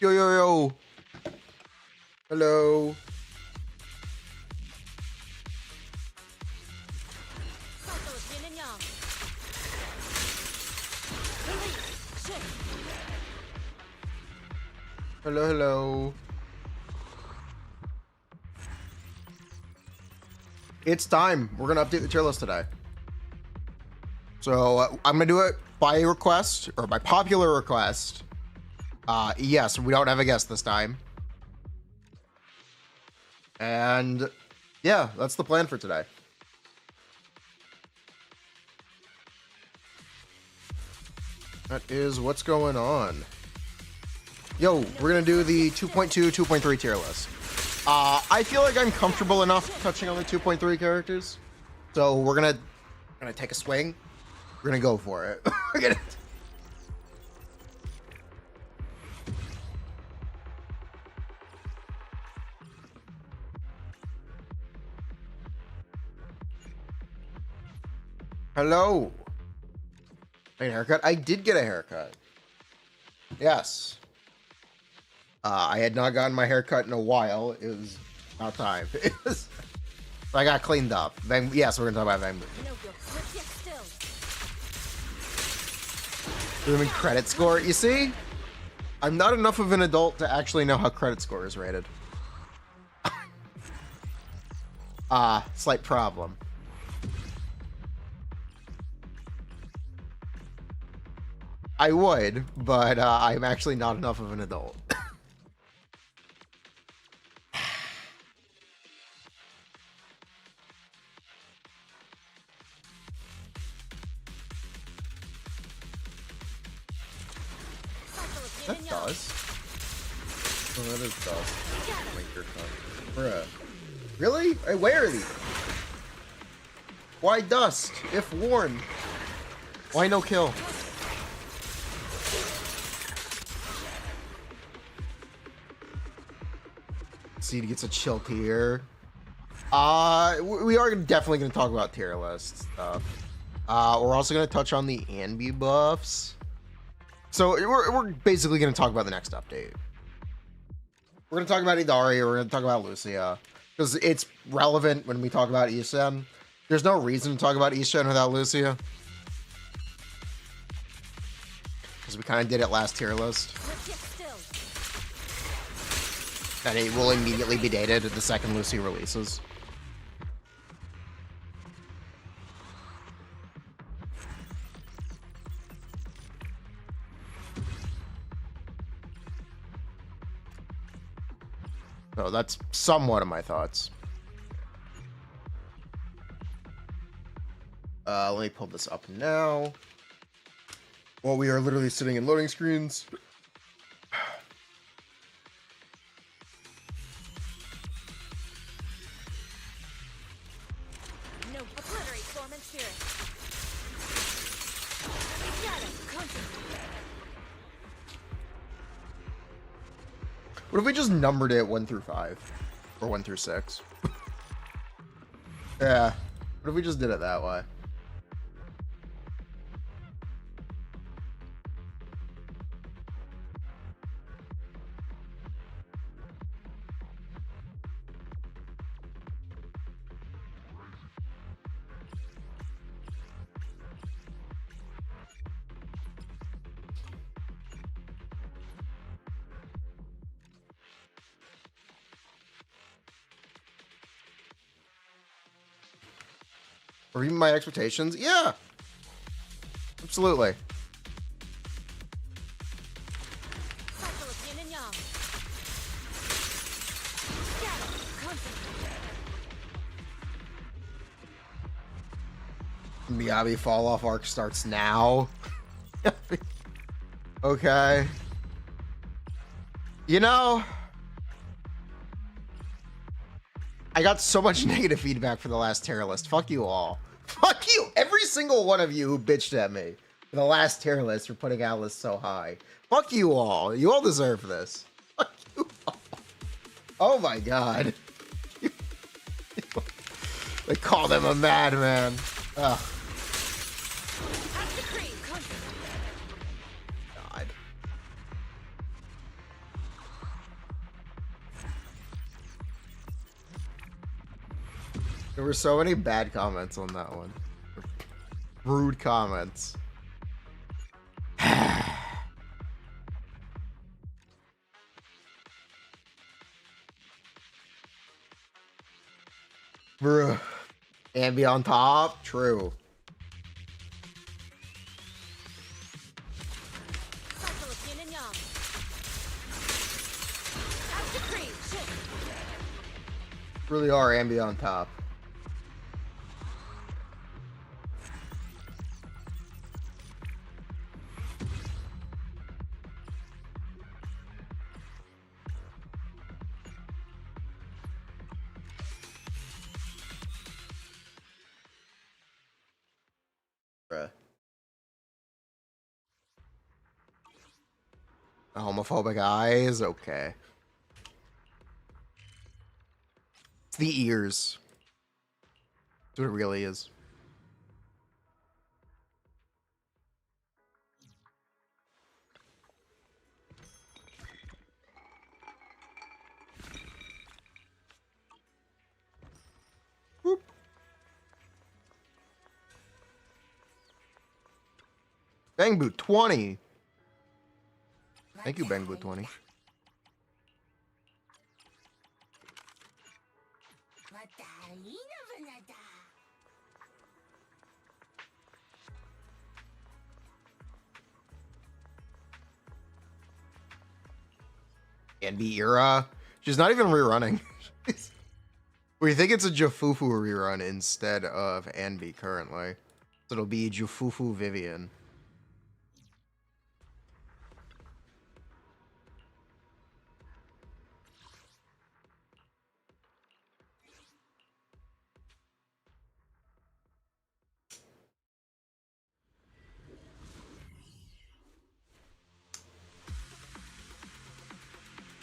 Yo, yo, yo. Hello. Hello, hello. It's time. We're gonna update the tier list today. So I'm gonna do it by request or by popular request. Yes, we don't have a guest this time. And yeah, that's the plan for today. That is what's going on. Yo, we're gonna do the 2.2, 2.3 tier list. I feel like I'm comfortable enough touching on the 2.3 characters. So we're gonna take a swing. We're gonna go for it. We're gonna... Hello. A haircut? I did get a haircut. Yes. I had not gotten my haircut in a while. It was about time. I got cleaned up. Yes, we're gonna talk about Bangboo. Human credit score. You see, I'm not enough of an adult to actually know how credit score is rated. Slight problem. I would, but I'm actually not enough of an adult. That does. Oh, that is dust. Bruh. Really? Where are these? Why dust? If worn. Why no kill? Seed gets a chill tier. We are definitely going to talk about tier list stuff. We're also going to touch on the Anbi buffs. So we're basically going to talk about the next update. We're going to talk about Idari, or we're going to talk about Lucia, because it's relevant when we talk about Ishen. There's no reason to talk about Ishen without Lucia, because we kind of did it last tier list. And it will immediately be dated the second Lucy releases. So that's somewhat of my thoughts. Let me pull this up now. Well, we are literally sitting in loading screens. What if we just numbered it 1 through 5? Or 1 through 6? Yeah. What if we just did it that way? Or even my expectations? Yeah. Absolutely. Miyabi fall off arc starts now. Okay. You know, I got so much negative feedback for the last tier list. Fuck you all. Fuck you! Every single one of you who bitched at me for the last tier list for putting Atlas so high. Fuck you all. You all deserve this. Fuck you all. Oh my god. They call them a madman. Ugh. God. There were so many bad comments on that one. Rude comments. Bruh. Ambi on top? True. Really are Ambi on top. Bruh. The homophobic eyes? Okay. It's the ears. That's what it really is. Whoop. Bangboo 20. Thank you, Bangboo 20. Anbi era. She's not even rerunning. We think it's a Jufufu rerun instead of Anbi currently. So it'll be Jufufu Vivian.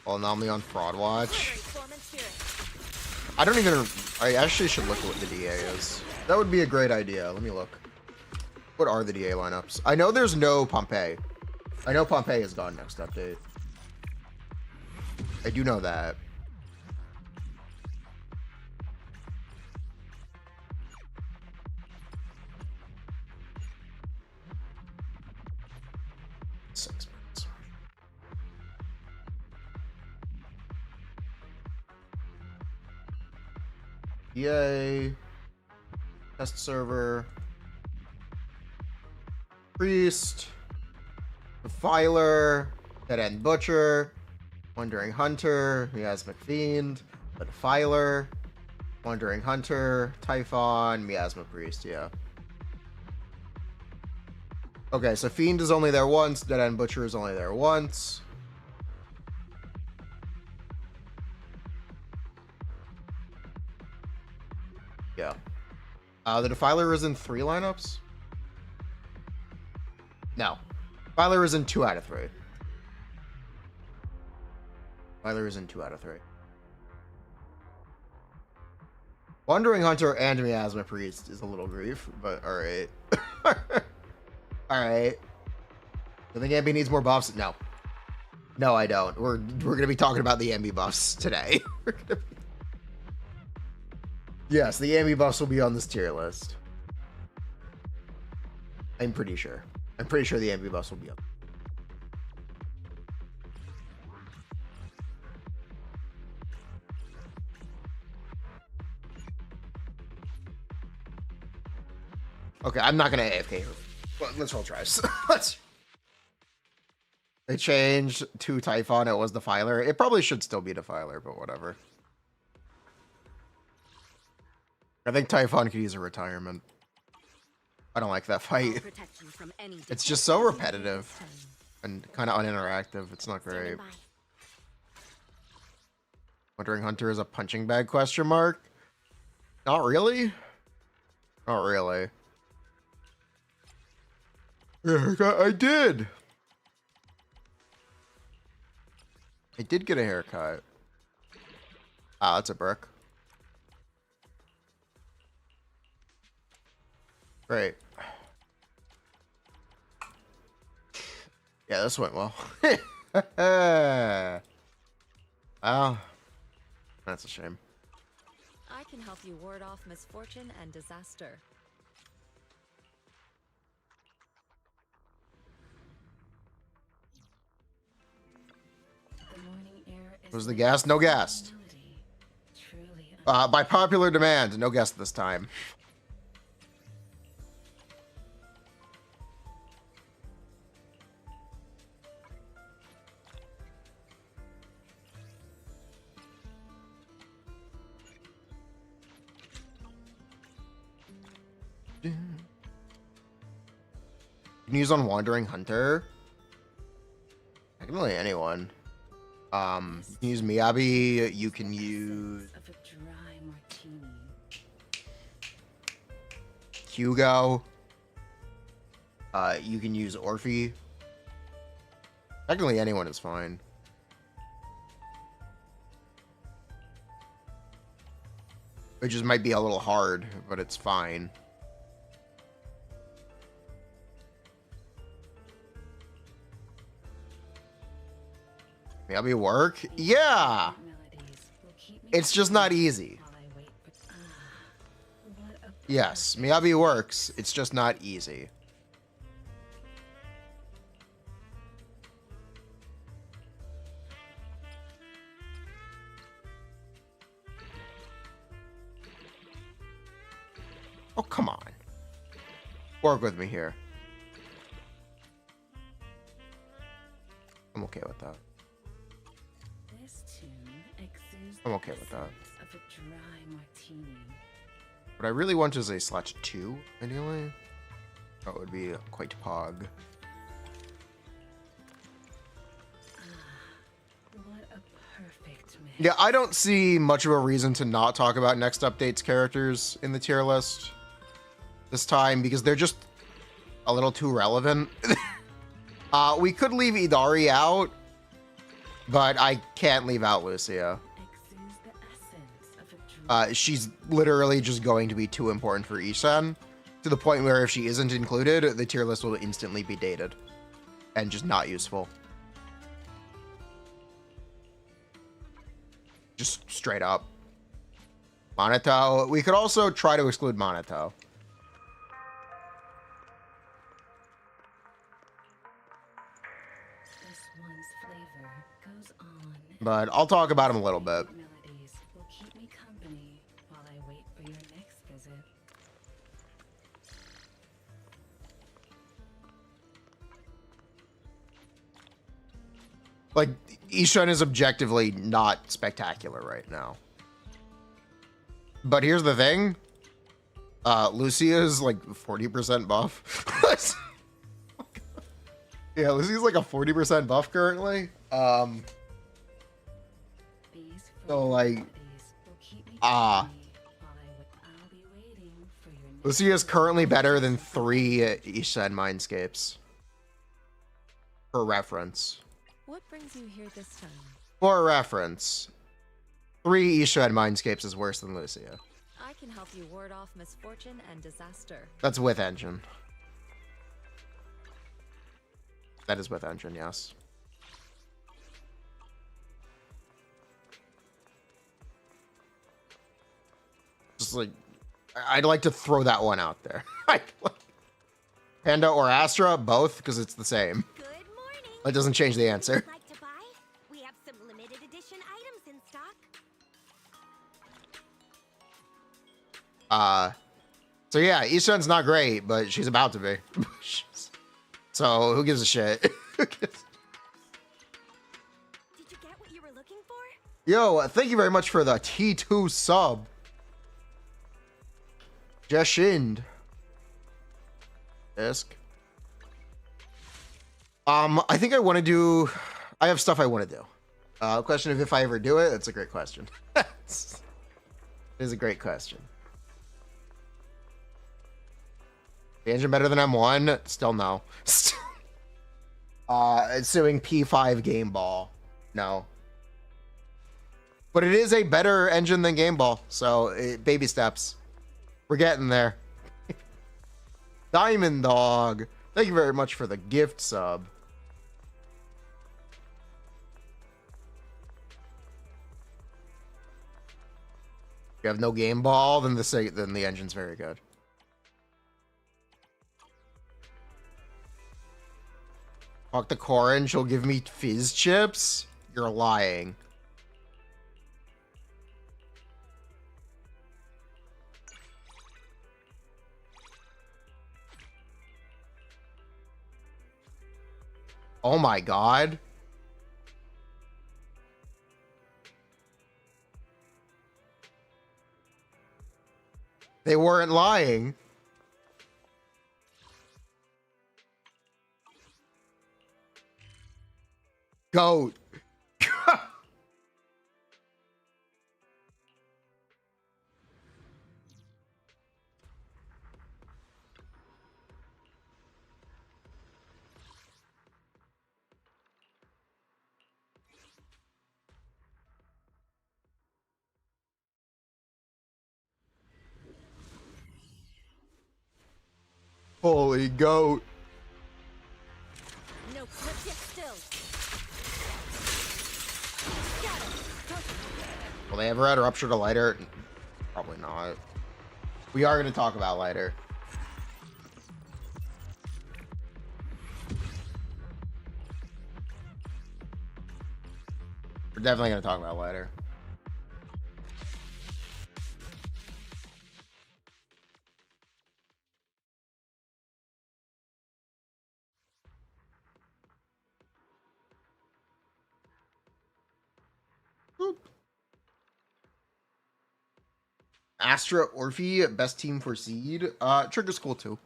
Anomaly on Fraud Watch. I actually should look at what the DA is. That would be a great idea. Let me look. What are the DA lineups? I know there's no Pompeii. I know Pompeii is gone next update. I do know that. EA, test server, priest, defiler, dead end butcher, wandering hunter, miasmic fiend, the defiler, wandering hunter, typhon, miasma priest. Yeah. Okay, so fiend is only there once, dead end butcher is only there once. Yeah. The Defiler is in 3 lineups? No. Defiler is in 2 out of 3. Defiler is in 2 out of 3. Wandering Hunter and Miasma Priest is a little grief, but alright. Alright. Do you think Ambi needs more buffs? No. No, I don't. We're gonna be talking about the Ambi buffs today. Yes, the Ambi buffs will be on this tier list. I'm pretty sure. I'm pretty sure the Ambi buffs will be up. Okay, I'm not gonna AFK here. Well, let's roll tries. They changed to Typhon. It was Defiler. It probably should still be Defiler, but whatever. I think Typhon could use a retirement. I don't like that fight. It's just so repetitive and kind of uninteractive. It's not great. Wandering Hunter is a punching bag question mark? Not really. Not really. Yeah, I did. I did get a haircut. Ah, that's a brick. Great. Yeah, this went well. Oh, that's a shame. I can help you ward off misfortune and disaster. The morning air is Was the guest? No guest. truly By popular demand, no guest this time. You can use on Wandering Hunter. Technically anyone. You can use Miyabi, you can use of a dry martini. Hugo. You can use Orphe. Technically anyone is fine. It just might be a little hard, but it's fine. Maybe work? Yeah! It's just not easy. Yes, Miyabi works. It's just not easy. Oh, come on. Work with me here. I'm okay with that. I'm okay with that. Of a dry martini. What I really want is a /2, anyway. That would be quite pog. What a perfect mix. Yeah, I don't see much of a reason to not talk about next update's characters in the tier list this time, because they're just a little too relevant. We could leave Idari out, but I can't leave out Lucia. She's literally just going to be too important for Ishan, to the point where if she isn't included, the tier list will instantly be dated and just not useful. Just straight up. Monato. We could also try to exclude Monato. This one's flavor goes on. But I'll talk about him a little bit. Melodies will keep me company while I wait for your next visit. Like, Ishan is objectively not spectacular right now. But here's the thing. Lucia is like 40% buff. Yeah, Lucia's like a 40% buff currently. So like, Lucia is currently better than 3 Ishan Mindscapes. For reference. What brings you here this time? For reference, 3 Ishan Mindscapes is worse than Lucia. I can help you ward off misfortune and disaster. That's with engine. That is with engine, yes. Just like, I'd like to throw that one out there. Panda or Astra, both, because it's the same. Good morning. That doesn't change the answer. Like to buy? We have some limited edition items in stock. So yeah, Ishan's not great, but she's about to be. So who gives a shit? Did you get what you were looking for? Yo, thank you very much for the T2 sub. Jeshind. Isk. I think I want to do... I have stuff I want to do. Question of if I ever do it, that's a great question. It is a great question. The engine better than M1? Still no. Assuming P5 Game Ball. No. But it is a better engine than Game Ball, so baby steps. We're getting there. Diamond Dog. Thank you very much for the gift sub. you have no game ball, then the engine's very good. Talk to Corin, she'll give me fizz chips? You're lying. Oh my god. They weren't lying. Goat. Holy goat. No clip yet still. Will they ever add Rupture to Lighter? Probably not. We are going to talk about Lighter. We're definitely going to talk about Lighter. Astra Orphe, best team for seed. Trigger's cool too.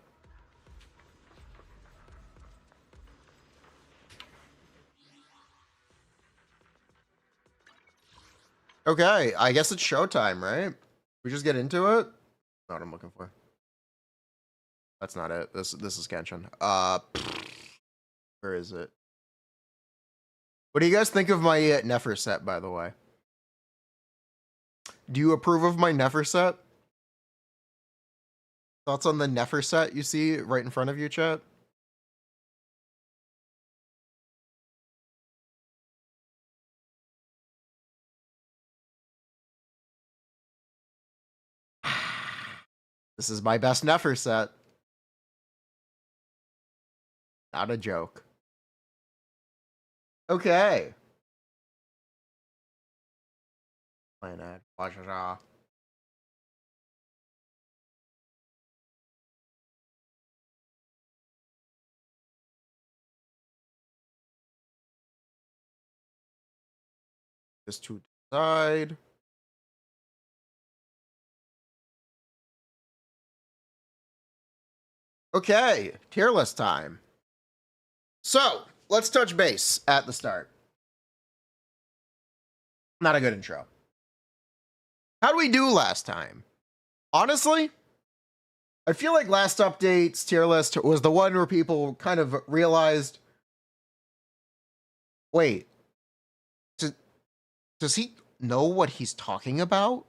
Okay, I guess it's showtime, right? We just get into it. Not what I'm looking for. That's not it. This is Genshin. Where is it? What do you guys think of my Nefer set, by the way? Do you approve of my Nefer set? Thoughts on the Nefer set you see right in front of you, chat? This is my best Nefer set. Not a joke. Okay. Planet. Just to decide. Okay, tier list time. So, let's touch base at the start. Not a good intro. How did we do last time? Honestly, I feel like last update's tier list was the one where people kind of realized, wait, does he know what he's talking about?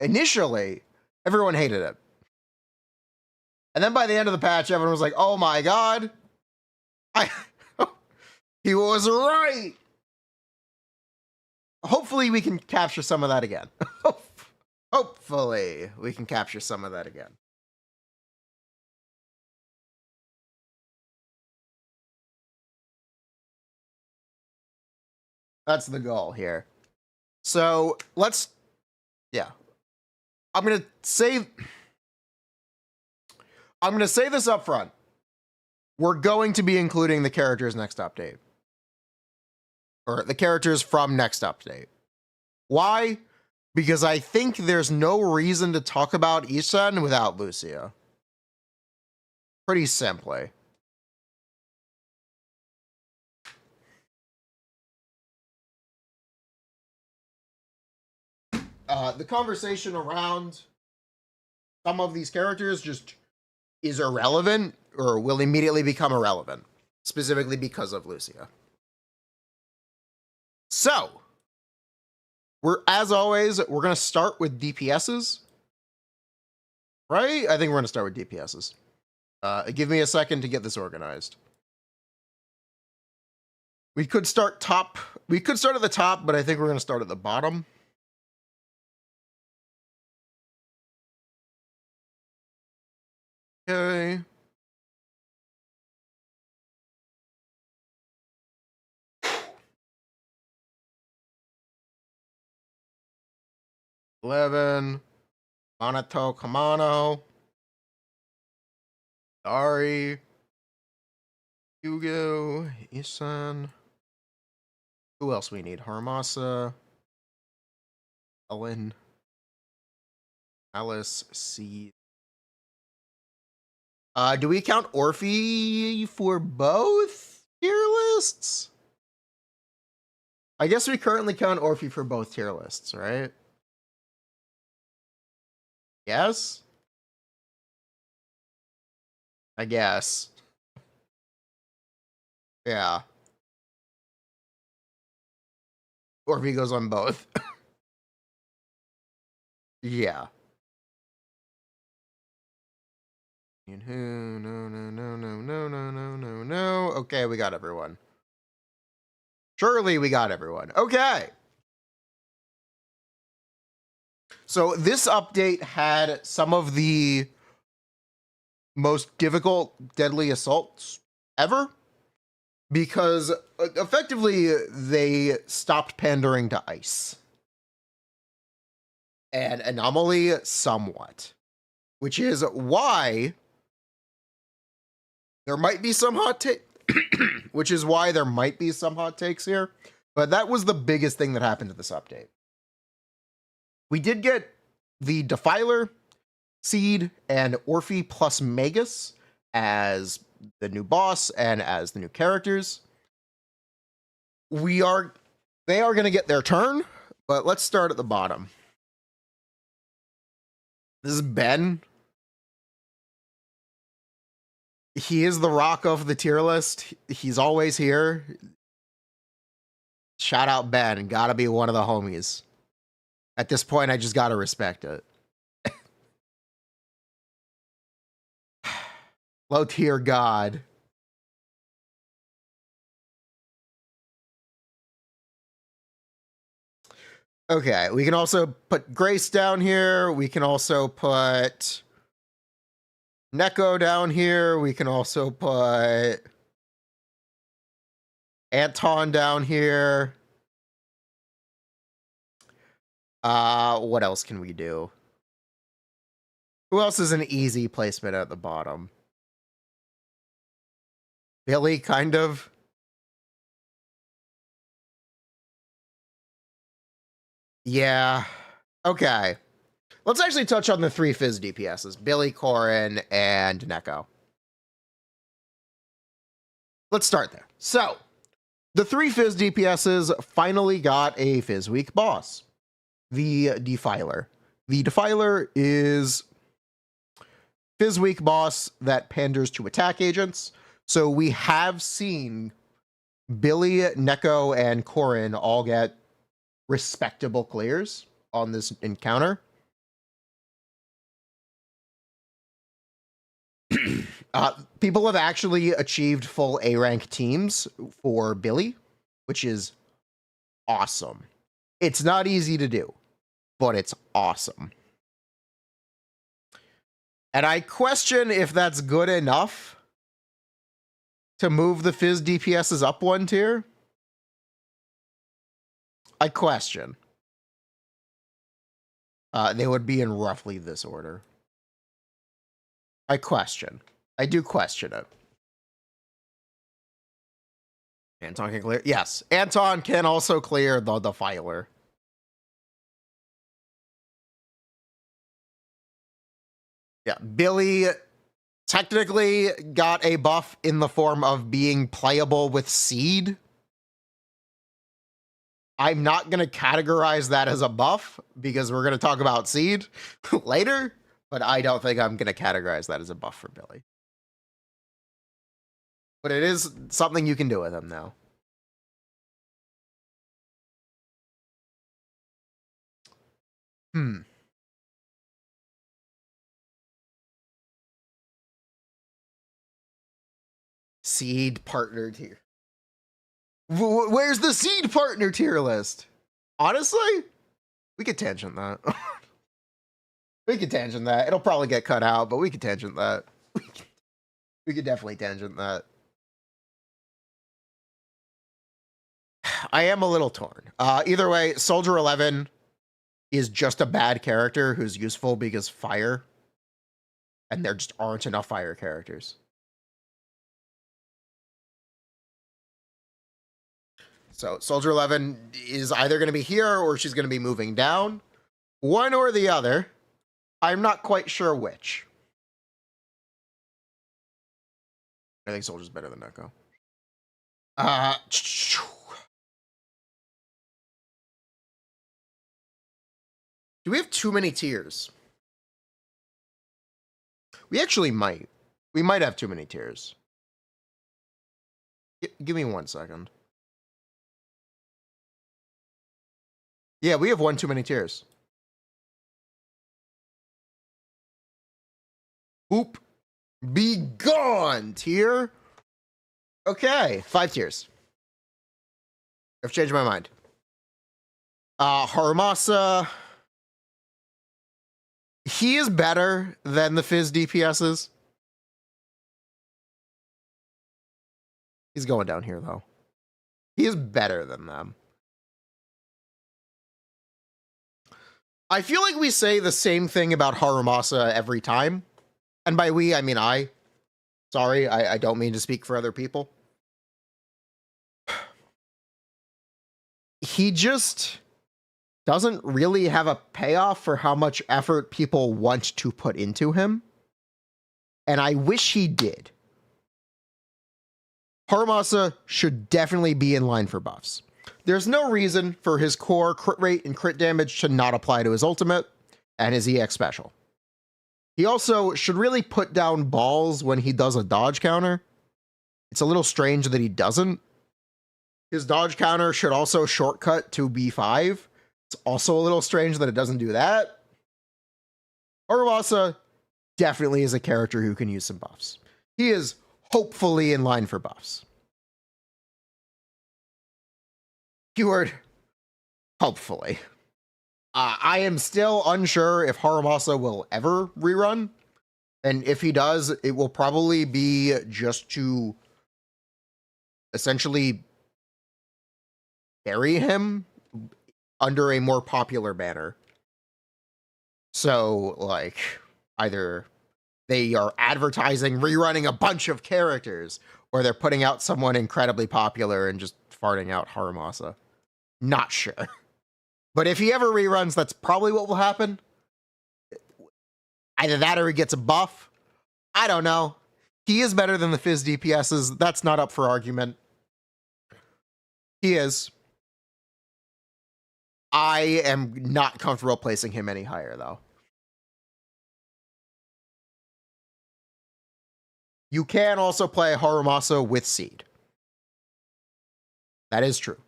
Initially, everyone hated it. And then by the end of the patch, everyone was like, oh my god, he was right. Hopefully we can capture some of that again. Hopefully we can capture some of that again. That's the goal here. So let's, yeah. I'm gonna say this up front. We're going to be including the characters next update. Or the characters from next update. Why? Because I think there's no reason to talk about Isen without Lucia. Pretty simply. The conversation around some of these characters just is irrelevant, or will immediately become irrelevant, specifically because of Lucia. So, as always, we're going to start with DPSs. Right? I think we're going to start with DPSs. Give me a second to get this organized. We could start at the top, but I think we're going to start at the bottom. 11. Minato Kamano. Dari. Hugo. Isan. Who else we need? Haramasa. Ellen. Alice. C. Do we count Orphe for both tier lists? I guess we currently count Orphe for both tier lists, right? Yes? I guess. Yeah. Orphe goes on both. Yeah. No. Okay, we got everyone. Surely we got everyone. Okay. So this update had some of the most difficult deadly assaults ever because effectively they stopped pandering to ice and anomaly somewhat, which is why there might be some hot take, which is why there might be some hot takes here. But that was the biggest thing that happened to this update. We did get the Defiler, Seed, and Orphe plus Magus as the new boss and as the new characters. They are going to get their turn, but let's start at the bottom. This is Ben. He is the rock of the tier list. He's always here. Shout out Ben. Gotta be one of the homies. At this point, I just gotta respect it. Low tier god. Okay, we can also put Grace down here. We can also put Neko down here. We can also put Anton down here. What else can we do? Who else is an easy placement at the bottom? Billy, kind of. Yeah. Okay. Let's actually touch on the 3 Fizz DPSs. Billy, Corrin, and Neko. Let's start there. So, the 3 Fizz DPSs finally got a Fizz Week boss. The Defiler. The Defiler is Fizz Week boss that panders to attack agents. So we have seen Billy, Neko, and Corrin all get respectable clears on this encounter. People have actually achieved full A rank teams for Billy, which is awesome. It's not easy to do, but it's awesome. And I question if that's good enough to move the Fizz DPSs up 1 tier. I question. They would be in roughly this order. I question. I do question it. Anton can clear. Yes, Anton can also clear the Defiler. Yeah, Billy technically got a buff in the form of being playable with Seed. I'm not going to categorize that as a buff because we're going to talk about Seed later, but I don't think I'm going to categorize that as a buff for Billy. But it is something you can do with him now. Seed partner tier. Where's the Seed partner tier list? Honestly, we could tangent that. We could tangent that. It'll probably get cut out, but we could tangent that. We could definitely tangent that. I am a little torn. Either way, Soldier 11 is just a bad character who's useful because fire, and there just aren't enough fire characters. So Soldier 11 is either going to be here or she's going to be moving down. One or the other. I'm not quite sure which. I think Soldier's better than Neko. Do we have too many tiers? We actually might. We might have too many tiers. Give me 1 second. Yeah, we have one too many tiers. Oop. Be gone, tier. Okay, 5 tiers. I've changed my mind. Harumasa. He is better than the Fizz DPSs. He's going down here, though. He is better than them. I feel like we say the same thing about Harumasa every time. And by we, I mean I. Sorry, I don't mean to speak for other people. He just doesn't really have a payoff for how much effort people want to put into him. And I wish he did. Harumasa should definitely be in line for buffs. There's no reason for his core crit rate and crit damage to not apply to his ultimate and his EX special. He also should really put down balls when he does a dodge counter. It's a little strange that he doesn't. His dodge counter should also shortcut to B5. It's also a little strange that it doesn't do that. Harumasa definitely is a character who can use some buffs. He is hopefully in line for buffs. Keyword, hopefully. I am still unsure if Harumasa will ever rerun. And if he does, it will probably be just to essentially bury him under a more popular banner. So, like, either they are advertising rerunning a bunch of characters, or they're putting out someone incredibly popular and just farting out Harumasa. Not sure. But if he ever reruns, that's probably what will happen. Either that or he gets a buff. I don't know. He is better than the Fizz DPSs. That's not up for argument. He is. I am not comfortable placing him any higher, though. You can also play Harumasa with Seed. That is true.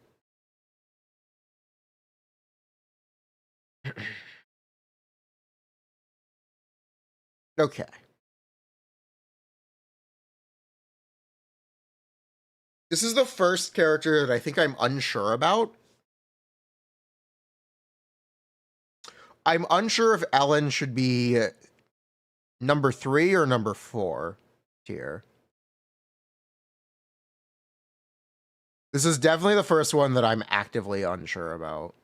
Okay. This is the first character that I think I'm unsure about. I'm unsure if Ellen should be number 3 or number 4 tier. This is definitely the first one that I'm actively unsure about.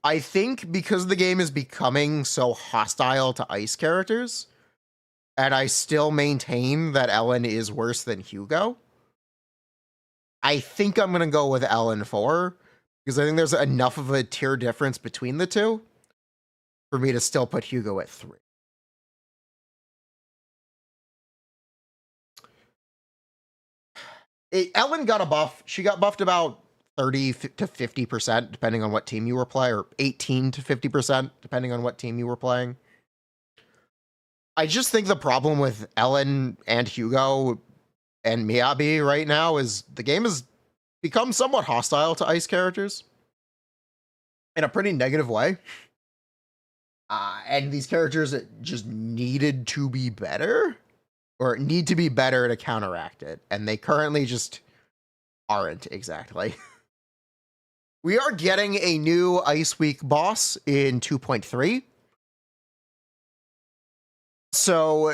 I think because the game is becoming so hostile to ice characters, and I still maintain that Ellen is worse than Hugo, I think I'm going to go with Ellen 4, because I think there's enough of a tier difference between the two for me to still put Hugo at 3. Ellen got a buff. She got buffed about 30 to 50%, depending on what team you were playing, or 18 to 50%, depending on what team you were playing. I just think the problem with Ellen and Hugo and Miyabi right now is the game has become somewhat hostile to ice characters in a pretty negative way. And these characters just needed to be better, or need to be better to counteract it. And they currently just aren't exactly. We are getting a new Ice Week boss in 2.3. So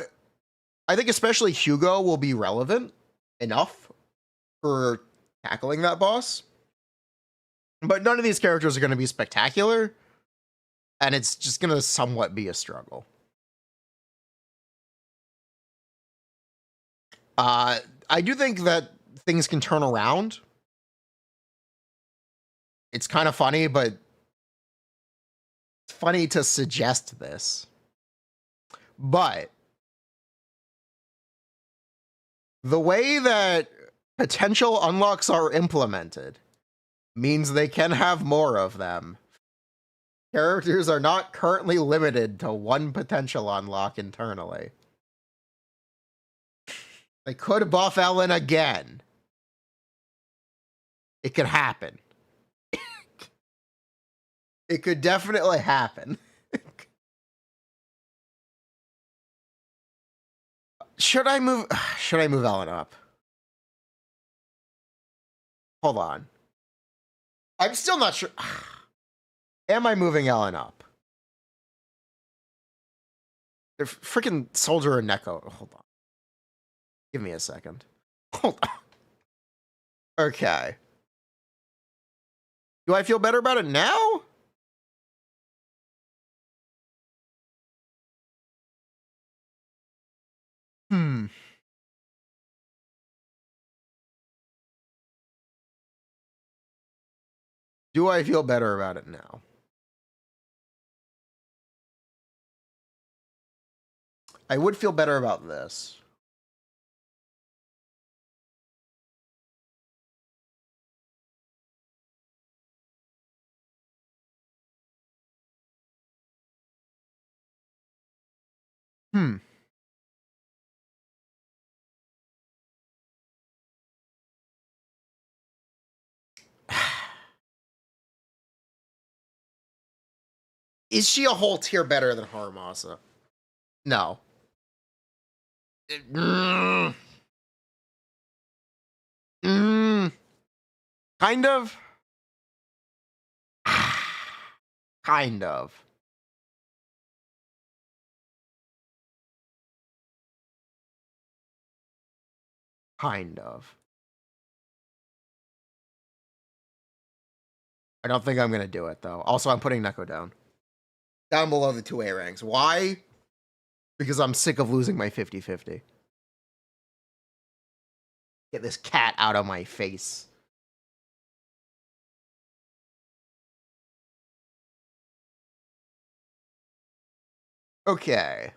I think especially Hugo will be relevant enough for tackling that boss. But none of these characters are going to be spectacular, and it's just going to somewhat be a struggle. I do think that things can turn around. It's kind of funny, but it's funny to suggest this. But the way that potential unlocks are implemented means they can have more of them. Characters are not currently limited to one potential unlock internally. They could buff Ellen again. It could happen. It could definitely happen. Should I move Ellen up? Hold on. I'm still not sure. Am I moving Ellen up? They're freaking Soldier and Neko. Hold on. Give me a second. Hold on. Okay. Do I feel better about it now? Do I feel better about it now? I would feel better about this. Is she a whole tier better than Haramasa? No. Kind of. Kind of. Kind of. I don't think I'm going to do it, though. Also, I'm putting Neko down. Down below the 2A ranks. Why? Because I'm sick of losing my 50-50. Get this cat out of my face. Okay.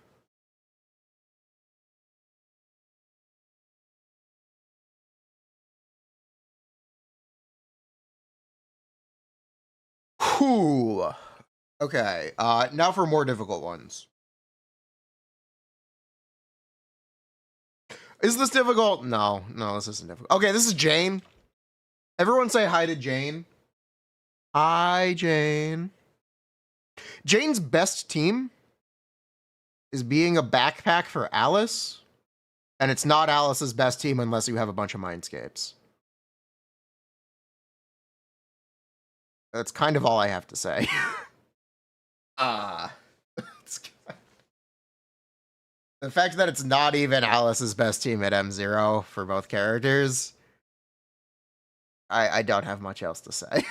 Whew. Okay, now for more difficult ones. Is this difficult? No, this isn't difficult. Okay, this is Jane. Everyone say hi to Jane. Hi, Jane. Jane's best team is being a backpack for Alice, and it's not Alice's best team unless you have a bunch of Mindscapes. That's kind of all I have to say. The fact that it's not even Alice's best team at M0 for both characters, I don't have much else to say.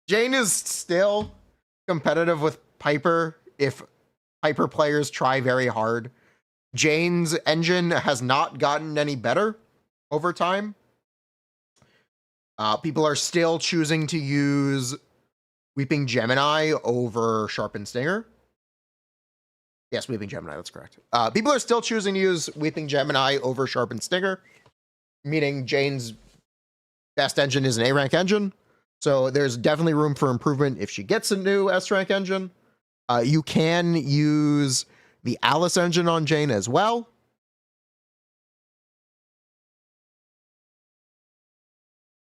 Jane is still competitive with Piper if Piper players try very hard. Jane's engine has not gotten any better over time. People are still choosing to use Weeping Gemini over Sharpened Stinger. Yes, Weeping Gemini, that's correct. People are still choosing to use Weeping Gemini over Sharpened Stinger, meaning Jane's best engine is an A-rank engine. So there's definitely room for improvement if she gets a new S-rank engine. You can use the Alice engine on Jane as well.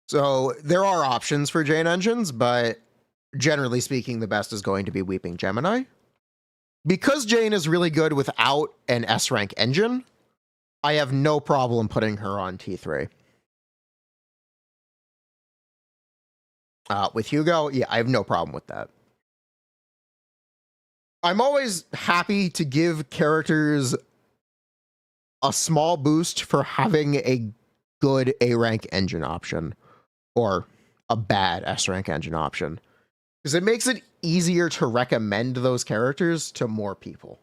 So there are options for Jane engines, but generally speaking, the best is going to be Weeping Gemini. Because Jane is really good without an S-rank engine, I have no problem putting her on T3. With Hugo, yeah, I have no problem with that. I'm always happy to give characters a small boost for having a good A-rank engine option. or a bad S rank engine option, because it makes it easier to recommend those characters to more people.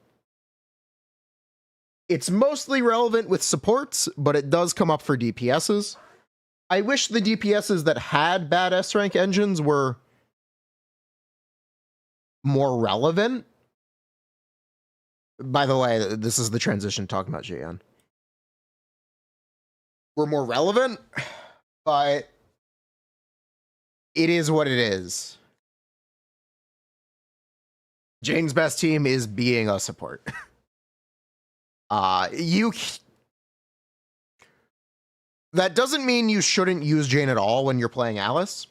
It's mostly relevant with supports, but it does come up for DPSs. I wish the DPSs that had bad S rank engines were more relevant. By the way, this is the transition talking about GN. We're more relevant, but it is what it is. Jane's best team is being a support. That doesn't mean you shouldn't use Jane at all when you're playing Alice.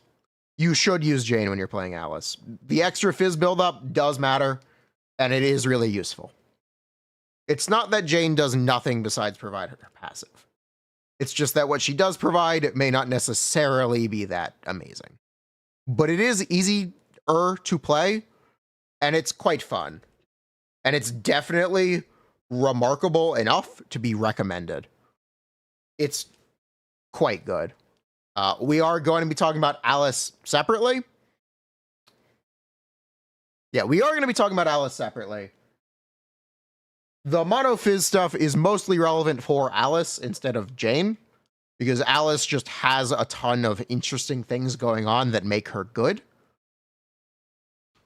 You should use Jane when you're playing Alice. The extra fizz buildup does matter, and it is really useful. It's not that Jane does nothing besides provide her passive. It's just that what she does provide may not necessarily be that amazing. But it is easier to play, and it's quite fun. And it's definitely remarkable enough to be recommended. It's quite good. We are going to be talking about Alice separately. Yeah, we are going to be talking about Alice separately. The Mono Fizz stuff is mostly relevant for Alice instead of Jane, because Alice just has a ton of interesting things going on that make her good.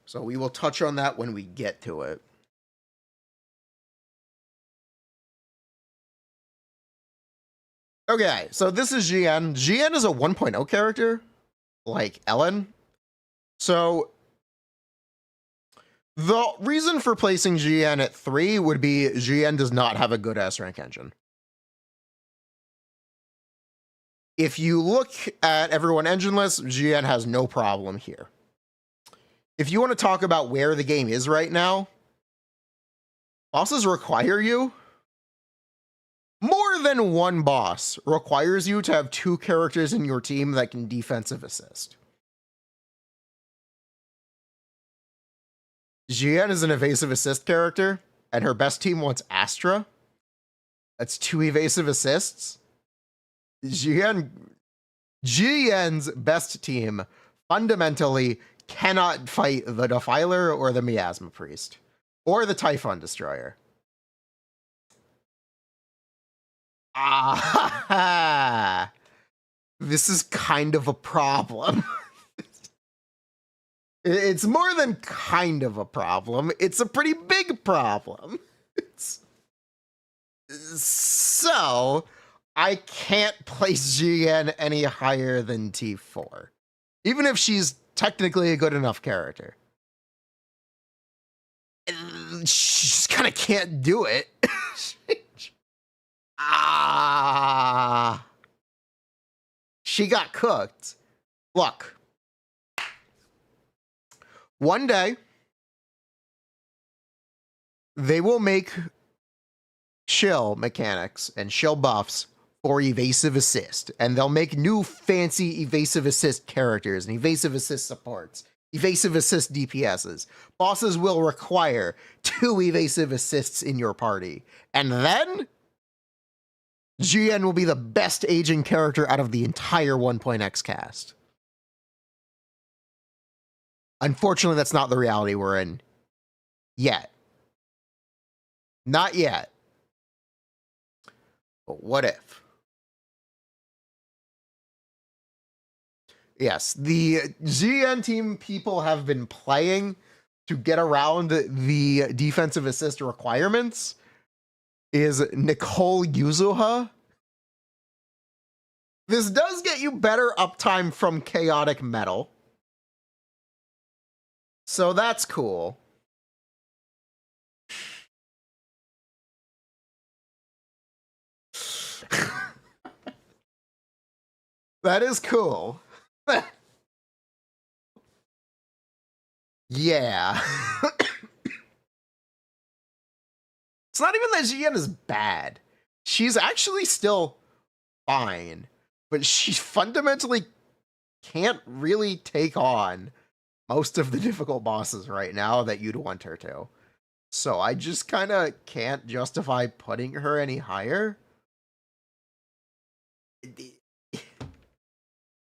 So we will touch on that when we get to it. Okay, so this is GN. GN is a 1.0 character, like Ellen. So the reason for placing GN at 3 would be GN does not have a good S rank engine. If you look at everyone engineless, GN has no problem here. If you want to talk about where the game is right now, bosses require you. More than one boss requires you to have 2 characters in your team that can defensive assist. Jian is an evasive assist character, and her best team wants Astra. That's 2 evasive assists. Jian's best team fundamentally cannot fight the Defiler or the Miasma Priest, or the Typhon Destroyer. Ah, this is kind of a problem. It's more than kind of a problem. It's a pretty big problem. So, I can't place GN any higher than T4. Even if she's technically a good enough character. She just kind of can't do it. She got cooked. Look. One day, they will make shill mechanics and shill buffs for evasive assist, and they'll make new fancy evasive assist characters and evasive assist supports, evasive assist DPSs. Bosses will require 2 evasive assists in your party, and then GN will be the best aging character out of the entire 1.x cast. Unfortunately, that's not the reality we're in yet. Not yet. But what if? Yes, the GN team people have been playing to get around the defensive assist requirements is Nicole Yuzuha. This does get you better uptime from Chaotic Metal. So that's cool. That is cool. Yeah. It's not even that GN is bad. She's actually still fine, but she fundamentally can't really take on most of the difficult bosses right now that you'd want her to. So I just kind of can't justify putting her any higher.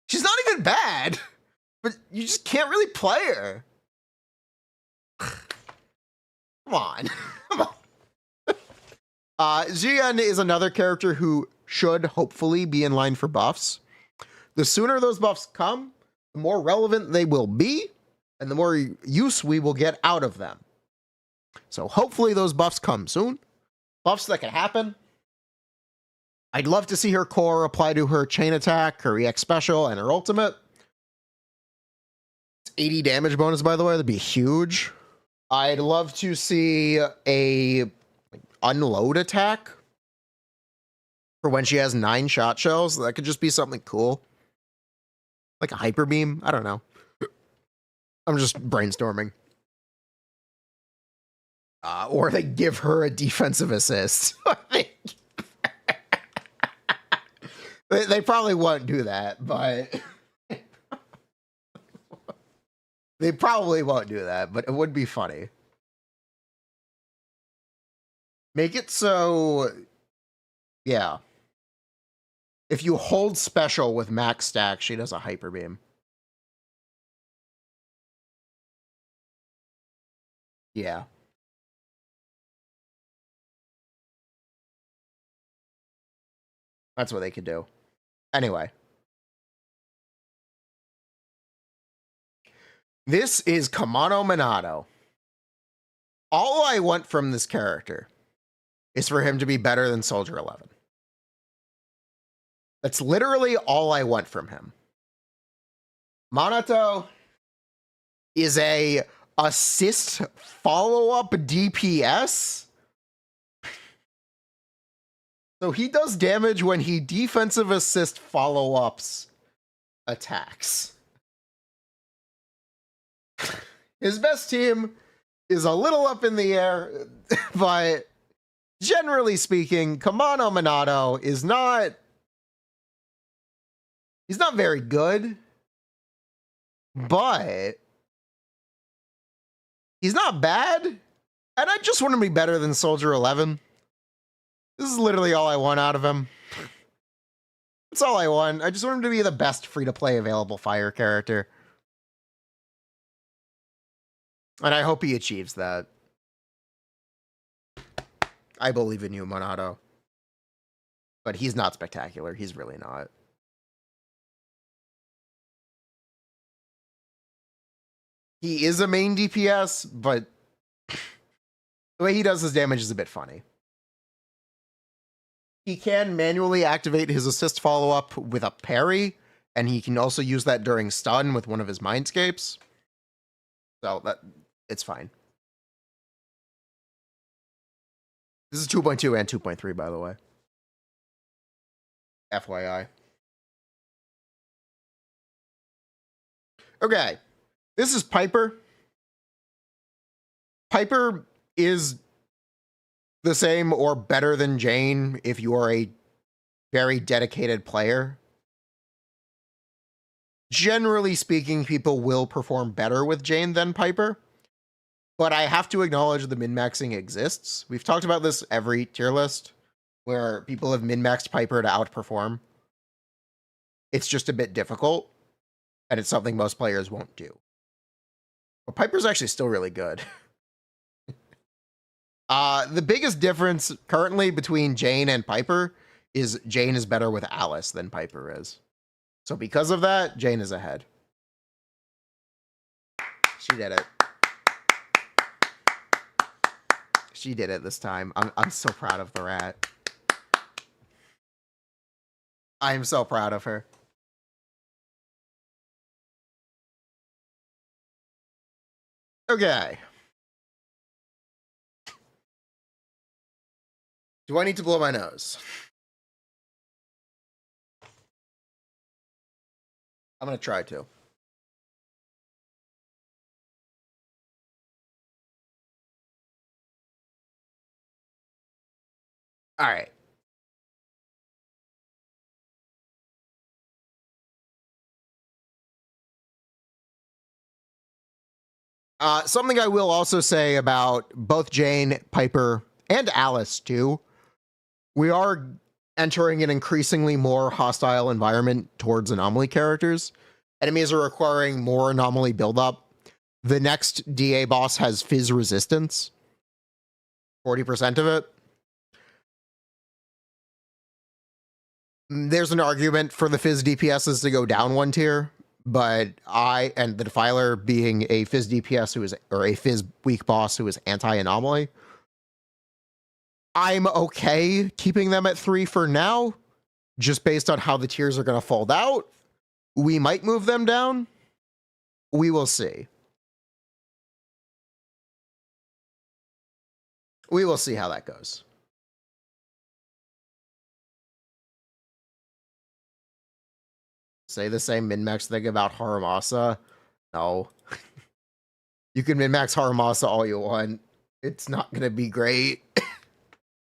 She's not been bad, but you just can't really play her. Come on. Come on. Xian is another character who should hopefully be in line for buffs. The sooner those buffs come, the more relevant they will be, and the more use we will get out of them. So hopefully those buffs come soon. Buffs that can happen. I'd love to see her core apply to her chain attack, her EX special, and her ultimate. It's 80 damage bonus, by the way. That'd be huge. I'd love to see a unload attack for when she has 9 shot shells. That could just be something cool. Like a hyper beam. I don't know. I'm just brainstorming. Or they give her a defensive assist. They probably won't do that, but they probably won't do that, but it would be funny. Make it so, yeah. If you hold special with max stack, she does a hyper beam. Yeah. That's what they could do. Anyway. This is Kamano Minato. All I want from this character is for him to be better than Soldier 11. That's literally all I want from him. Minato is a assist follow-up DPS. So he does damage when he defensive assist follow-ups attacks. His best team is a little up in the air, but generally speaking, Kamano Minato is not... He's not very good, but he's not bad. And I just want him to be better than Soldier 11. This is literally all I want out of him. That's all I want. I just want him to be the best free-to-play available fire character. And I hope he achieves that. I believe in you, Minato. But he's not spectacular. He's really not. He is a main DPS, but the way he does his damage is a bit funny. He can manually activate his assist follow-up with a parry, and he can also use that during stun with one of his mindscapes. So it's fine. This is 2.2 and 2.3, by the way. FYI. Okay. This is Piper. Piper is the same or better than Jane if you are a very dedicated player. Generally speaking, people will perform better with Jane than Piper. But I have to acknowledge the min-maxing exists. We've talked about this every tier list, where people have min-maxed Piper to outperform. It's just a bit difficult, and it's something most players won't do. But Piper's actually still really good. The biggest difference currently between Jane and Piper is Jane is better with Alice than Piper is. So because of that, Jane is ahead. She did it. She did it this time. I'm so proud of the rat. I am so proud of her. Okay. Do I need to blow my nose? I'm gonna try to. All right. Something I will also say about both Jane, Piper, and Alice too. We are entering an increasingly more hostile environment towards anomaly characters. enemies are requiring more anomaly buildup. The next DA boss has fizz resistance, 40% of it. There's an argument for the fizz DPSs to go down one tier, but and the Defiler being a fizz DPS or a fizz weak boss who is anti-anomaly, I'm okay keeping them at 3 for now, just based on how the tiers are going to fold out. We might move them down. We will see. We will see how that goes. Say the same min-max thing about Haramasa? No. You can min-max Haramasa all you want. It's not going to be great.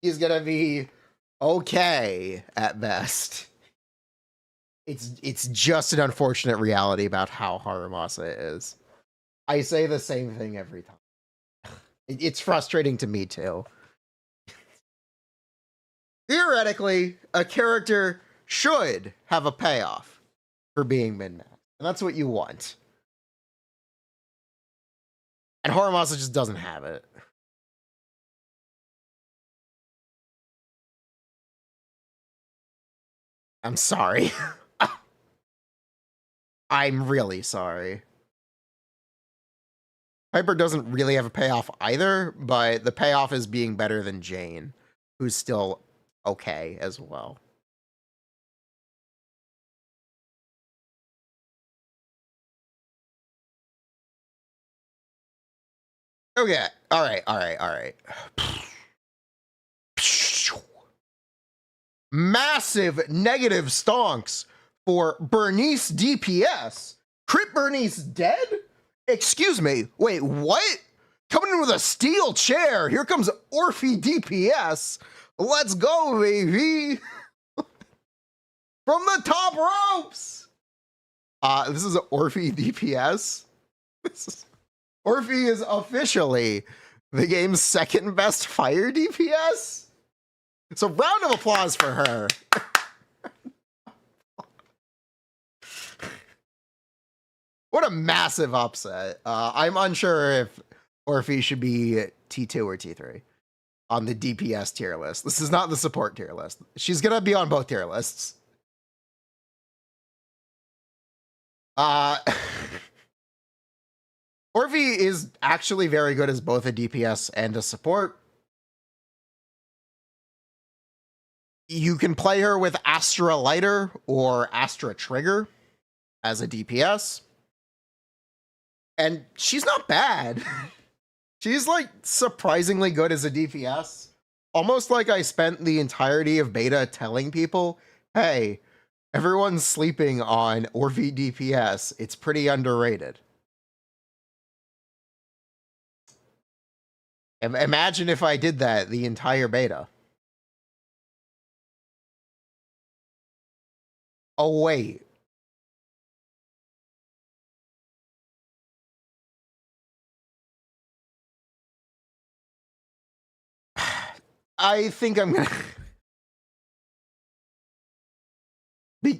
He's going to be okay at best. It's just an unfortunate reality about how Haramasa is. I say the same thing every time. It's frustrating to me too. Theoretically, a character should have a payoff for being min-max. And that's what you want. And Haramasa just doesn't have it. I'm sorry. I'm really sorry. Piper doesn't really have a payoff either, but the payoff is being better than Jane, who's still okay as well. Okay, all right. Massive negative stonks for Bernice DPS. Crit Bernice dead? Excuse me. Wait, what? Coming in with a steel chair. Here comes Orphe DPS. Let's go, baby. From the top ropes. This is Orphe DPS. Orphe is officially the game's second best fire DPS. So round of applause for her. What a massive upset. I'm unsure if Orphe should be T2 or T3 on the DPS tier list. This is not the support tier list. She's going to be on both tier lists. Orphe is actually very good as both a DPS and a support. You can play her with Astra Lighter or Astra Trigger as a DPS. And she's not bad. She's like surprisingly good as a DPS. Almost like I spent the entirety of beta telling people, hey, everyone's sleeping on Orphe DPS. It's pretty underrated. Imagine if I did that the entire beta. Oh, wait. I think I'm gonna...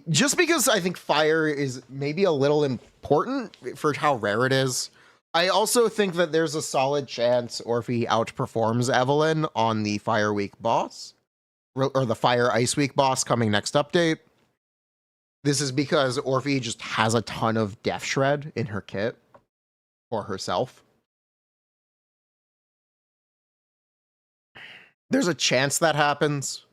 Just because I think fire is maybe a little important for how rare it is, I also think that there's a solid chance Orphe outperforms Evelyn on the Fire Week boss, or the Fire Ice Week boss coming next update. This is because Orphe just has a ton of Death Shred in her kit for herself. There's a chance that happens.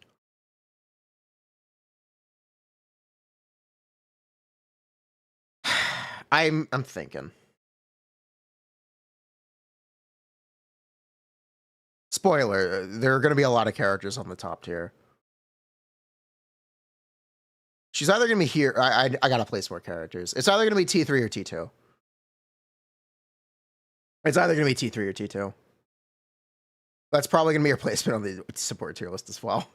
I'm thinking. Spoiler, there are going to be a lot of characters on the top tier. She's either going to be here. I got to place more characters. It's either going to be T3 or T2. It's either going to be T3 or T2. That's probably going to be a replacement on the support tier list as well.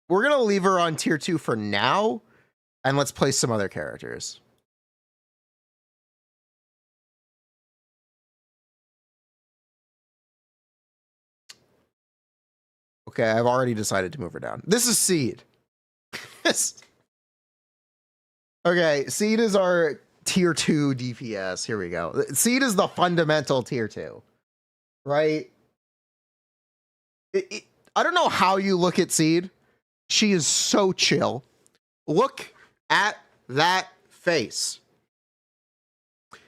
We're going to leave her on tier 2 for now, and let's place some other characters. Okay, I've already decided to move her down. This is Seed. Okay, Seed is our tier 2 DPS. Here we go. Seed is the fundamental tier 2, right? I don't know how you look at Seed. She is so chill. Look at that face.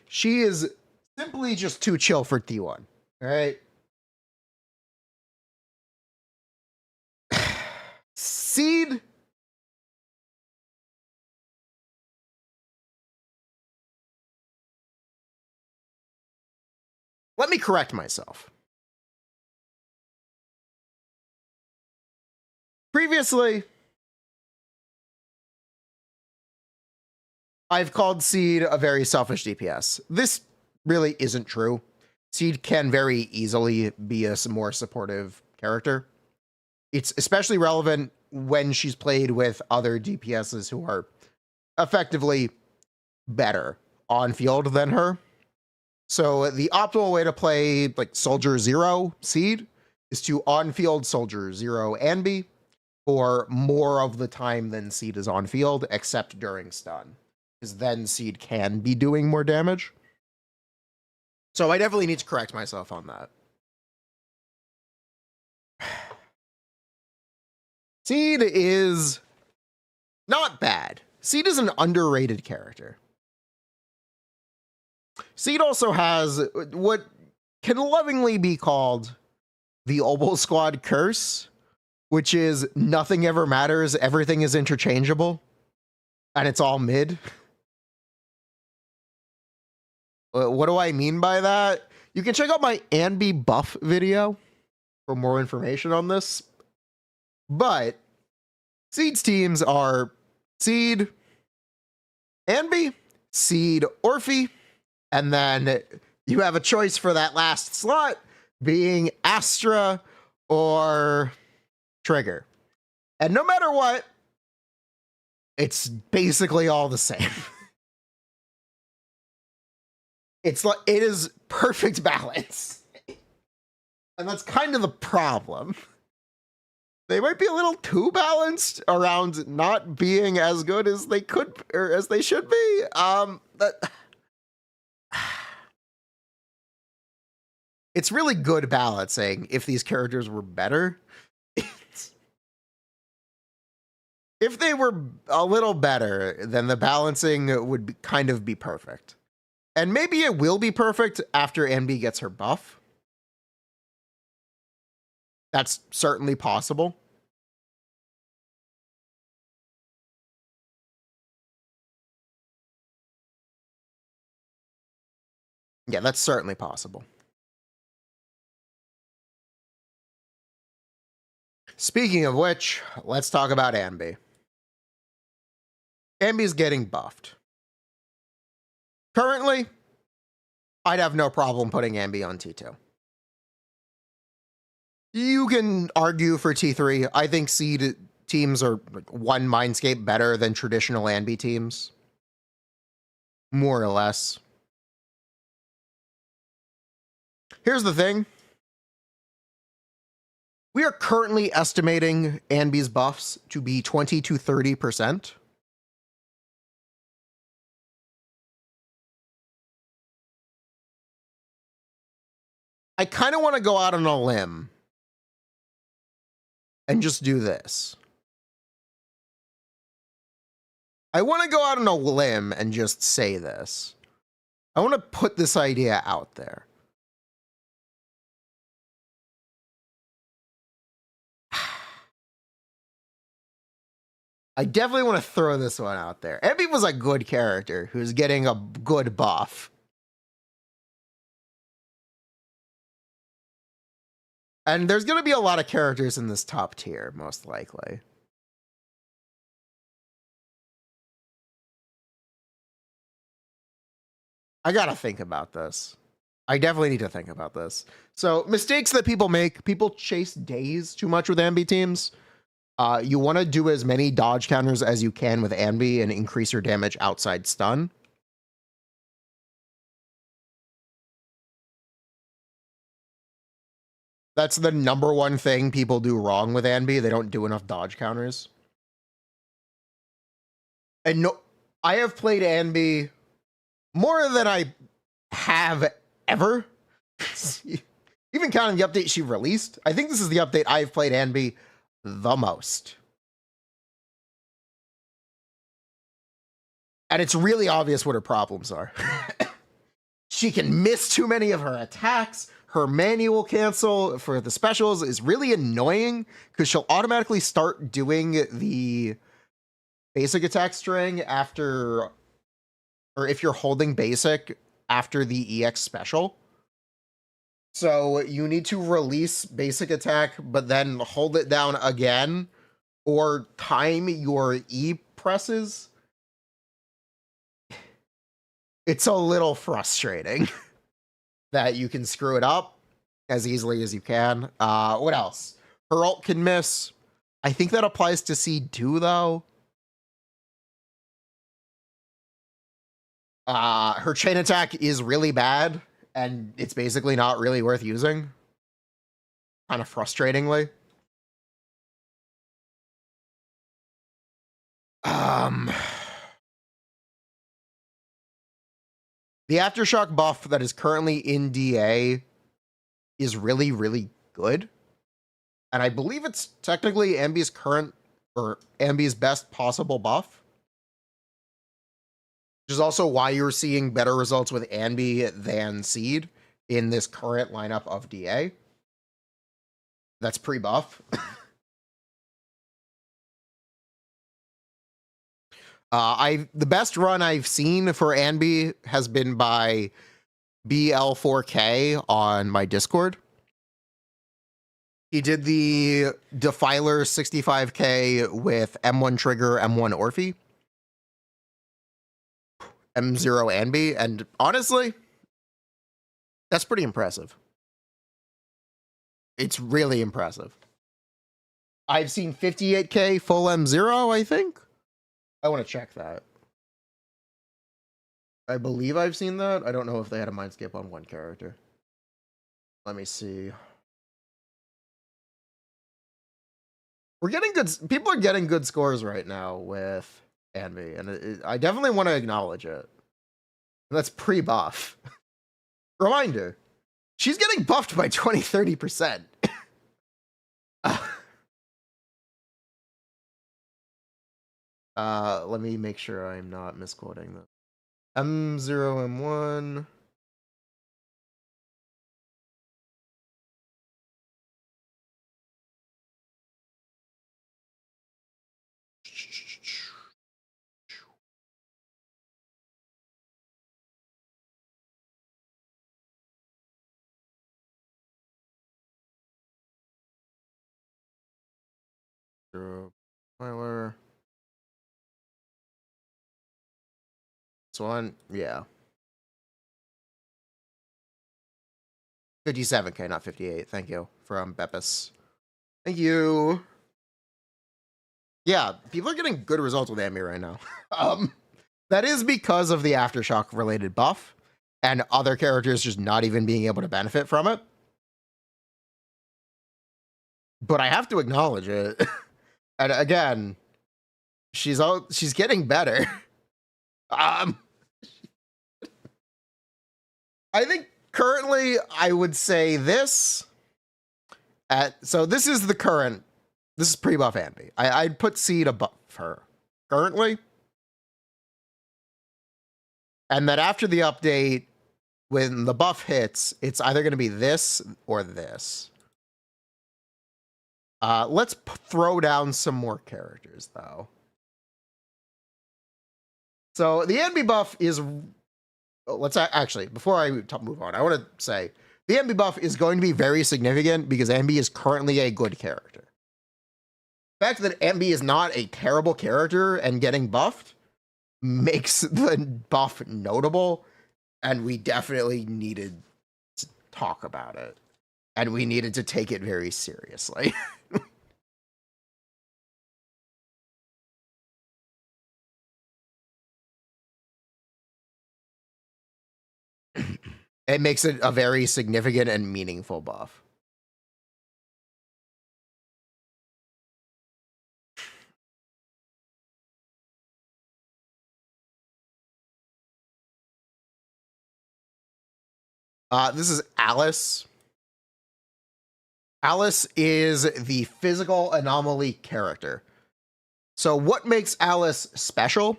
She is simply just too chill for T1. All right. Seed. Let me correct myself. Previously, I've called Seed a very selfish DPS. This really isn't true. Seed can very easily be a more supportive character. It's especially relevant when she's played with other DPSs who are effectively better on field than her. So the optimal way to play like Soldier 0 Seed is to on-field Soldier 0 Anby for more of the time than Seed is on field, except during stun. Because then Seed can be doing more damage. So I definitely need to correct myself on that. Seed is not bad. Seed is an underrated character. Seed also has what can lovingly be called the Obol Squad curse, which is nothing ever matters, everything is interchangeable, and it's all mid. What do I mean by that? You can check out my Anby buff video for more information on this. But Seed's teams are Seed, Anby, Seed, Orphe, and then you have a choice for that last slot being Astra or Trigger. And no matter what, it's basically all the same. It's like it is perfect balance. And that's kind of the problem. They might be a little too balanced around not being as good as they could or as they should be. It's really good balancing if these characters were better. If they were a little better, then the balancing would kind of be perfect. And maybe it will be perfect after Anby gets her buff. That's certainly possible. Yeah, that's certainly possible. Speaking of which, let's talk about Anby. Anby's getting buffed. Currently, I'd have no problem putting Anby on T2. You can argue for T3. I think Seed teams are like one Mindscape better than traditional Anby teams. More or less. Here's the thing. We are currently estimating Anby's buffs to be 20 to 30%. I kind of want to go out on a limb and just do this. I want to go out on a limb and just say this. I want to put this idea out there. I definitely want to throw this one out there. Anby was a good character who's getting a good buff. And there's going to be a lot of characters in this top tier, most likely. I got to think about this. I definitely need to think about this. So, mistakes that people make. People chase days too much with Anby teams. You want to do as many dodge counters as you can with Anby and increase your damage outside stun. That's the number one thing people do wrong with Anby. They don't do enough dodge counters. And I have played Anby more than I have ever. Even counting the update she released, I think this is the update I've played Anby the most. And it's really obvious what her problems are. She can miss too many of her attacks. Her manual cancel for the specials is really annoying because she'll automatically start doing the basic attack string after, or if you're holding basic after the EX special. So you need to release basic attack, but then hold it down again or time your E presses. It's a little frustrating that you can screw it up as easily as you can. What else? Her ult can miss. I think that applies to C2 though. Her chain attack is really bad, and it's basically not really worth using. Kind of frustratingly. The Aftershock buff that is currently in DA is really, really good. And I believe it's technically Ambi's current, or Ambi's best possible buff. Which is also why you're seeing better results with Ambi than Seed in this current lineup of DA. That's pre-buff. The best run I've seen for Anby has been by BL4K on my Discord. He did the Defiler 65K with M1 Trigger, M1 Orphe, M0 Anby, and honestly, that's pretty impressive. It's really impressive. I've seen 58K full M0, I think. I want to check that. I believe I've seen that. I don't know if they had a mind skip on one character. Let me see. We're getting good. People are getting good scores right now with Anby, and I definitely want to acknowledge it. That's pre-buff. Reminder, she's getting buffed by 20-30%. Let me make sure I'm not misquoting that. M0, M1. Tyler. This one, yeah. 57K, not 58. Thank you from Beppis. Thank you. Yeah, people are getting good results with Ambi right now. That is because of the Aftershock related buff and other characters just not even being able to benefit from it. But I have to acknowledge it. And again, she's getting better. I think currently I would say this so this is the current, this is pre-buff Anby. I'd put Seed above her currently. And that after the update, when the buff hits, it's either going to be this or this. Let's throw down some more characters, though. So the Anby buff is... Let's actually, before I move on, I want to say the Anby buff is going to be very significant because Anby is currently a good character. The fact that Anby is not a terrible character and getting buffed makes the buff notable, and we definitely needed to talk about it. And we needed to take it very seriously. It makes it a very significant and meaningful buff. This is Alice. Alice is the physical anomaly character. So what makes Alice special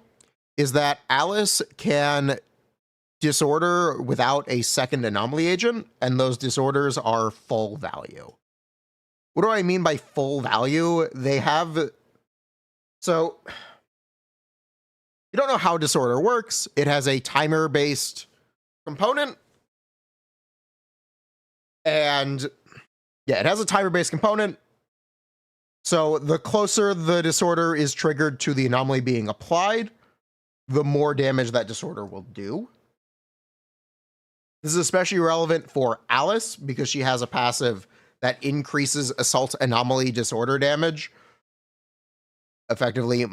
is that Alice can disorder without a second anomaly agent, and those disorders are full value. What do I mean by full value? They have... So, you don't know how disorder works. It has a timer-based component. And, yeah, it has a timer-based component. So, the closer the disorder is triggered to the anomaly being applied, the more damage that disorder will do. This is especially relevant for Alice because she has a passive that increases assault anomaly disorder damage. Effectively, she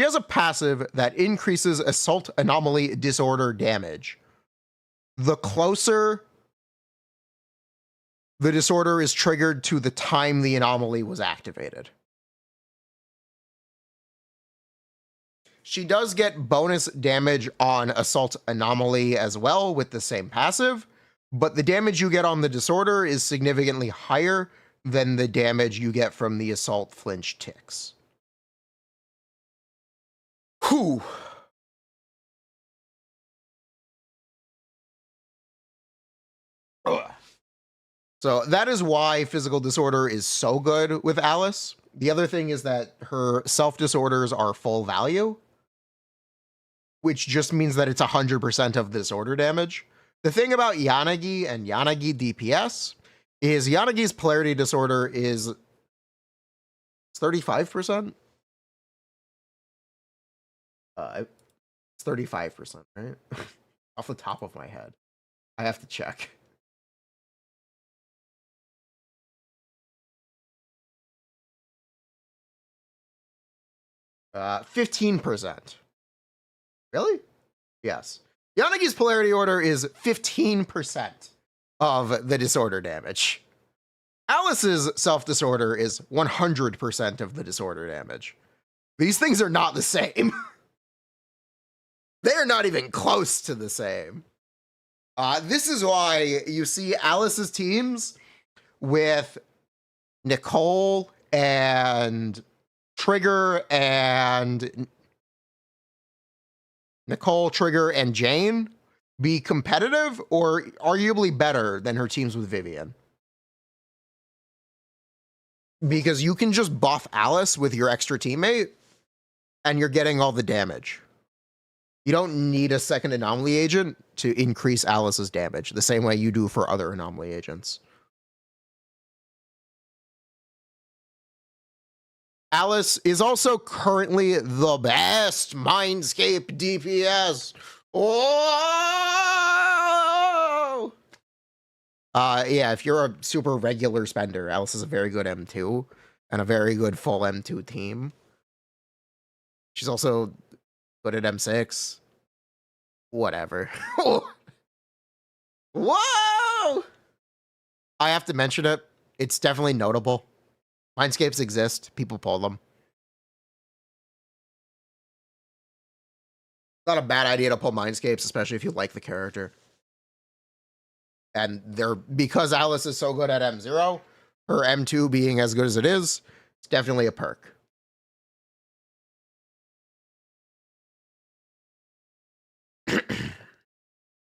has a passive that increases assault anomaly disorder damage. The closer the disorder is triggered to the time the anomaly was activated. She does get bonus damage on assault anomaly as well with the same passive, but the damage you get on the disorder is significantly higher than the damage you get from the assault flinch ticks. Whew. Ugh. So that is why physical disorder is so good with Alice. The other thing is that her self disorders are full value, which just means that it's 100% of the disorder damage. The thing about Yanagi and Yanagi DPS is Yanagi's polarity disorder is 35%. It's 35%, right? Off the top of my head. I have to check. Uh, 15%. Really? Yes. Yanagi's polarity order is 15% of the disorder damage. Alice's self-disorder is 100% of the disorder damage. These things are not the same. They are not even close to the same. This is why you see Alice's teams with Nicole and Trigger and Jane be competitive or arguably better than her teams with Vivian. Because you can just buff Alice with your extra teammate and you're getting all the damage. You don't need a second anomaly agent to increase Alice's damage the same way you do for other anomaly agents. Alice is also currently the best Mindscape DPS. Oh! Yeah, if you're a super regular spender, Alice is a very good M2 and a very good full M2 team. She's also good at M6. Whatever. Whoa! I have to mention it. It's definitely notable. Mindscapes exist. People pull them. Not a bad idea to pull Mindscapes, especially if you like the character. And because Alice is so good at M0, her M2 being as good as it is, it's definitely a perk.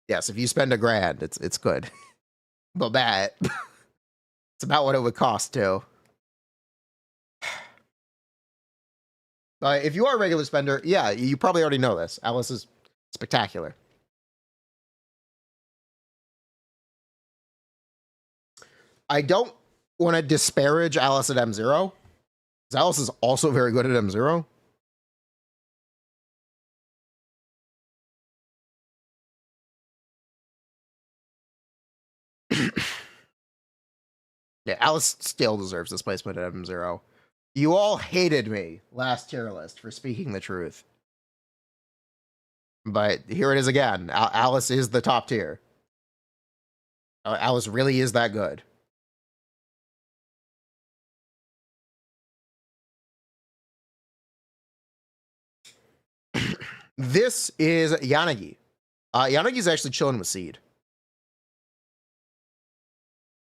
Yes, if you spend $1,000, it's good. But bad. It's about what it would cost too. If you are a regular spender, yeah, you probably already know this. Alice is spectacular. I don't want to disparage Alice at M0. Alice is also very good at M0. Yeah, Alice still deserves this placement at M0. You all hated me last tier list for speaking the truth. But here it is again. Alice is the top tier. Alice really is that good. This is Yanagi. Yanagi's actually chilling with Seed.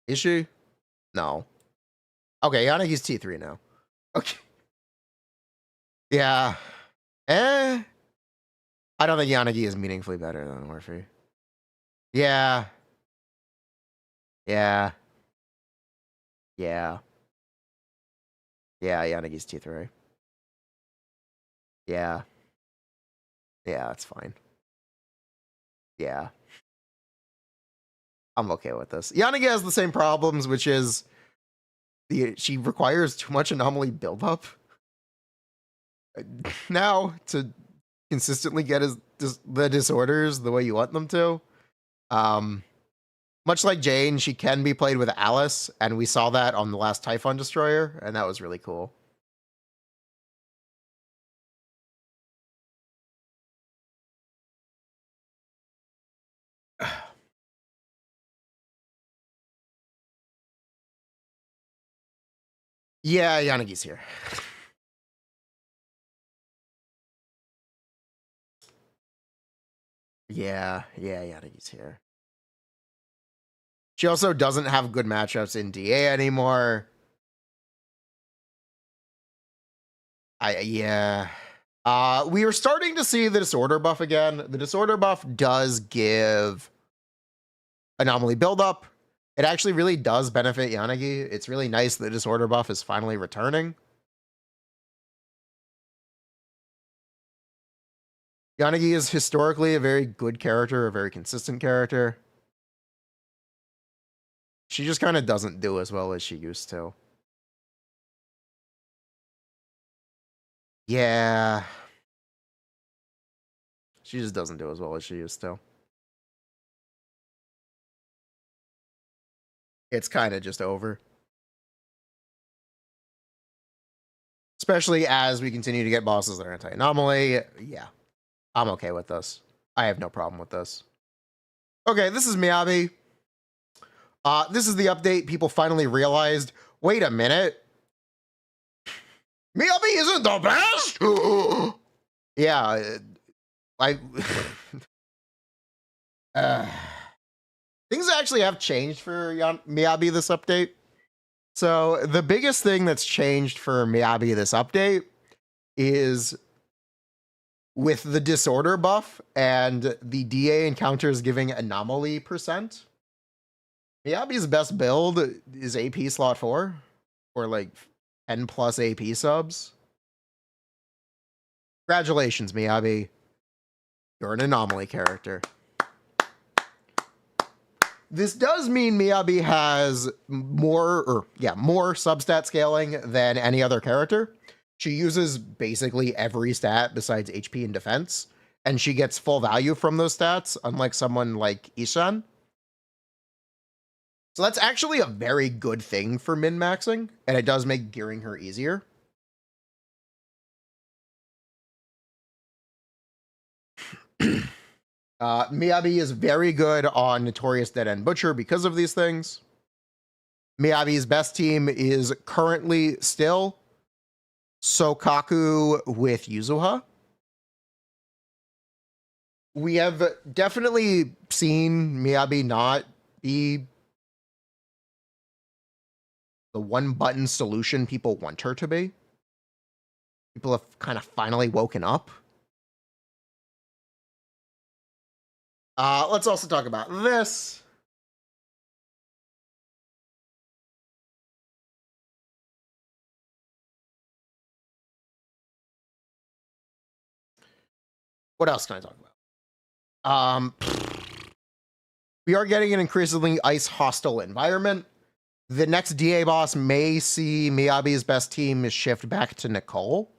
Is she? No. Okay, Yanagi's T3 now. Okay. Yeah. I don't think Yanagi is meaningfully better than Orphe. Yeah. Yeah. Yeah. Yeah, Yanagi's T3. Yeah. Yeah, that's fine. Yeah. I'm okay with this. Yanagi has the same problems, which is she requires too much anomaly buildup now to consistently get the disorders the way you want them to. Much like Jane, she can be played with Alice, and we saw that on the last Typhon Destroyer, and that was really cool. Yeah, Yanagi's here. Yeah, Yanagi's here. She also doesn't have good matchups in DA anymore. Yeah. We are starting to see the disorder buff again. The disorder buff does give anomaly buildup. It actually really does benefit Yanagi. It's really nice that the disorder buff is finally returning. Yanagi is historically a very good character, a very consistent character. She just kind of doesn't do as well as she used to. Yeah. She just doesn't do as well as she used to. It's kind of just over. Especially as we continue to get bosses that are anti-anomaly. Yeah. I'm okay with this. I have no problem with this. Okay, this is Miyabi. This is the update. People finally realized, wait a minute. Miyabi isn't the best? Yeah. Things actually have changed for Miyabi this update. So the biggest thing that's changed for Miyabi this update is with the disorder buff and the DA encounters giving anomaly percent. Miyabi's best build is AP slot 4 or like 10 plus AP subs. Congratulations, Miyabi. You're an anomaly character. This does mean Miyabi has more substat scaling than any other character. She uses basically every stat besides HP and defense, and she gets full value from those stats, unlike someone like Ishan. So that's actually a very good thing for min-maxing, and it does make gearing her easier. Miyabi is very good on Notorious Dead End Butcher because of these things. Miyabi's best team is currently still Sokaku with Yuzuha. We have definitely seen Miyabi not be the one-button solution people want her to be. People have kind of finally woken up. Let's also talk about this. What else can I talk about? We are getting an increasingly ice hostile environment. The next DA boss may see Miyabi's best team shift back to Nicole.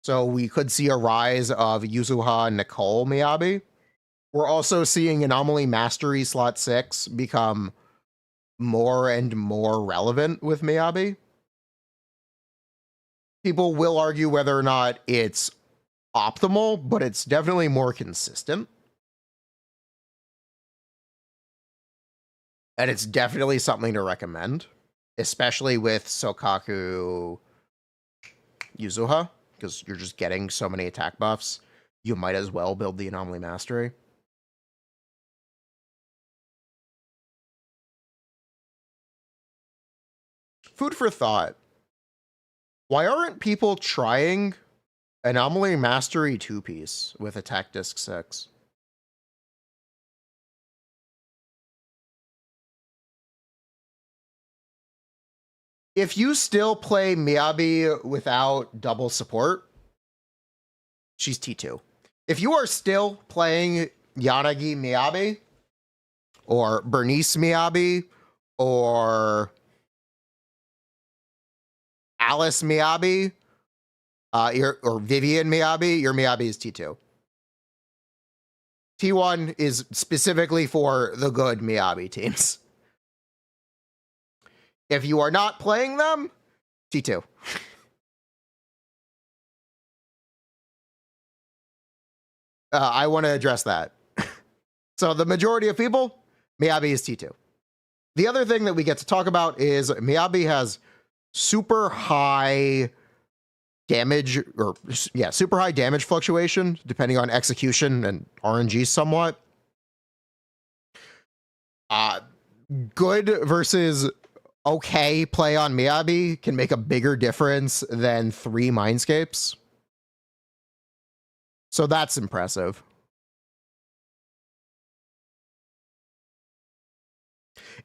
So we could see a rise of Yuzuha, Nicole, Miyabi. We're also seeing Anomaly Mastery slot 6 become more and more relevant with Miyabi. People will argue whether or not it's optimal, but it's definitely more consistent. And it's definitely something to recommend, especially with Sokaku Yuzuha, because you're just getting so many attack buffs. You might as well build the Anomaly Mastery. Food for thought. Why aren't people trying Anomaly Mastery 2-piece with Attack Disc 6? If you still play Miyabi without double support, she's T2. If you are still playing Yanagi Miyabi, or Bernice Miyabi, or Alice Miyabi, or Vivian Miyabi, your Miyabi is T2. T1 is specifically for the good Miyabi teams. If you are not playing them, T2. I want to address that. So the majority of people, Miyabi is T2. The other thing that we get to talk about is Miyabi has super high damage, super high damage fluctuation, depending on execution and RNG somewhat. Good versus okay play on Miyabi can make a bigger difference than 3 Mindscapes. So that's impressive.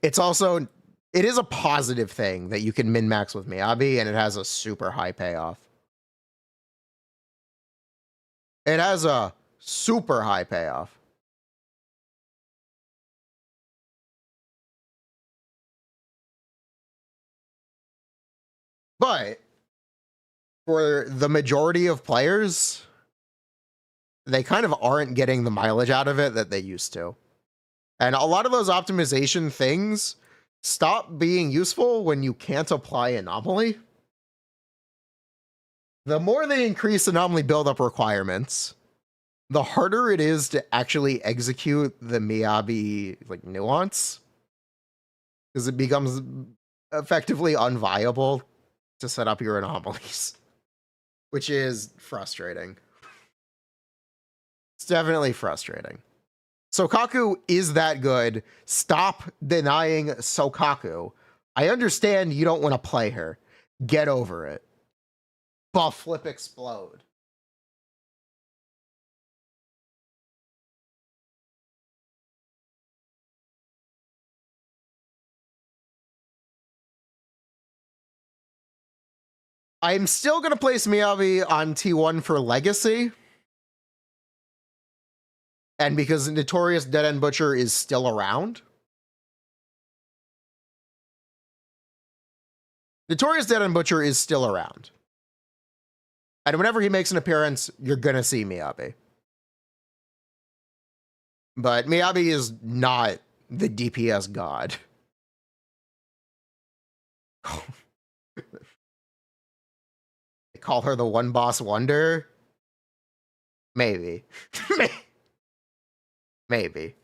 It's also, it is a positive thing that you can min-max with Miyabi, and it has a super high payoff. It has a super high payoff. But for the majority of players, they kind of aren't getting the mileage out of it that they used to. And a lot of those optimization things stop being useful when you can't apply Anomaly. The more they increase Anomaly buildup requirements, the harder it is to actually execute the Miyabi like nuance, because it becomes effectively unviable to set up your anomalies, which is frustrating. It's definitely frustrating. Sokaku is that good. Stop denying Sokaku. I understand you don't want to play her. Get over it. Buff, flip, explode. I'm still going to place Miyabi on T1 for Legacy. And because Notorious Dead End Butcher is still around. Notorious Dead End Butcher is still around. And whenever he makes an appearance, you're going to see Miyabi. But Miyabi is not the DPS god. They call her the one boss wonder? Maybe. Maybe.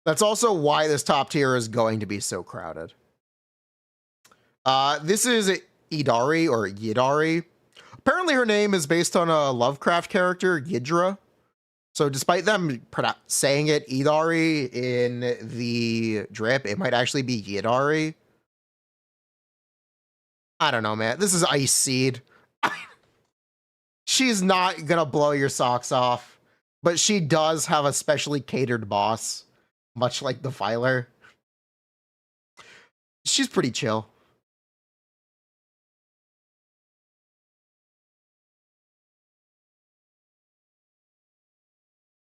That's also why this top tier is going to be so crowded. This is Idari or Yidari. Apparently her name is based on a Lovecraft character, Yidra. So despite them saying it Idari in the drip, it might actually be Yidari. I don't know, man. This is Ice Seed. She's not gonna blow your socks off, but she does have a specially catered boss, much like the Filer. She's pretty chill.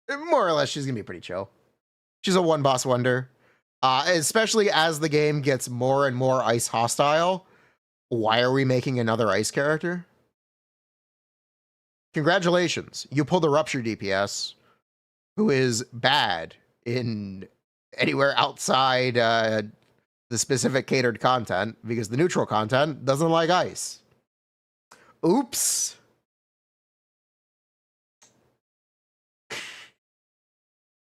More or less, she's gonna be pretty chill. She's a one boss wonder. Especially as the game gets more and more ice hostile. Why are we making another ice character? Congratulations, you pulled a Rupture DPS, who is bad in anywhere outside the specific catered content, because the neutral content doesn't like ice. Oops.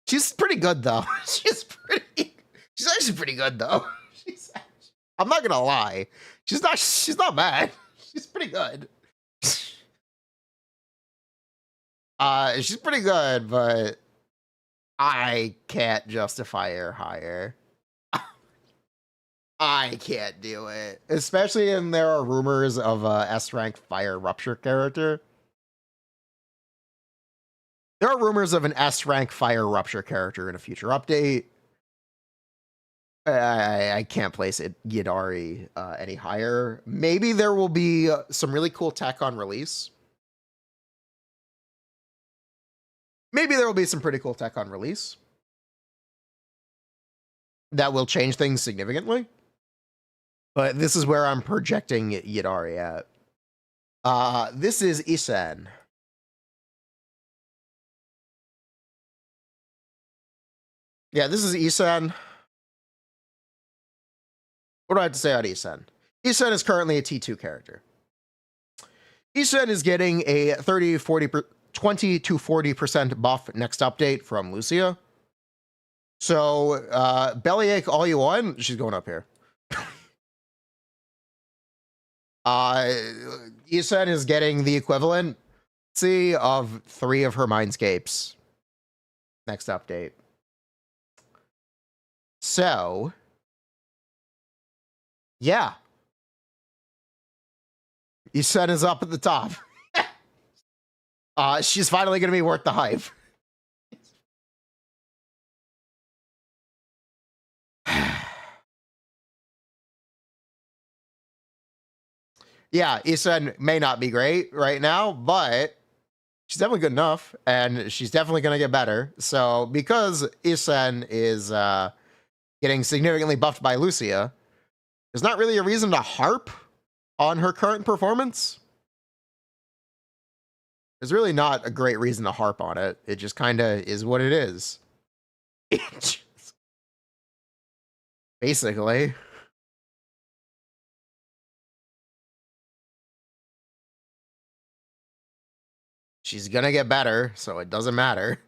She's pretty good though. She's actually pretty good though. I'm not gonna lie. She's not bad. She's pretty good. She's pretty good, but I can't justify her higher. I can't do it. Especially when there are rumors of a S-rank Fire Rupture character. There are rumors of an S-rank Fire Rupture character in a future update. I can't place it Yidari any higher. Maybe there will be some really cool tech on release. Maybe there will be some pretty cool tech on release that will change things significantly. But this is where I'm projecting Yidari at. This is Isen. Yeah, this is Isen. What do I have to say about Isen? Isen is currently a T2 character. Isen is getting a 20 to 40% buff next update from Lucia. So, bellyache all you want. She's going up here. Isen is getting the equivalent of 3 of her Mindscapes next update. So, yeah. Isen is up at the top. She's finally going to be worth the hype. Yeah, Isen may not be great right now, but she's definitely good enough, and she's definitely going to get better. So, because Isen is getting significantly buffed by Lucia, there's not really a reason to harp on her current performance. There's really not a great reason to harp on it. It just kind of is what it is. Basically. She's gonna get better, so it doesn't matter.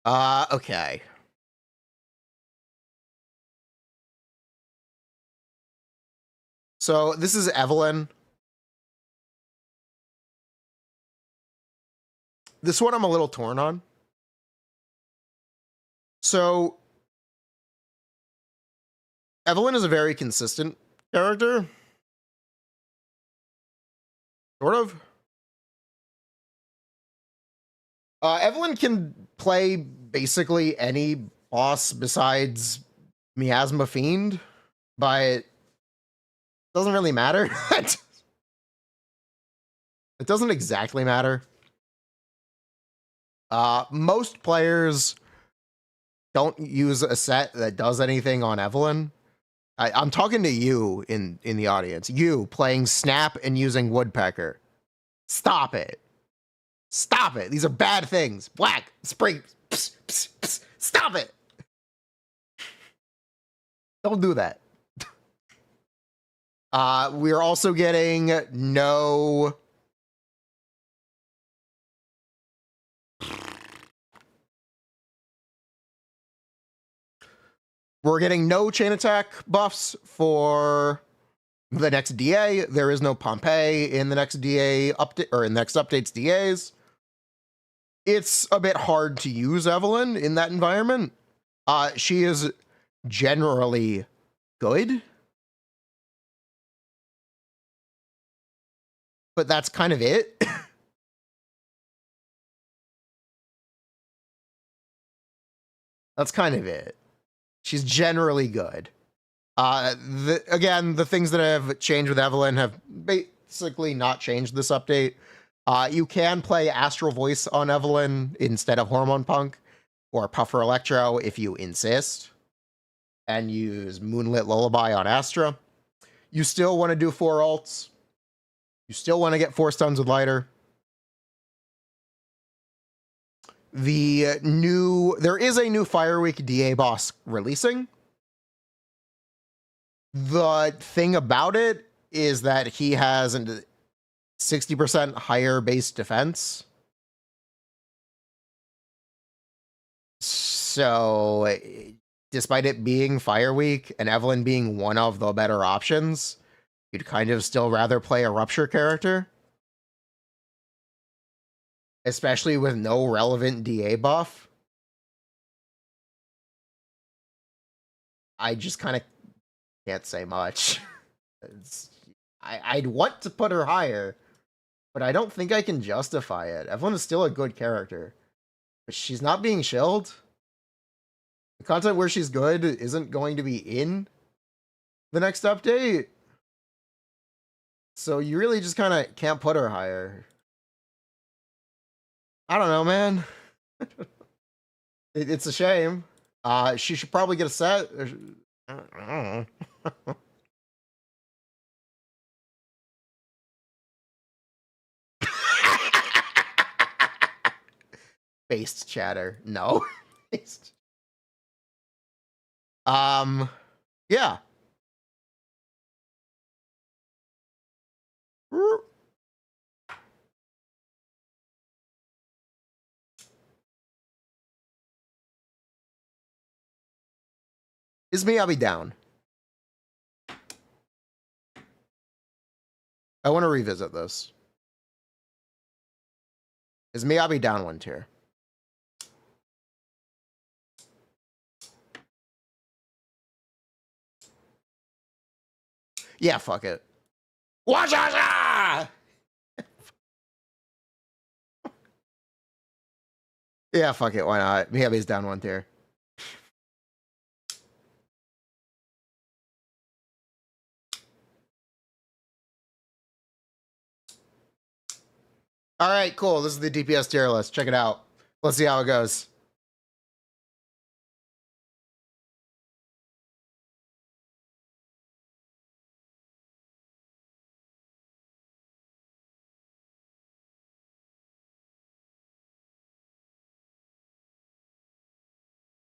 Okay. So this is Evelyn. This one I'm a little torn on. So Evelyn is a very consistent character. Sort of. Evelyn can play basically any boss besides Miasma Fiend, but it doesn't really matter. It doesn't exactly matter. Most players don't use a set that does anything on Evelyn. I'm talking to you in the audience. You playing Snap and using Woodpecker. Stop it. Stop it. These are bad things. Black, spring. Pss, pss, pss. Stop it. Don't do that. We're also getting no... We're getting no chain attack buffs for the next DA. There is no Pompeii in the next DA update, or in the next update's DAs. It's a bit hard to use Evelyn in that environment. She is generally good, but that's kind of it. That's kind of it. She's generally good. Again, the things that have changed with Evelyn have basically not changed this update. You can play Astral Voice on Evelyn instead of Hormone Punk or Puffer Electro if you insist, and use Moonlit Lullaby on Astra. You still want to do 4 ults. You still want to get 4 stuns with Lighter. There is a new Fire Week DA boss releasing. The thing about it is that he has a 60% higher base defense. So, despite it being Fire Week and Evelyn being one of the better options, You'd kind of still rather play a Rupture character? Especially with no relevant DA buff? I just kind of can't say much. I'd want to put her higher, but I don't think I can justify it. Evelyn is still a good character, but she's not being shilled. The content where she's good isn't going to be in the next update. So you really just kind of can't put her higher. I don't know, man. It's a shame. She should probably get a set. I don't know. Based chatter. No. Based. Yeah. Is Miyabi down? I want to revisit this. Is Miyabi down one tier? Yeah, fuck it. Wajaja! Yeah, fuck it. Why not? Miyabi's down one tier. All right, cool. This is the DPS tier list. Check it out. Let's see how it goes.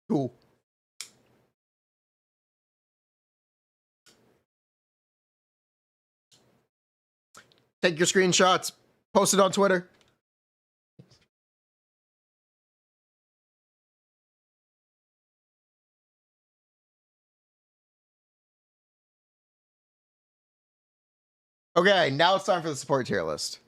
Cool. Take your screenshots. Post it on Twitter. Okay, now it's time for the support tier list.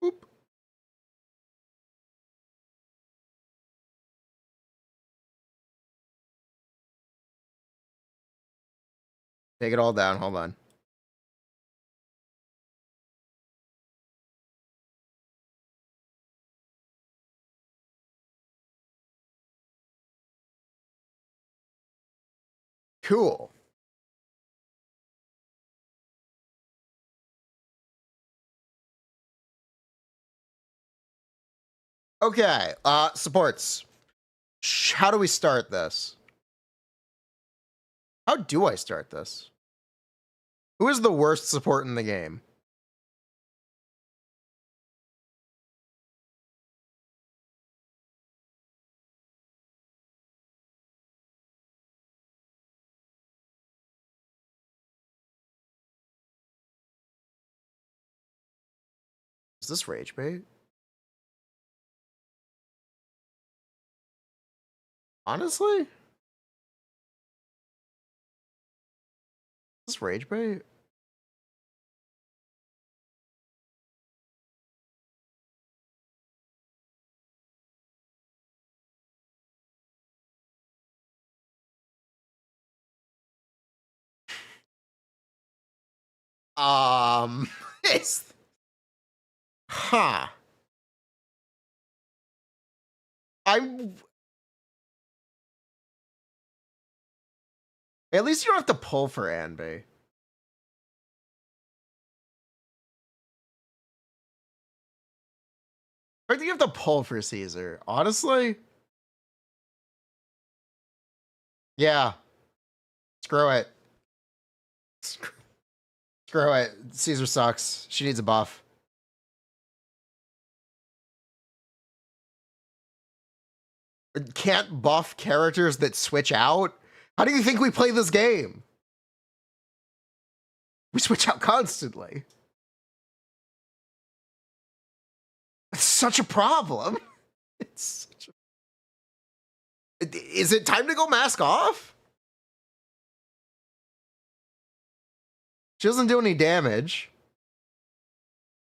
Boop. Take it all down. Hold on. Cool. Okay, supports. How do we start this? How do I start this? Who is the worst support in the game? Is this rage bait? Honestly? Is this rage bait? It's... Huh. At least you don't have to pull for Anbei. I think you have to pull for Caesar. Honestly? Yeah. Screw it. Screw it. Caesar sucks. She needs a buff. Can't buff characters that switch out? How do you think we play this game? We switch out constantly. such a problem. It's such a... Is it time to go mask off? She doesn't do any damage.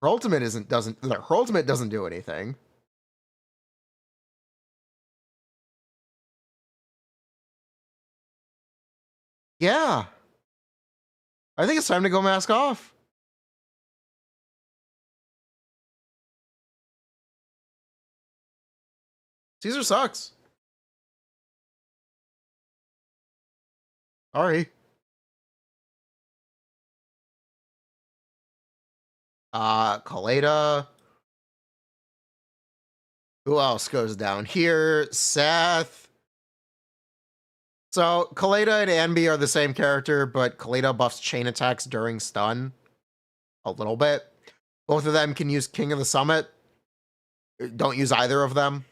Her ultimate doesn't do anything. Yeah. I think it's time to go mask off. Caesar sucks. Sorry. Kaleda. Who else goes down here? Seth. So Kaleda and Anby are the same character, but Kaleda buffs chain attacks during stun a little bit. Both of them can use King of the Summit. Don't use either of them.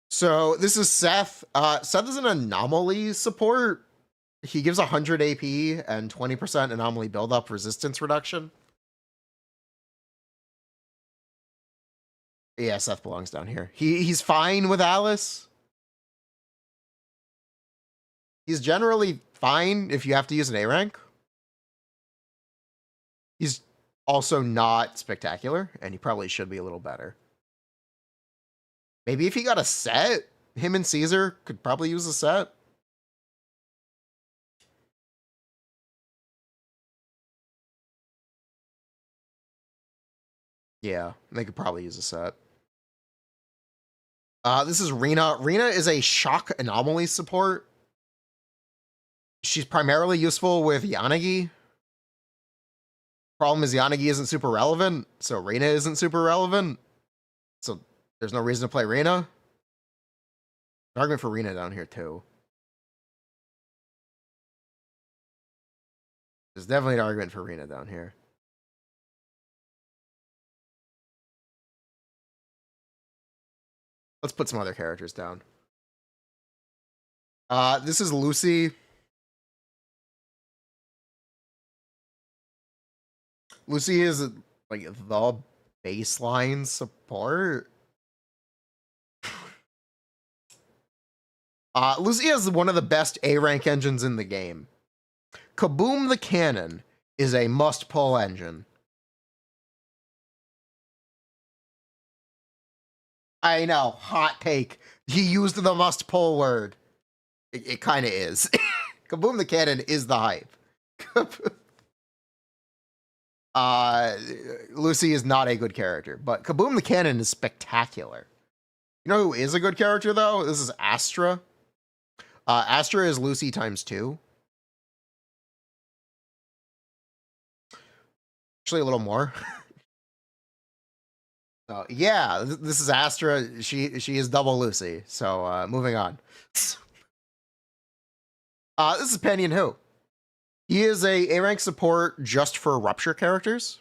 So this is Seth. Seth is an anomaly support. He gives 100 AP and 20% anomaly buildup resistance reduction. Yeah, Seth belongs down here. He's fine with Alice. He's generally fine if you have to use an A rank. He's also not spectacular, and he probably should be a little better. Maybe if he got a set, him and Caesar could probably use a set. Yeah, they could probably use a set. This is Rena. Rena is a shock anomaly support. She's primarily useful with Yanagi. Problem is Yanagi isn't super relevant, so Rena isn't super relevant. So there's no reason to play Rena. An argument for Rena down here too. There's definitely an argument for Rena down here. Let's put some other characters down. This is Lucy. Lucy is like the baseline support. Lucy has one of the best A rank engines in the game. Kaboom the Cannon is a must pull engine. I know, hot take. He used the must pull word. It kind of is. Kaboom the Cannon is the hype. Lucy is not a good character, but Kaboom the Cannon is spectacular. You know who is a good character though? This is Astra. Astra is Lucy ×2. Actually, a little more. Yeah, this is Astra. She is double Lucy. So moving on. This is Penyon Hu. He is a rank support just for Rupture characters,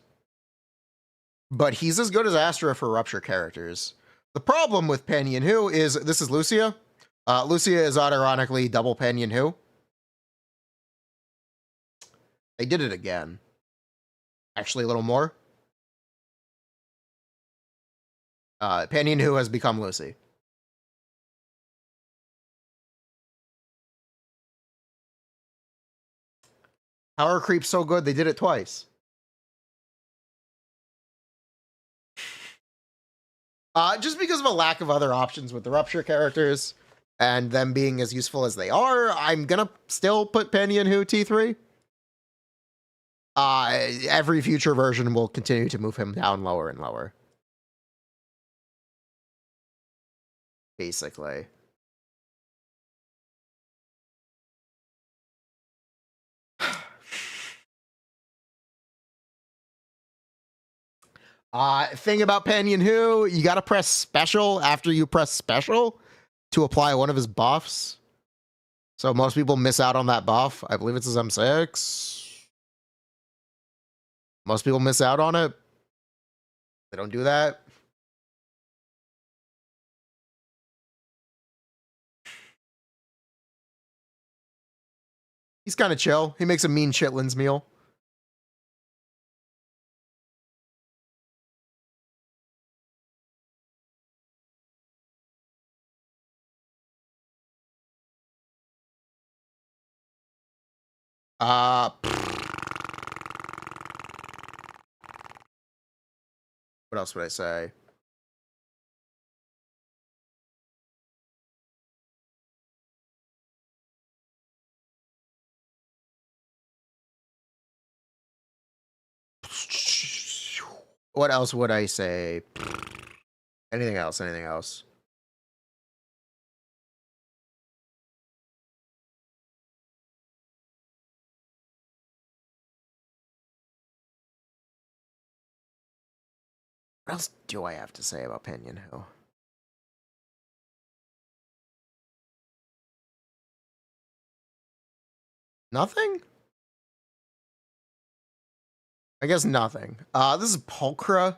but he's as good as Astra for Rupture characters. The problem with Penyon Hu is this is Lucia. Lucia is unironically double Penyon Hu. They did it again. Actually, a little more. Penyon Hu has become Lucy. Power creep so good they did it twice. Just because of a lack of other options with the Rupture characters and them being as useful as they are, I'm gonna still put Penyon Hu T3. Every future version will continue to move him down lower and lower. Basically. Thing about Penyon Hu, you gotta press special after you press special to apply one of his buffs. So most people miss out on that buff. I believe it's his M6. Most people miss out on it. They don't do that. He's kind of chill. He makes a mean chitlins meal. What else would I say? What else would I say? Anything else? Anything else? What else do I have to say about Pinyon Hill? Nothing? I guess nothing. This is Pulchra.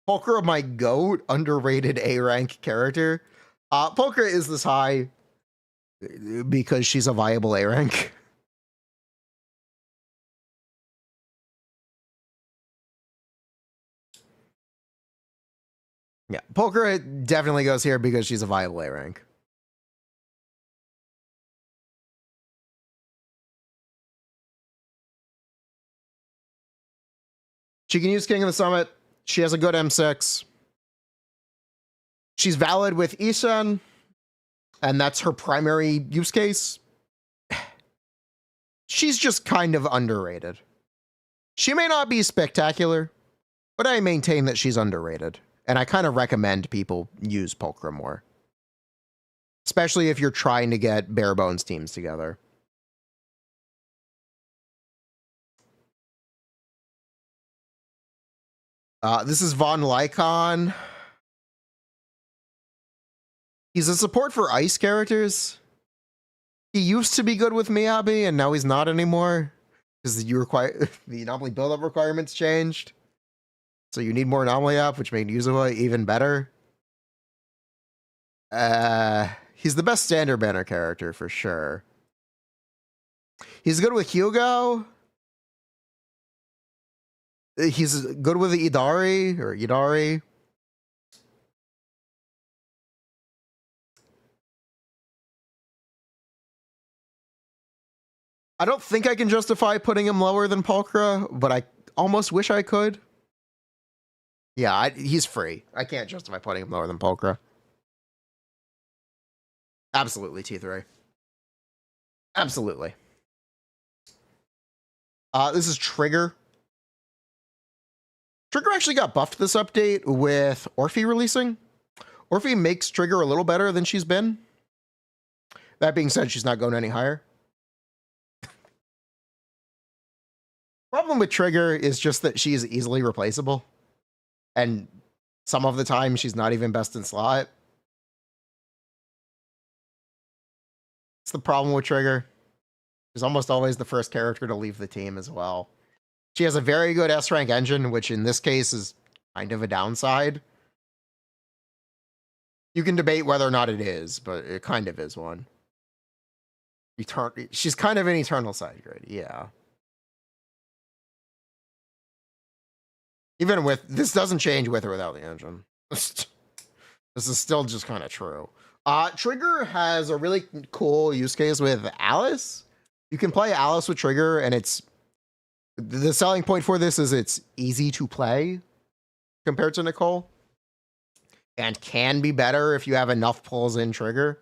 Pulchra, my goat, underrated A rank character. Pulchra is this high because she's a viable A rank. Yeah, Pulchra definitely goes here because she's a viable A rank. She can use King of the Summit. She has a good M6. She's valid with Ishan, and that's her primary use case. She's just kind of underrated. She may not be spectacular, but I maintain that she's underrated. And I kind of recommend people use Pulchra more. Especially if you're trying to get bare bones teams together. This is Von Lycon. He's a support for ice characters. He used to be good with Miyabi, and now he's not anymore. Because the anomaly build-up requirements changed. So you need more anomaly up, which made Yuzawa even better. He's the best standard banner character for sure. He's good with Hugo. He's good with the Idari. I don't think I can justify putting him lower than Pulchra, but I almost wish I could. Yeah, he's free. I can't justify putting him lower than Pulchra. Absolutely, T3. Absolutely. This is Trigger. Trigger actually got buffed this update with Orphe releasing. Orphe makes Trigger a little better than she's been. That being said, she's not going any higher. Problem with Trigger is just that she's easily replaceable. And some of the time, she's not even best in slot. It's the problem with Trigger. She's almost always the first character to leave the team as well. She has a very good S-rank engine, which in this case is kind of a downside. You can debate whether or not it is, but it kind of is one. She's kind of an eternal side grade, yeah. Even with, this doesn't change with or without the engine. This is still just kind of true. Trigger has a really cool use case with Alice. You can play Alice with Trigger, and the selling point for this is it's easy to play compared to Nicole. And can be better if you have enough pulls in Trigger.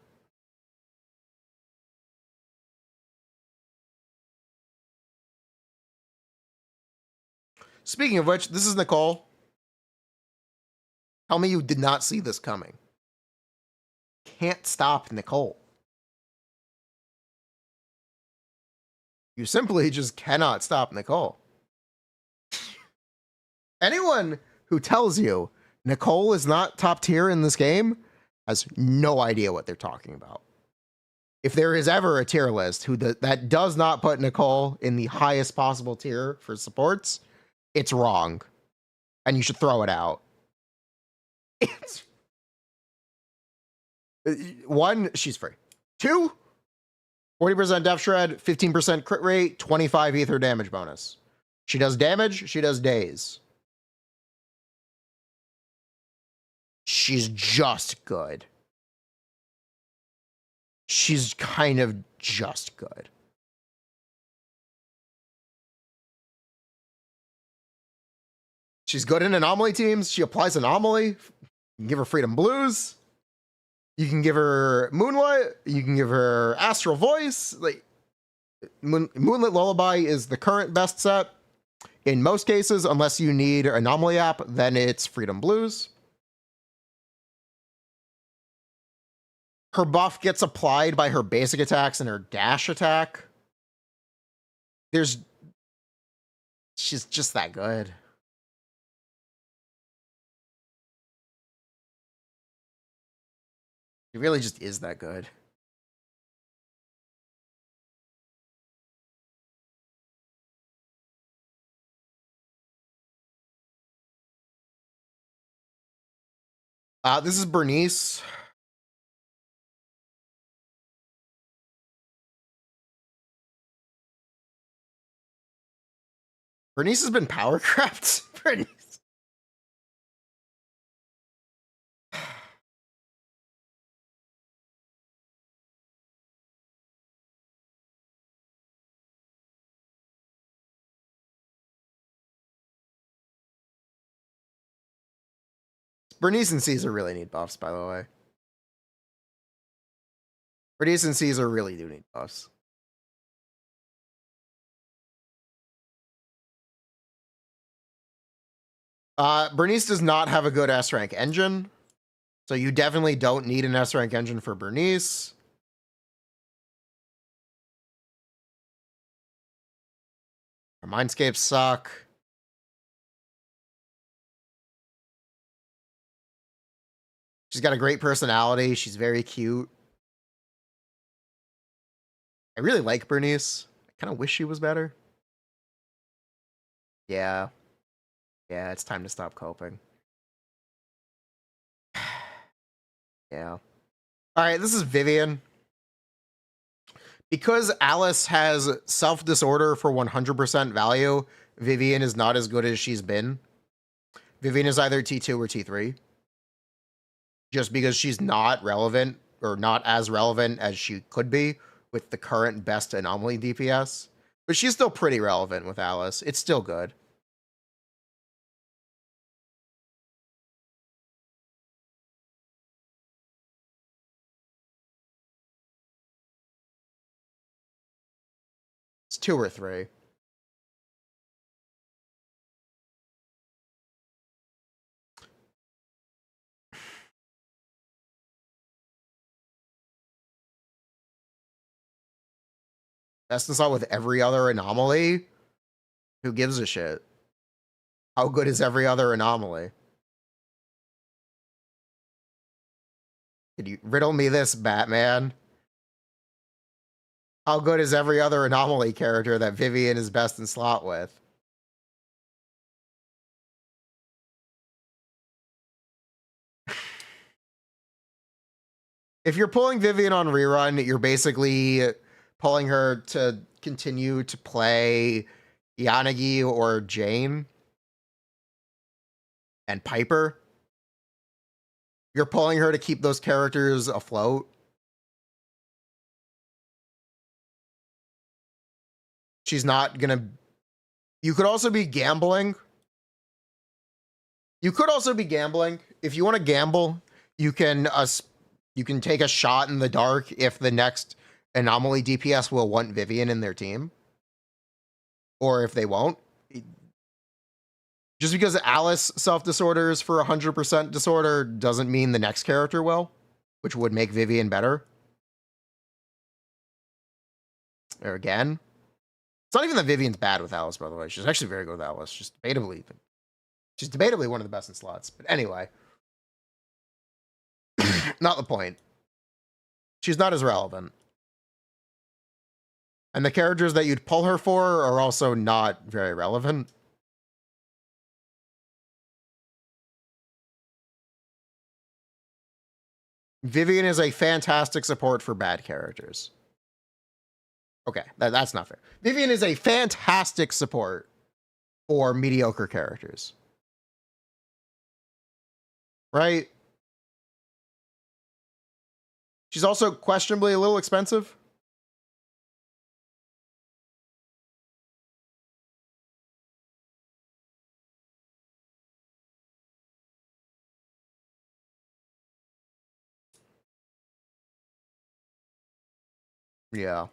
Speaking of which, this is Nicole. Tell me you did not see this coming. Can't stop Nicole. You simply just cannot stop Nicole. Anyone who tells you Nicole is not top tier in this game has no idea what they're talking about. If there is ever a tier list that does not put Nicole in the highest possible tier for supports, it's wrong. And you should throw it out. One, she's free. Two, 40% depth shred, 15% crit rate, 25 ether damage bonus. She does damage, she does daze. She's just good. She's kind of just good. She's good in anomaly teams. She applies anomaly. You can give her freedom blues. You can give her moonlight. You can give her astral voice. Like Moonlit Lullaby is the current best set. In most cases, unless you need anomaly app, then it's freedom blues. Her buff gets applied by her basic attacks and her dash attack. She's just that good. She really just is that good. This is Bernice. Bernice has been power crapped. Bernice. Bernice and Caesar really need buffs, by the way. Bernice and Caesar really do need buffs. Bernice does not have a good S rank engine, so you definitely don't need an S rank engine for Bernice. Her mindscapes suck. She's got a great personality. She's very cute. I really like Bernice. I kind of wish she was better. Yeah. Yeah, it's time to stop coping. Yeah. All right, this is Vivian. Because Alice has self-disorder for 100% value, Vivian is not as good as she's been. Vivian is either T2 or T3. Just because she's not relevant, or not as relevant as she could be with the current best anomaly DPS. But she's still pretty relevant with Alice. It's still good. It's 2 or 3. That's not with every other anomaly. Who gives a shit? How good is every other anomaly? Could you riddle me this, Batman? How good is every other anomaly character that Vivian is best in slot with? If you're pulling Vivian on rerun, you're basically pulling her to continue to play Yanagi or Jane and Piper. You're pulling her to keep those characters afloat. She's not gonna... You could also be gambling. If you want to gamble, you can take a shot in the dark if the next anomaly DPS will want Vivian in their team. Or if they won't. Just because Alice self-disorders for 100% disorder doesn't mean the next character will, which would make Vivian better. Or again. It's not even that Vivian's bad with Alice, by the way. She's actually very good with Alice. She's debatably one of the best in slots. But anyway. Not the point. She's not as relevant. And the characters that you'd pull her for are also not very relevant. Vivian is a fantastic support for bad characters. Okay, that's not fair. Vivian is a fantastic support for mediocre characters. Right? She's also questionably a little expensive. Yeah.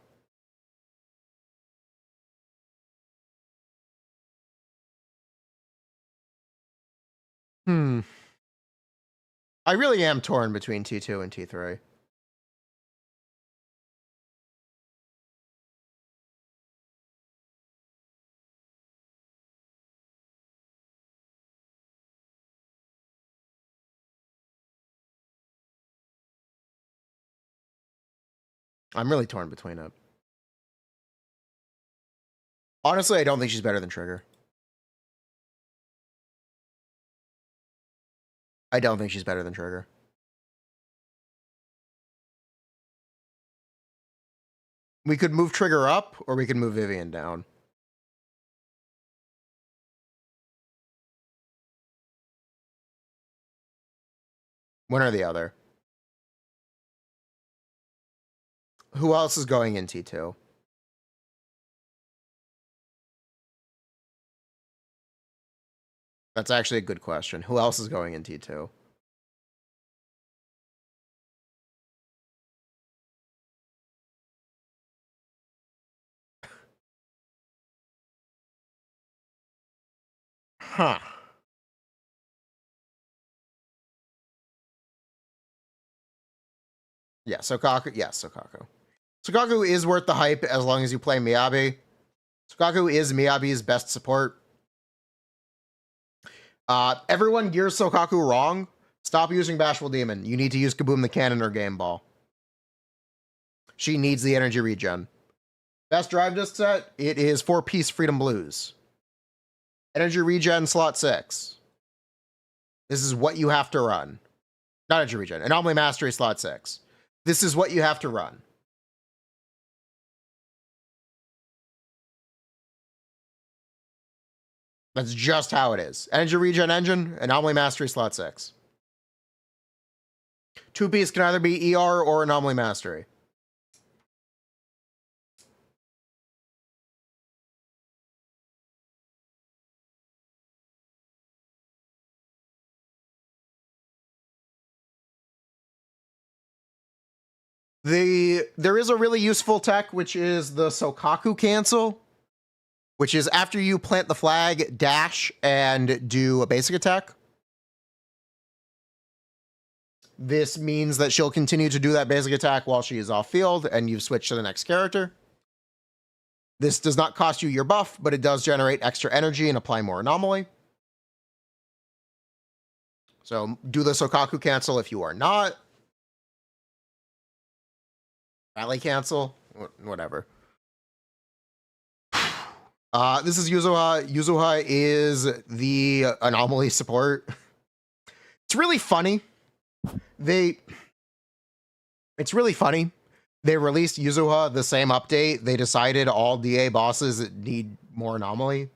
I really am torn between T2 and T3. I'm really torn between it. Honestly, I don't think she's better than Trigger. I don't think she's better than Trigger. We could move Trigger up, or we could move Vivian down. One or the other. Who else is going in T2? That's actually a good question. Who else is going in T2? Huh. Yeah, Sokaku. Yes, Sokaku. Sokaku is worth the hype as long as you play Miyabi. Sokaku is Miyabi's best support. Everyone gears Sokaku wrong. Stop using Bashful Demon. You need to use Kaboom the Cannon or Game Ball. She needs the energy regen. Best drive disc set, it is 4-piece Freedom Blues. Energy regen slot 6. This is what you have to run. Not energy regen. Anomaly Mastery slot 6. This is what you have to run. That's just how it is. Energy regen engine, Anomaly Mastery slot 6. 2-piece can either be ER or Anomaly Mastery. There is a really useful tech, which is the Sokaku cancel, which is after you plant the flag, dash, and do a basic attack. This means that she'll continue to do that basic attack while she is off field, and you've switched to the next character. This does not cost you your buff, but it does generate extra energy and apply more anomaly. So do the Sokaku cancel if you are not. Rally cancel, whatever. This is Yuzuha. Yuzuha is the anomaly support. It's really funny. It's really funny. They released Yuzuha the same update. They decided all DA bosses need more anomaly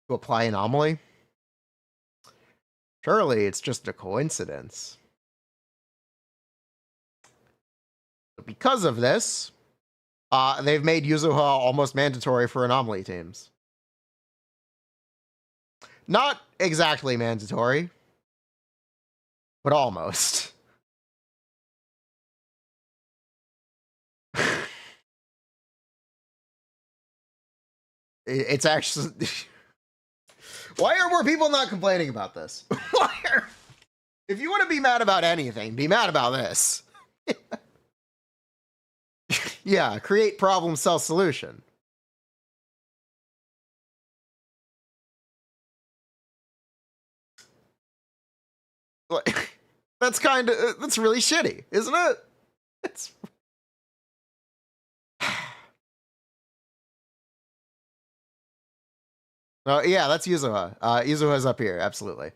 to apply anomaly. Surely it's just a coincidence. But because of this, they've made Yuzuha almost mandatory for anomaly teams. Not exactly mandatory, but almost. It's actually... Why are more people not complaining about this? If you want to be mad about anything, be mad about this. Yeah, create problem, sell solution. That's really shitty, isn't it? It's... Oh, yeah, that's Yuzuha. Yuzuha's up here, absolutely.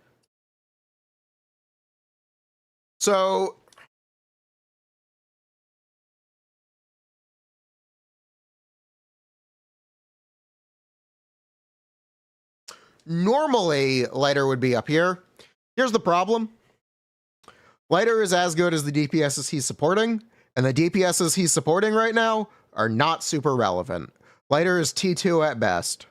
So Normally, Lighter would be up here. Here's the problem. Lighter is as good as the DPSs he's supporting, and the DPSs he's supporting right now are not super relevant. Lighter is T2 at best.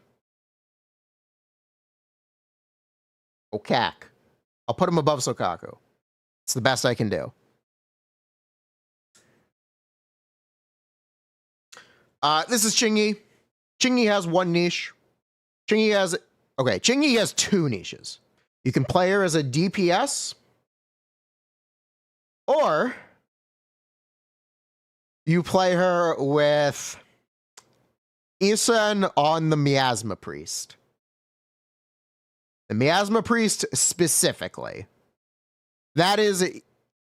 Okak. I'll put him above Sokaku. It's the best I can do. This is Chingy. Chingy has one niche. Chingy has two niches. You can play her as a DPS, or you play her with Isen on the Miasma Priest. The Miasma Priest specifically. That is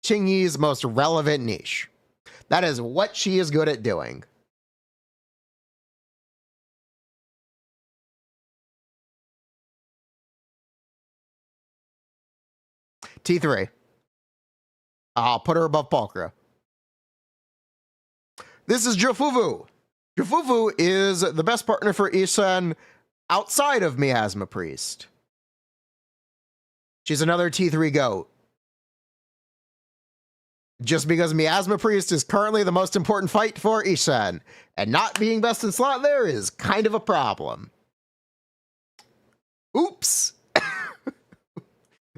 Chingy's most relevant niche. That is what she is good at doing. T3. I'll put her above Palkra. This is Jofuvu. Jofuvu is the best partner for Isen outside of Miasma Priest. She's another T3 goat. Just because Miasma Priest is currently the most important fight for Isen, and not being best in slot there is kind of a problem. Oops.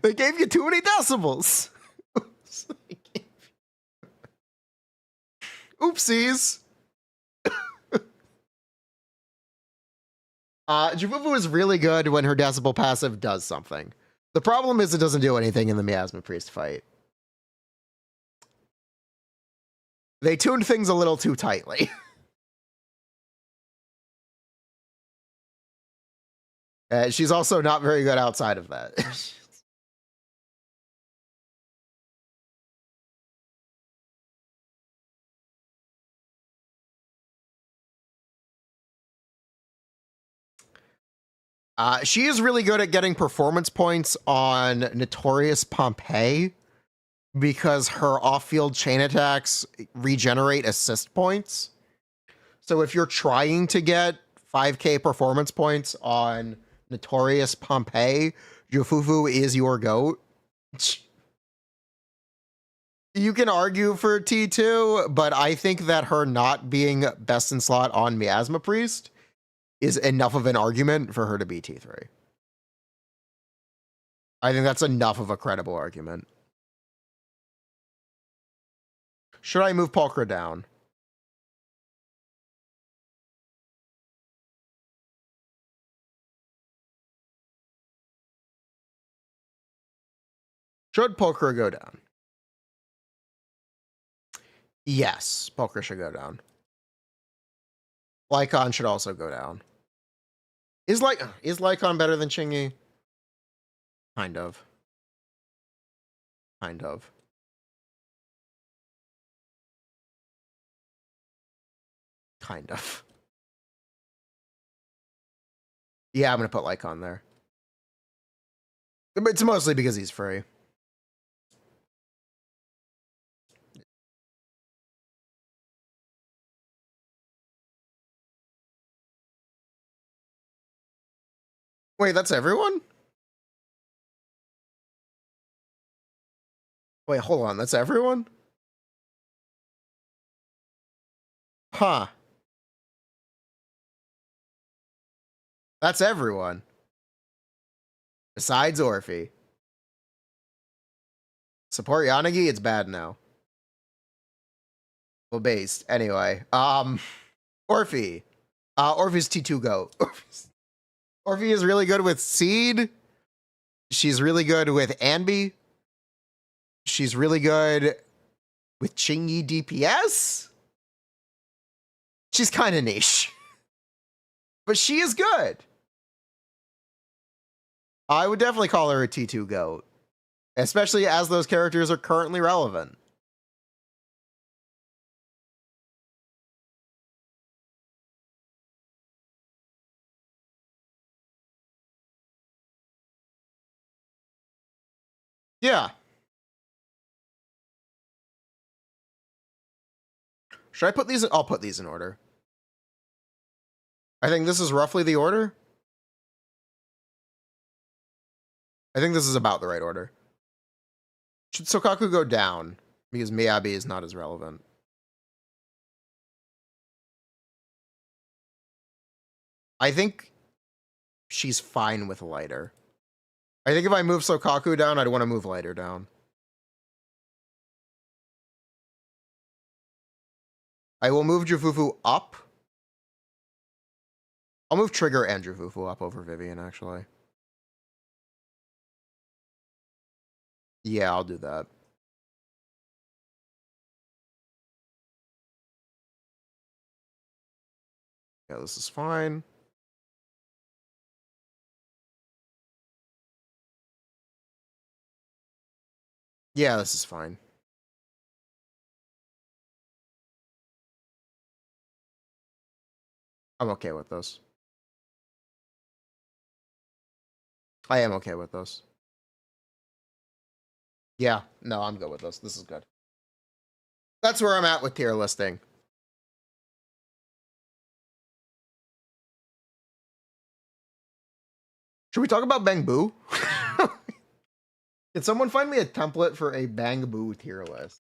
They gave you too many decibels. Oopsies. Juvuvu is really good when her decibel passive does something. The problem is it doesn't do anything in the Miasma Priest fight. They tuned things a little too tightly. She's also not very good outside of that. She is really good at getting performance points on Notorious Pompeii because her off-field chain attacks regenerate assist points. So if you're trying to get 5k performance points on Notorious Pompeii, Jofuvu is your goat. You can argue for T2, but I think that her not being best in slot on Miasma Priest is enough of an argument for her to be T3. I think that's enough of a credible argument. Should I move Palkra down? Should Palkra go down? Yes, Palkra should go down. Lycon should also go down. Is Lycon better than Chingy? Kind of. Kind of. Kind of. Yeah, I'm going to put Lycon there. But it's mostly because he's free. Wait, that's everyone? Wait, hold on, that's everyone? Huh. That's everyone. Besides Orphe. Support Yanagi, it's bad now. Well, based. Anyway. Orphe. Orphe's T2 go. Orphe is really good with Seed. She's really good with Anbi. She's really good with Chingy DPS. She's kind of niche. But she is good. I would definitely call her a T2 GOAT. Especially as those characters are currently relevant. Yeah. Should I put these in? I'll put these in order. I think this is roughly the order. I think this is about the right order. Should Sokaku go down? Because Miyabi is not as relevant. I think she's fine with lighter. I think if I move Sokaku down, I'd want to move lighter down. I will move Jufufu up. I'll move Trigger and Jufufu up over Vivian, actually. Yeah, I'll do that. Yeah, this is fine. Yeah, this is fine. I'm okay with this. I am okay with this. Yeah, no, I'm good with this. This is good. That's where I'm at with tier listing. Should we talk about Bangboo? Can someone find me a template for a Bangboo tier list?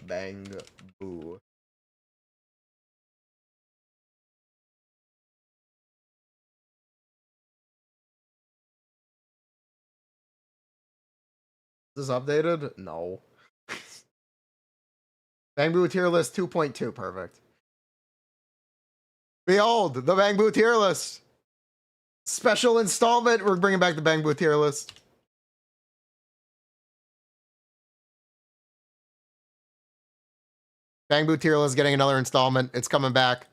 Bangboo. Is this updated? No. Bangboo tier list 2.2, perfect. Behold, the Bangboo tier list. Special installment. We're bringing back the Bangboo tier list. Bangboo tier list getting another installment. It's coming back.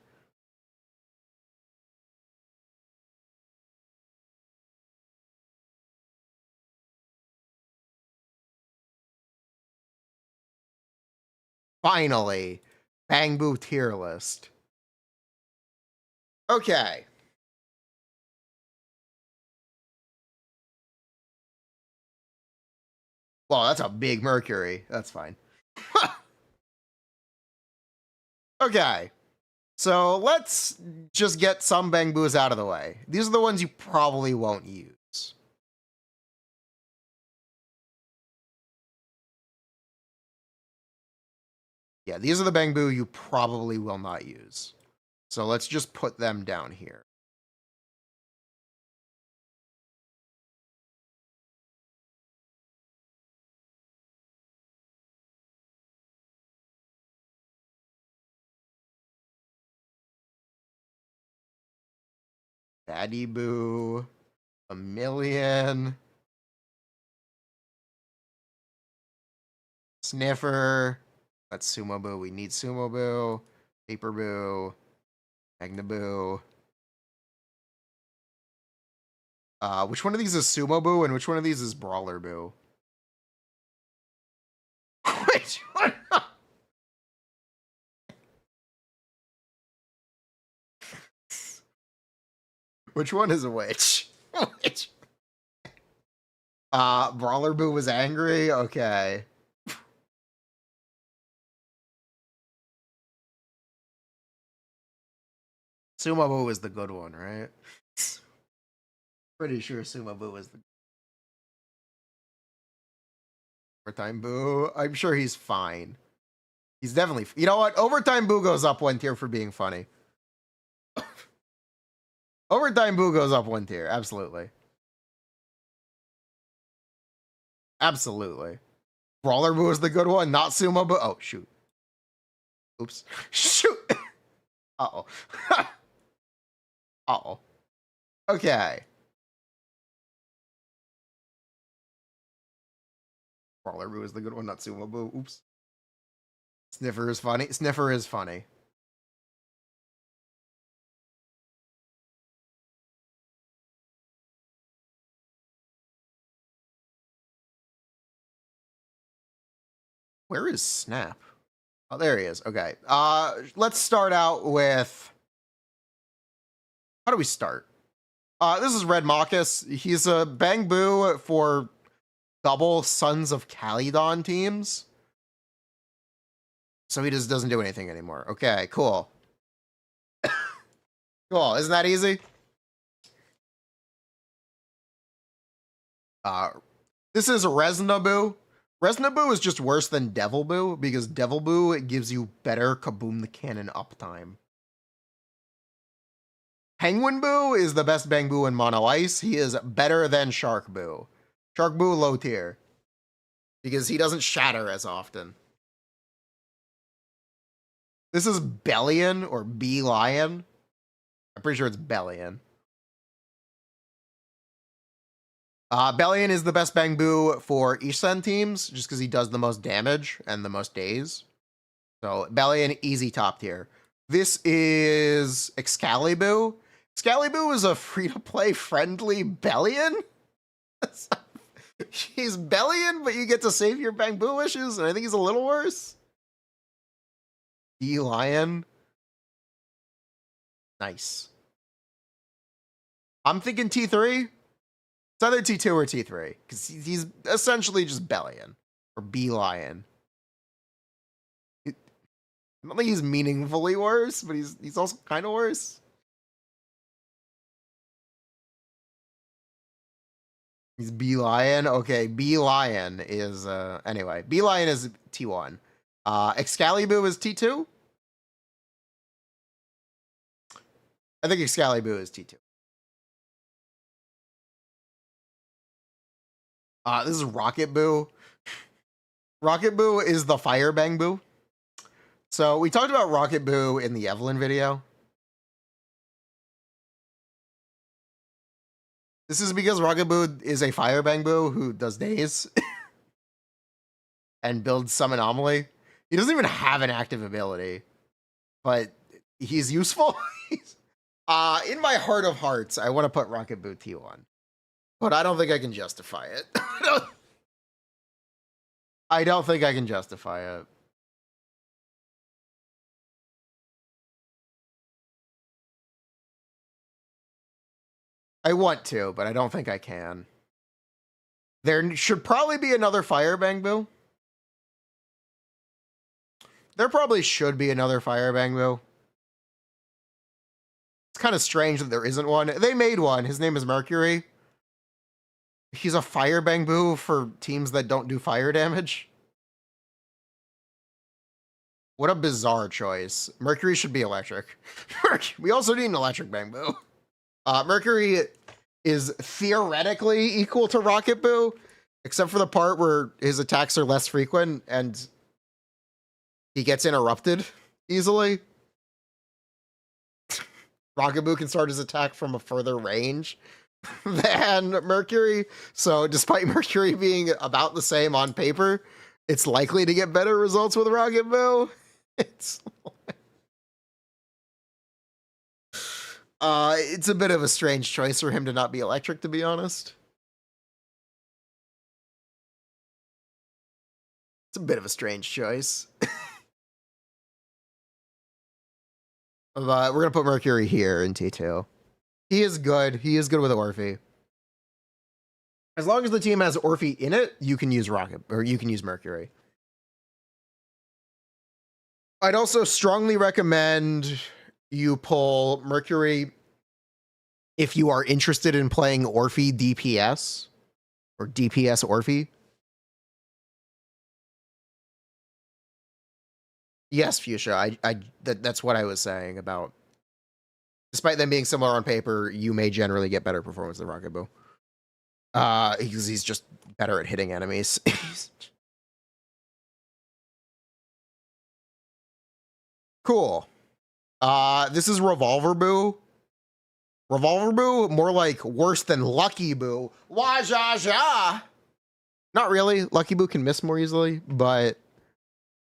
Finally, Bangboo tier list. Okay. Well, that's a big Mercury. That's fine. Okay. So let's just get some Bangboos out of the way. These are the ones you probably won't use. Yeah, these are the Bangboo you probably will not use. So let's just put them down here. Daddy Boo, a million, Sniffer, that's Sumo Boo. We need Sumo Boo, Paper Boo, Magna Boo. Which one of these is Sumo Boo and which one of these is Brawler Boo? Which one? Which one is a witch? Which? Brawler Boo was angry? Okay. Sumo Boo is the good one, right? Pretty sure Sumo Boo is the overtime Boo. I'm sure he's fine. He's definitely... You know what? Overtime Boo goes up one tier for being funny. Overtime Boo goes up one tier. Absolutely. Absolutely. Brawler Boo is the good one, not Sumo Boo. Oh, shoot. Oops. Shoot. Uh-oh. Uh-oh. Okay. Brawler Boo is the good one, not Sumo Boo. Oops. Sniffer is funny. Sniffer is funny. Where is Snap? Oh, there he is. Okay. Let's start out with... How do we start? This is Red Marcus. He's a Bangboo for double Sons of Calydon teams. So he just doesn't do anything anymore. Okay, cool. Cool. Isn't that easy? This is Reznaboo. Reznaboo is just worse than Devil Boo because Devil Boo gives you better Kaboom the Cannon uptime. Penguin Boo is the best Bangboo in Mono Ice. He is better than Shark Boo. Shark Boo low tier because he doesn't shatter as often. This is Bellion or B Lion. I'm pretty sure it's Bellion. Bellion is the best Bangboo for Ishen teams just because he does the most damage and the most days. So Bellion, easy top tier. This is Excalibur. Excalibur is a free-to-play friendly Bellion. He's Bellion, but you get to save your Bangboo wishes, and I think he's a little worse. E-Lion. Nice. I'm thinking T3. It's either T2 or T3, because he's essentially just Bellion, or B-Lion. I don't think he's meaningfully worse, but he's also kind of worse. He's B-Lion. Okay, B-Lion is, anyway. B-Lion is T1. Excalibur is T2? I think Excalibur is T2. This is Rocket Boo. Rocket Boo is the Fire Bangboo. So we talked about Rocket Boo in the Evelyn video. This is because Rocket Boo is a Fire Bangboo who does days and builds some anomaly. He doesn't even have an active ability, but he's useful. In my heart of hearts, I want to put Rocket Boo T1, but I don't think I can justify it. I don't think I can justify it. I want to, but I don't think I can. There should probably be another Fire Bangboo. There probably should be another Fire Bangboo. It's kind of strange that there isn't one. They made one. His name is Mercury. He's a Fire Bangboo for teams that don't do fire damage. What a bizarre choice. Mercury should be electric. We also need an electric Bangboo. Mercury is theoretically equal to Rocket Boo, except for the part where his attacks are less frequent and he gets interrupted easily. Rocket Boo can start his attack from a further range than Mercury. So despite Mercury being about the same on paper, it's likely to get better results with Rocket Boo. It's a bit of a strange choice for him to not be electric, to be honest. It's a bit of a strange choice. But we're going to put Mercury here in T2. He is good. He is good with Orphe. As long as the team has Orphe in it, you can use Rocket, or you can use Mercury. I'd also strongly recommend you pull Mercury if you are interested in playing Orphe DPS or DPS Orphe. Yes, Fuchsia. That's what I was saying about. Despite them being similar on paper, you may generally get better performance than Rocket Boo. Because he's just better at hitting enemies. Cool. This is Revolver Boo. Revolver Boo, more like worse than Lucky Boo. Wah-ja-ja! Not really. Lucky Boo can miss more easily, but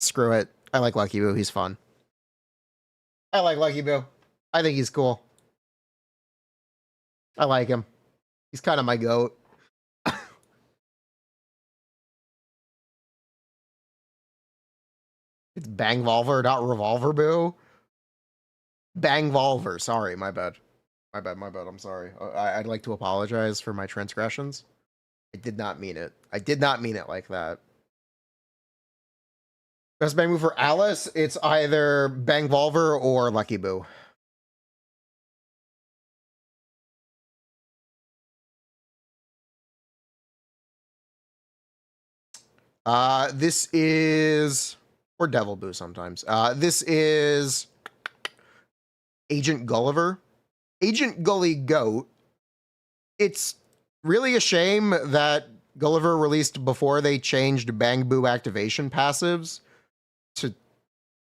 screw it. I like Lucky Boo. He's fun. I like Lucky Boo. I think he's cool. I like him. He's kind of my goat. It's Bangvolver, not Revolver Boo. Bangvolver. Sorry, my bad. My bad. I'm sorry. I'd like to apologize for my transgressions. I did not mean it. I did not mean it like that. Best bang move for Alice, it's either Bangvolver or Lucky Boo. This is, or Devil Boo sometimes. This is Agent Gulliver. Agent Gully Goat. It's really a shame that Gulliver released before they changed Bangboo activation passives to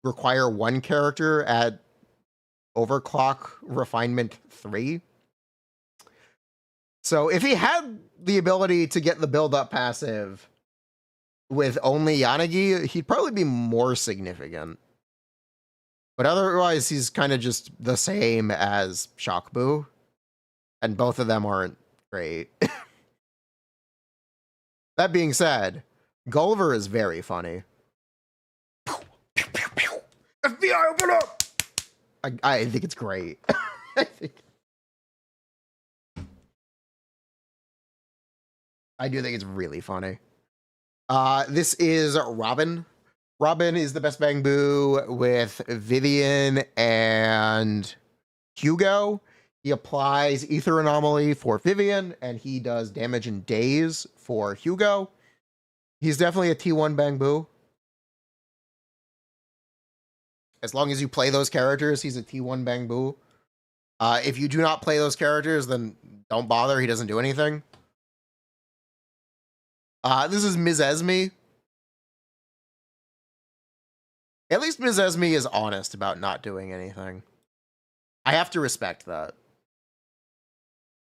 require one character at Overclock Refinement 3. So if he had the ability to get the build-up passive with only Yanagi, he'd probably be more significant. But otherwise, he's kind of just the same as Shockboo. And both of them aren't great. That being said, Gulliver is very funny. FBI, open up! I think it's great. I do think it's really funny. This is Robin. Robin is the best Bangboo with Vivian and Hugo. He applies Ether Anomaly for Vivian, and he does damage in days for Hugo. He's definitely a T1 Bangboo. As long as you play those characters, he's a T1 Bangboo. If you do not play those characters, then don't bother. He doesn't do anything. This is Ms. Esme. At least Ms. Esme is honest about not doing anything. I have to respect that.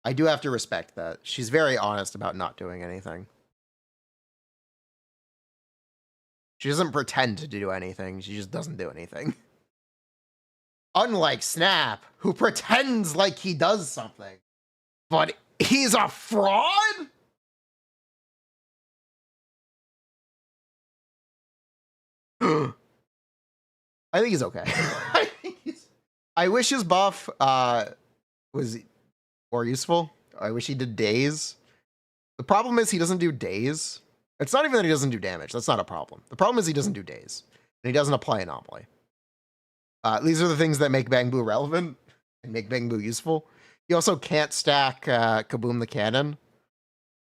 I do have to respect that. She's very honest about not doing anything. She doesn't pretend to do anything. She just doesn't do anything. Unlike Snap, who pretends like he does something. But he's a fraud? I think he's okay. I wish his buff was more useful. I wish he did days. The problem is he doesn't do days. It's not even that he doesn't do damage. That's not a problem. The problem is he doesn't do days. And he doesn't apply Anomaly. These are the things that make Bangboo relevant and make Bangboo useful. He also can't stack Kaboom the Cannon.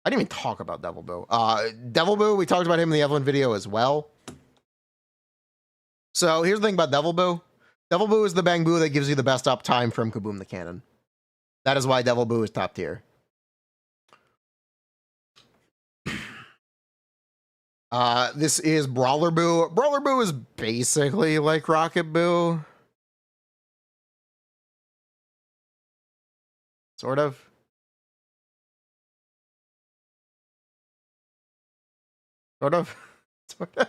I didn't even talk about Devil Boo. Devil Boo, we talked about him in the Evelyn video as well. So here's the thing about Devil Boo. Devil Boo is the Bangboo that gives you the best uptime from Kaboom the Cannon. That is why Devil Boo is top tier. This is Brawler Boo. Brawler Boo is basically like Rocket Boo. Sort of. Sort of. Sort of.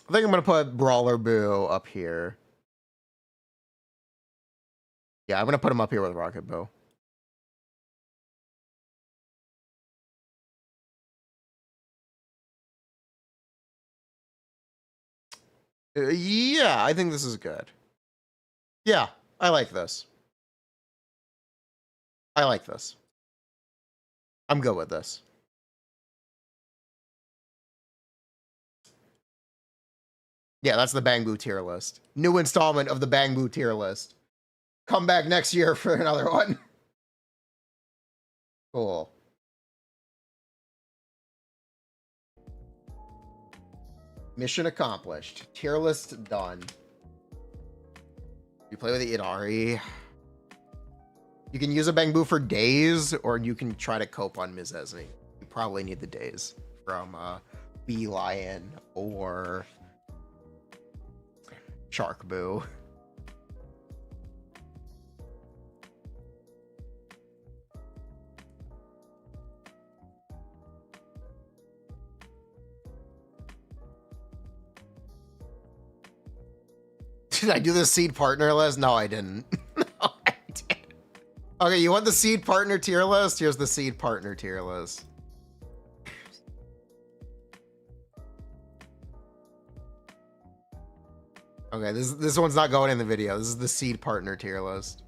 I think I'm going to put Brawler Boo up here. Yeah, I'm going to put him up here with Rocket Boo. Yeah, I think this is good. Yeah, I like this. I like this. I'm good with this. Yeah, that's the Bangboo tier list. New installment of the Bangboo tier list. Come back next year for another one. Cool. Mission accomplished. Tier list done. You play with the Idari. You can use a Bangboo for days, or you can try to cope on Ms. Esme. You probably need the days from Bee Lion or Shark Boo. Did I do the seed partner list? No, I didn't. No, I didn't. Okay, you want the seed partner tier list? Here's the seed partner tier list. Okay, this one's not going in the video. This is the seed partner tier list.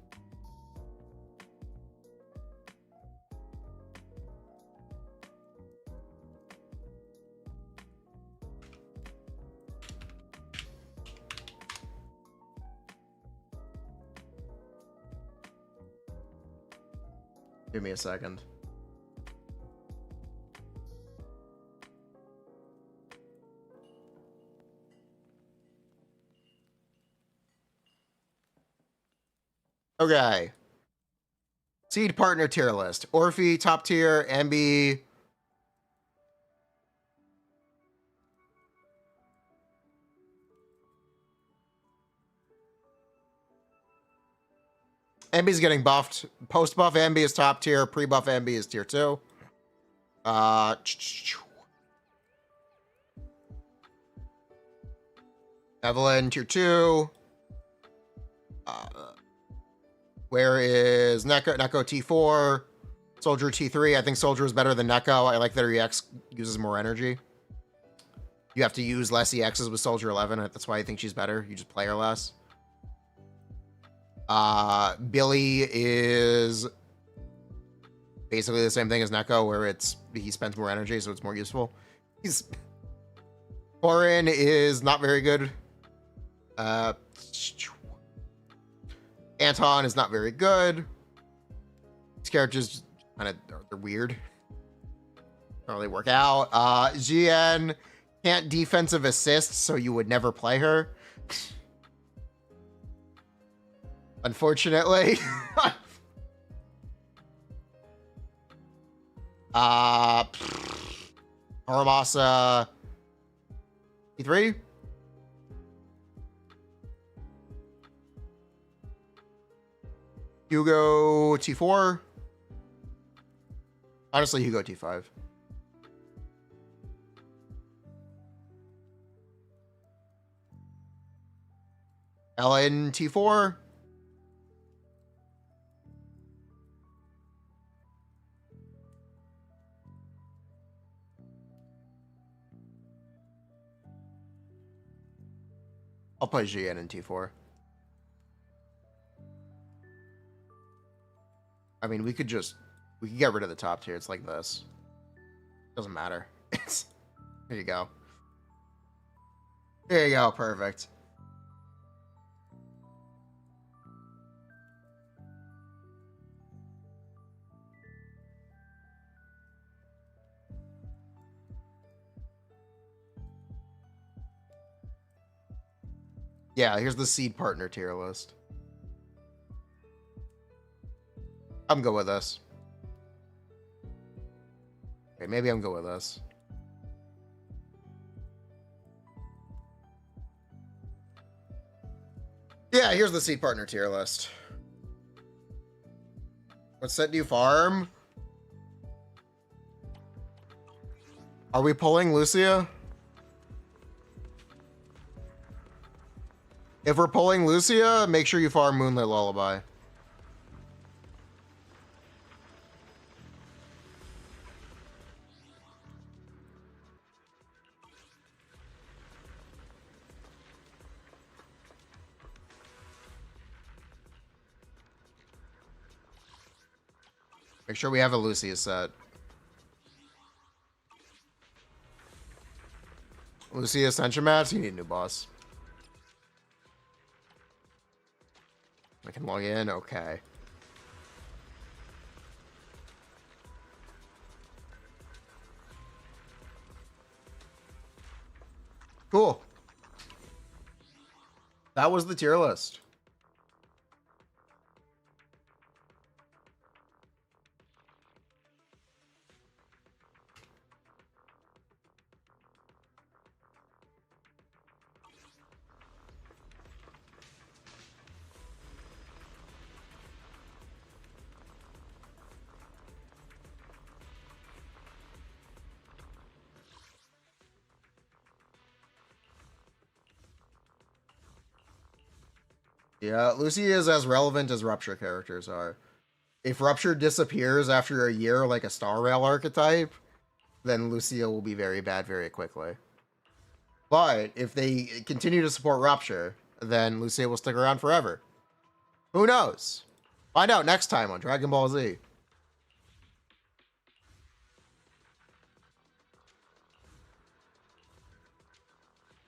Give me a second. Okay. Seed partner tier list. Orphe, top tier. Ambi. Ambi's getting buffed. Post buff Ambi is top tier. Pre buff Ambi is tier 2. Evelyn tier 2. Where is Neko? Neko T4. Soldier T3. I think Soldier is better than Neko. I like that her EX uses more energy. You have to use less EXs with Soldier 11. That's why I think she's better. You just play her less. Billy is basically the same thing as Neko, where he spends more energy, so it's more useful. Corin is not very good. Anton is not very good. These characters kind of they're weird. Don't really work out. GN can't defensive assist, so you would never play her. Unfortunately. Haramasa T3. Hugo T4. Honestly, Hugo T5. Ellen T4. I'll play GN in T4. I mean, we could get rid of the top tier. It's like this. Doesn't matter. Here you go. There you go. Perfect. Yeah, here's the seed partner tier list. I'm good with this. Okay, maybe I'm good with this. Yeah, here's the seed partner tier list. What set do you farm? Are we pulling Lucia? If we're pulling Lucia, make sure you farm Moonlit Lullaby. Make sure we have a Lucia set. Lucia Ascension Mats, you need a new boss. I can log in, okay. Cool. That was the tier list. Yeah, Lucy is as relevant as Rupture characters are. If Rupture disappears after a year like a Star Rail archetype, then Lucia will be very bad very quickly. But if they continue to support Rupture, then Lucia will stick around forever. Who knows? Find out next time on Dragon Ball Z.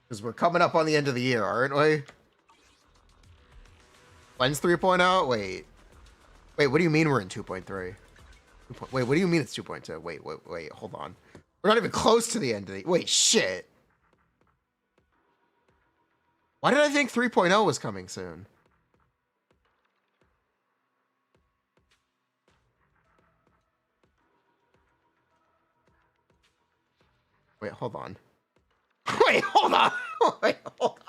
Because we're coming up on the end of the year, aren't we? When's 3.0? Wait, what do you mean we're in 2.3? Wait, what do you mean it's 2.2? Wait, hold on. We're not even close to the end of the... Wait, shit. Why did I think 3.0 was coming soon? Wait, hold on. Wait, hold on. Wait, hold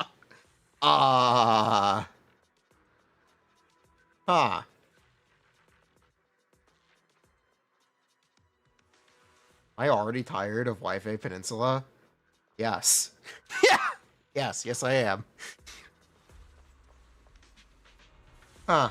on. Huh. Am I already tired of Wi-Fi Peninsula? Yes. Yeah. Yes, I am. Huh.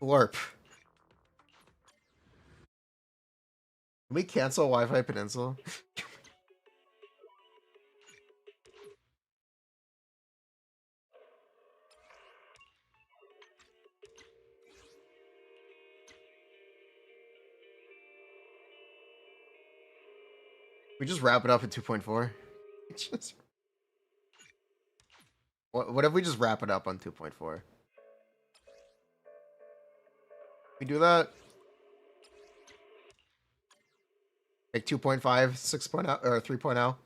Blurp. Can we cancel Wi-Fi Peninsula? We just wrap it up at 2.4. Just... What if we just wrap it up on 2.4? We do that? Like 2.5, 6.0, or 3.0?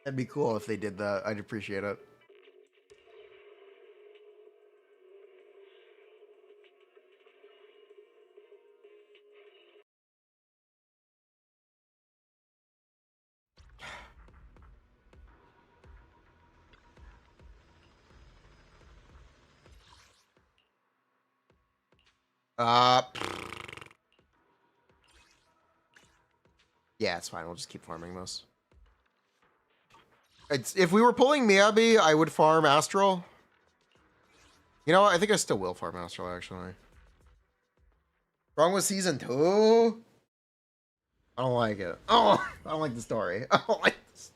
That'd be cool if they did that. I'd appreciate it. Yeah, it's fine. We'll just keep farming this. If we were pulling Miyabi, I would farm Astral. You know what? I think I still will farm Astral, actually. Wrong with season 2? I don't like it. Oh, I don't like the story. I don't like this.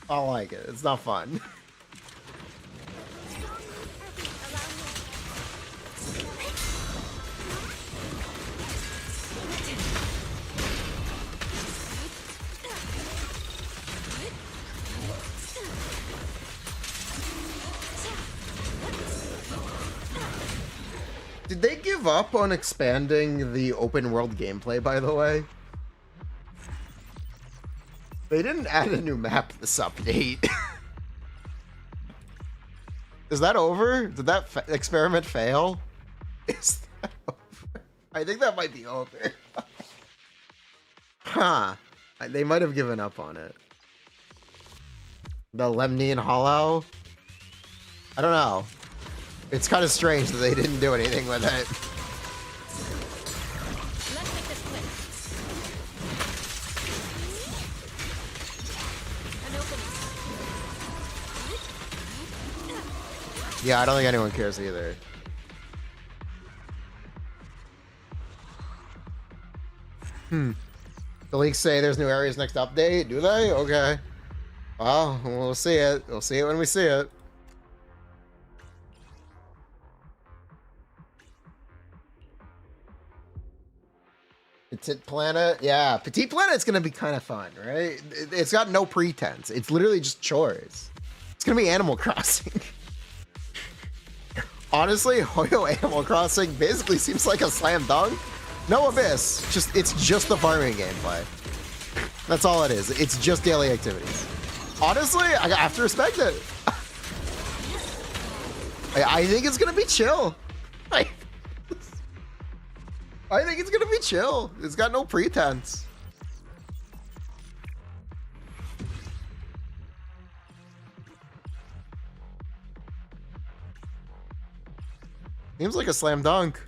I don't like it. It's not fun. Did they give up on expanding the open world gameplay, by the way? They didn't add a new map this update. Is that over? Did that experiment fail? Is that over? I think that might be over. Huh. They might have given up on it. The Lemnian Hollow? I don't know. It's kind of strange that they didn't do anything with it. Let's make this quick. An opening. Yeah, I don't think anyone cares either. The leaks say there's new areas next update. Do they? Okay. Well, we'll see it. We'll see it when we see it. Petite Planet? Yeah, Petite Planet's gonna be kind of fun, right? It's got no pretense. It's literally just chores. It's gonna be Animal Crossing. Honestly, Hoyo Animal Crossing basically seems like a slam dunk. No abyss. It's just the farming gameplay. That's all it is. It's just daily activities. Honestly, I have to respect it. I think it's gonna be chill. I think it's gonna be chill. It's got no pretense. Seems like a slam dunk.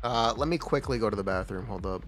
Let me quickly go to the bathroom. Hold up.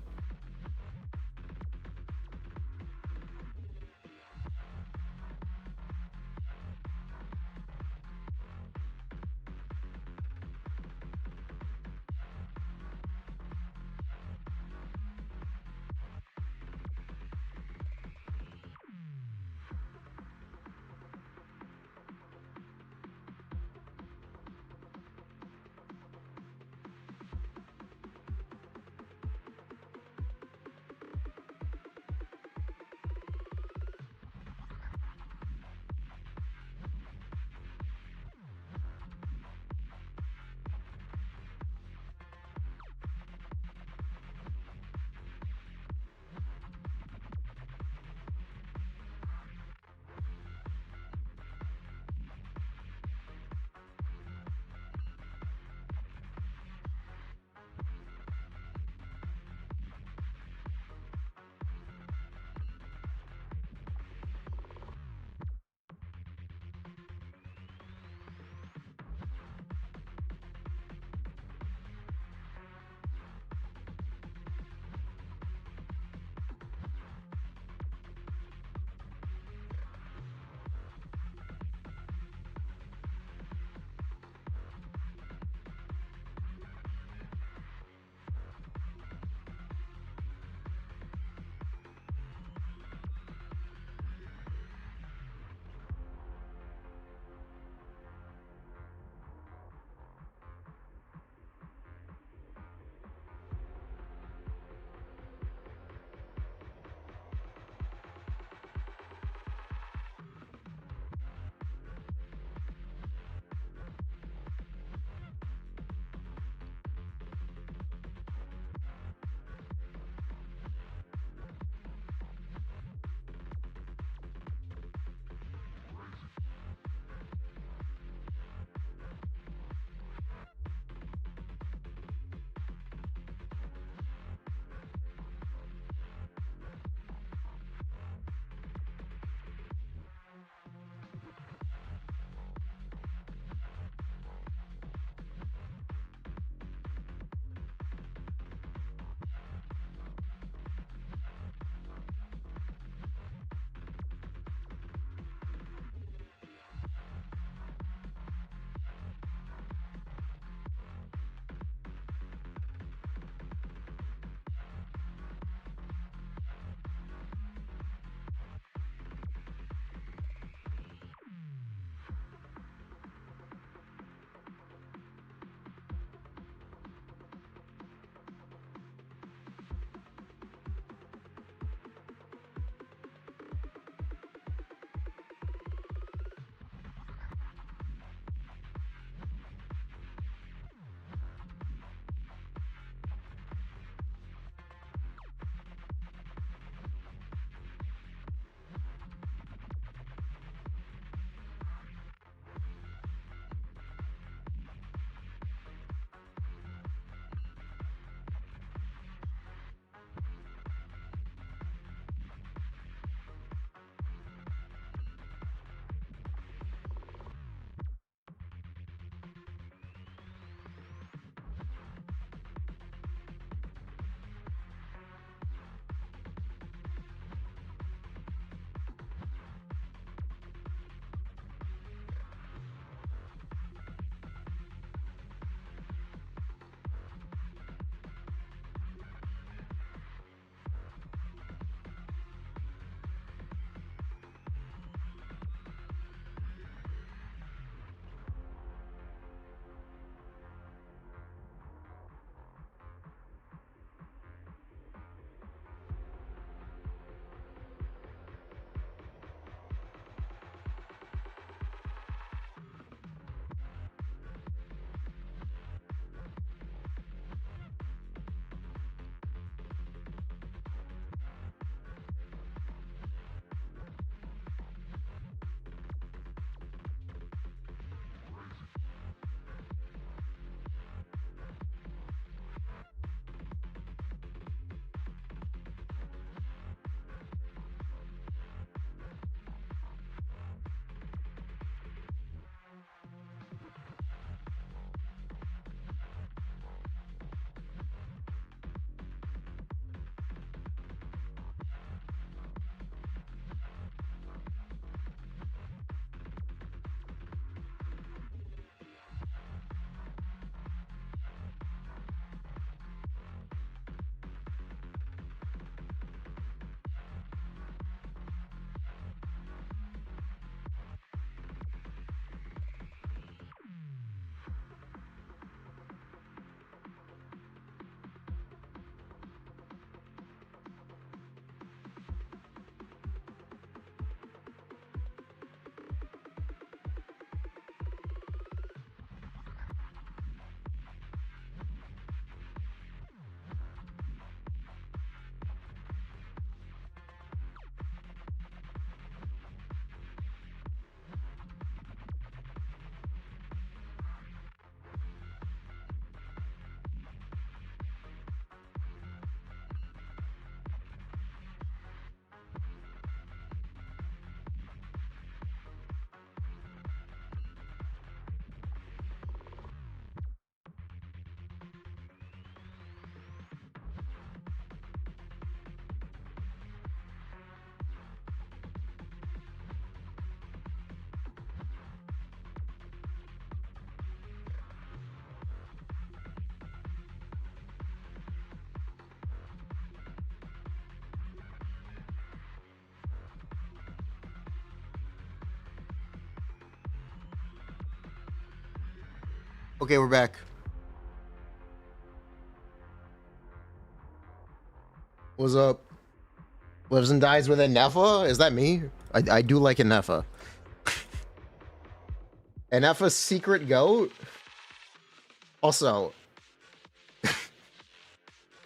Okay, we're back. What's up? Lives and dies with a Nepha? Is that me? I do like a Nepha. An Nepha's secret goat? Also,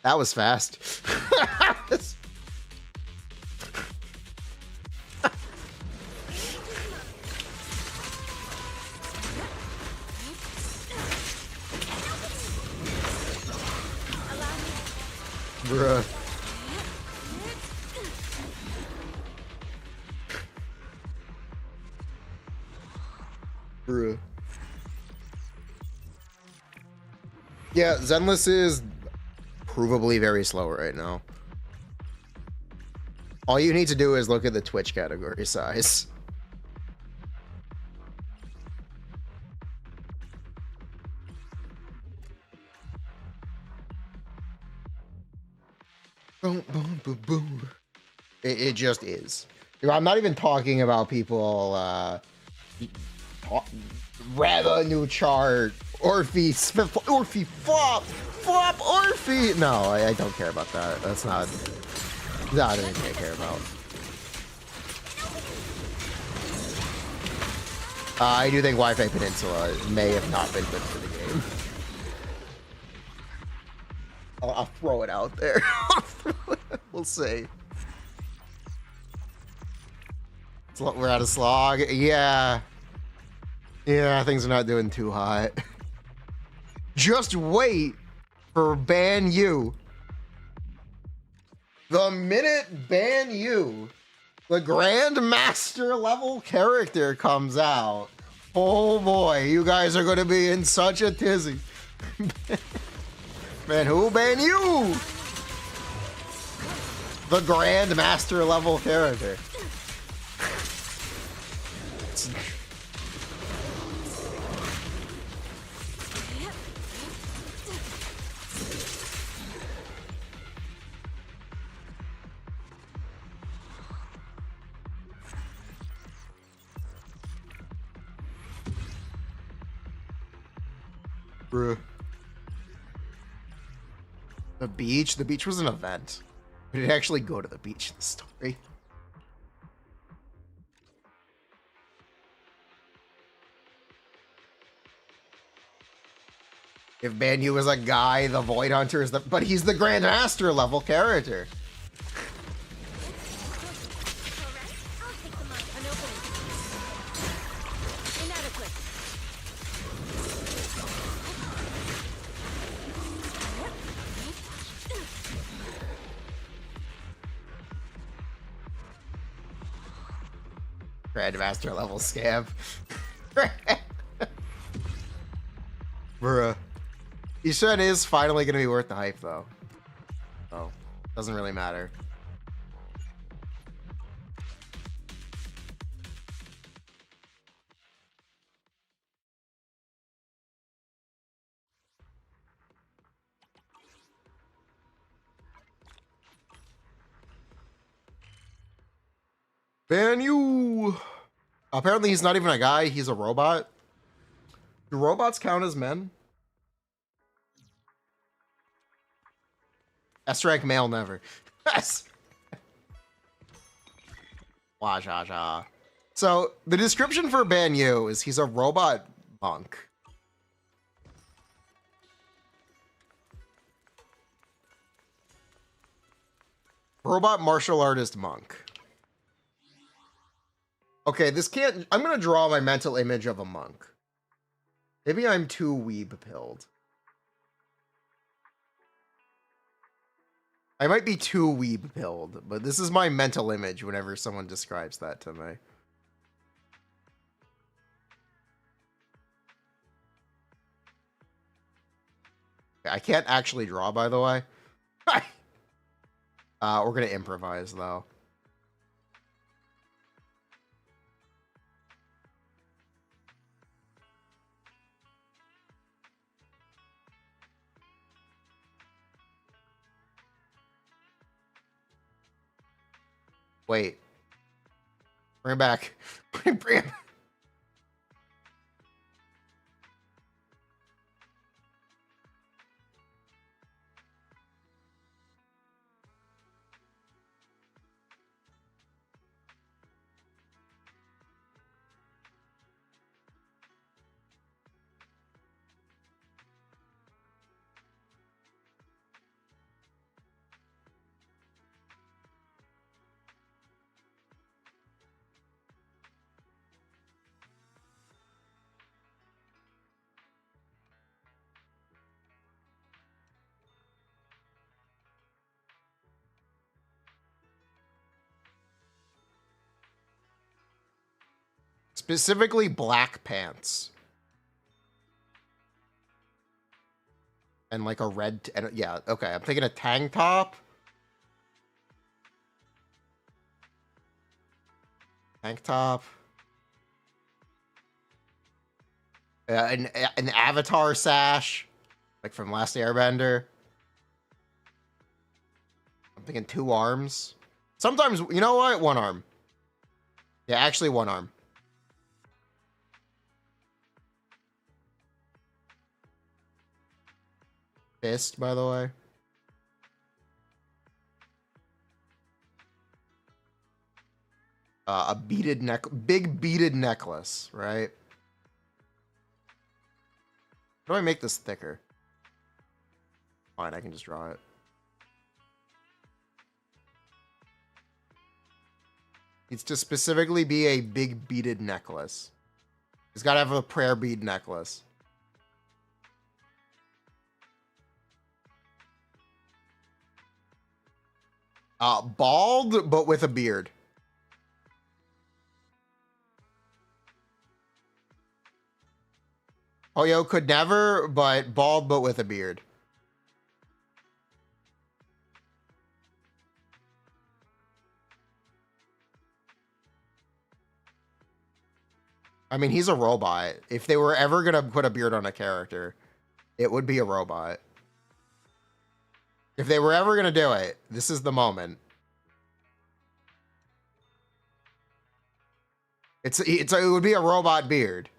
that was fast. Bruh. Bruh. Yeah, Zenless is provably very slow right now. All you need to do is look at the Twitch category size. Boom, boom, boom, boom. It just is. I'm not even talking about people revenue chart, Orphe, flop, Orphe. No, I don't care about that. That's not anything I care about. I do think Wi-Fi Peninsula may have not been good for the game. I'll throw it out there. We'll see. We're out of slog. Yeah. Yeah, things are not doing too hot. Just wait for Bangboo. The minute Bangboo, the Grandmaster level character, comes out, oh boy, you guys are going to be in such a tizzy. Man, who Bangboo? The Grandmaster level character. Bruh. The beach? The beach was an event. We didn't actually go to the beach in the story. If Bangboo was a guy, the Void Hunter is the... But he's the Grandmaster level character. Grandmaster level scam. Bruh. Ishan is finally gonna be worth the hype though. So, doesn't really matter. Bangboo! Apparently he's not even a guy, he's a robot. Do robots count as men? S-rank male never. Yes. Wah, ja, ja. So the description for Bangboo is he's a robot monk. Robot martial artist monk. Okay, this can't... I'm gonna draw my mental image of a monk. Maybe I'm too weeb-pilled. I might be too weeb-pilled, but this is my mental image whenever someone describes that to me. I can't actually draw, by the way. We're gonna improvise, though. Wait. Bring it back. Bring it back. Specifically black pants. And like a red, yeah, okay. I'm thinking a tank top. Tank top. An avatar sash. Like from Last Airbender. I'm thinking 2 arms. Sometimes, you know what? 1 arm. Yeah, actually 1 arm. Fist, by the way. A beaded big beaded necklace, right? How do I make this thicker? Fine, I can just draw it. Needs to specifically be a big beaded necklace. It's got to have a prayer bead necklace. Bald, but with a beard. Hoyo could never, but bald, but with a beard. I mean, he's a robot. If they were ever going to put a beard on a character, it would be a robot. If they were ever going to do it, this is the moment. It would be a robot beard.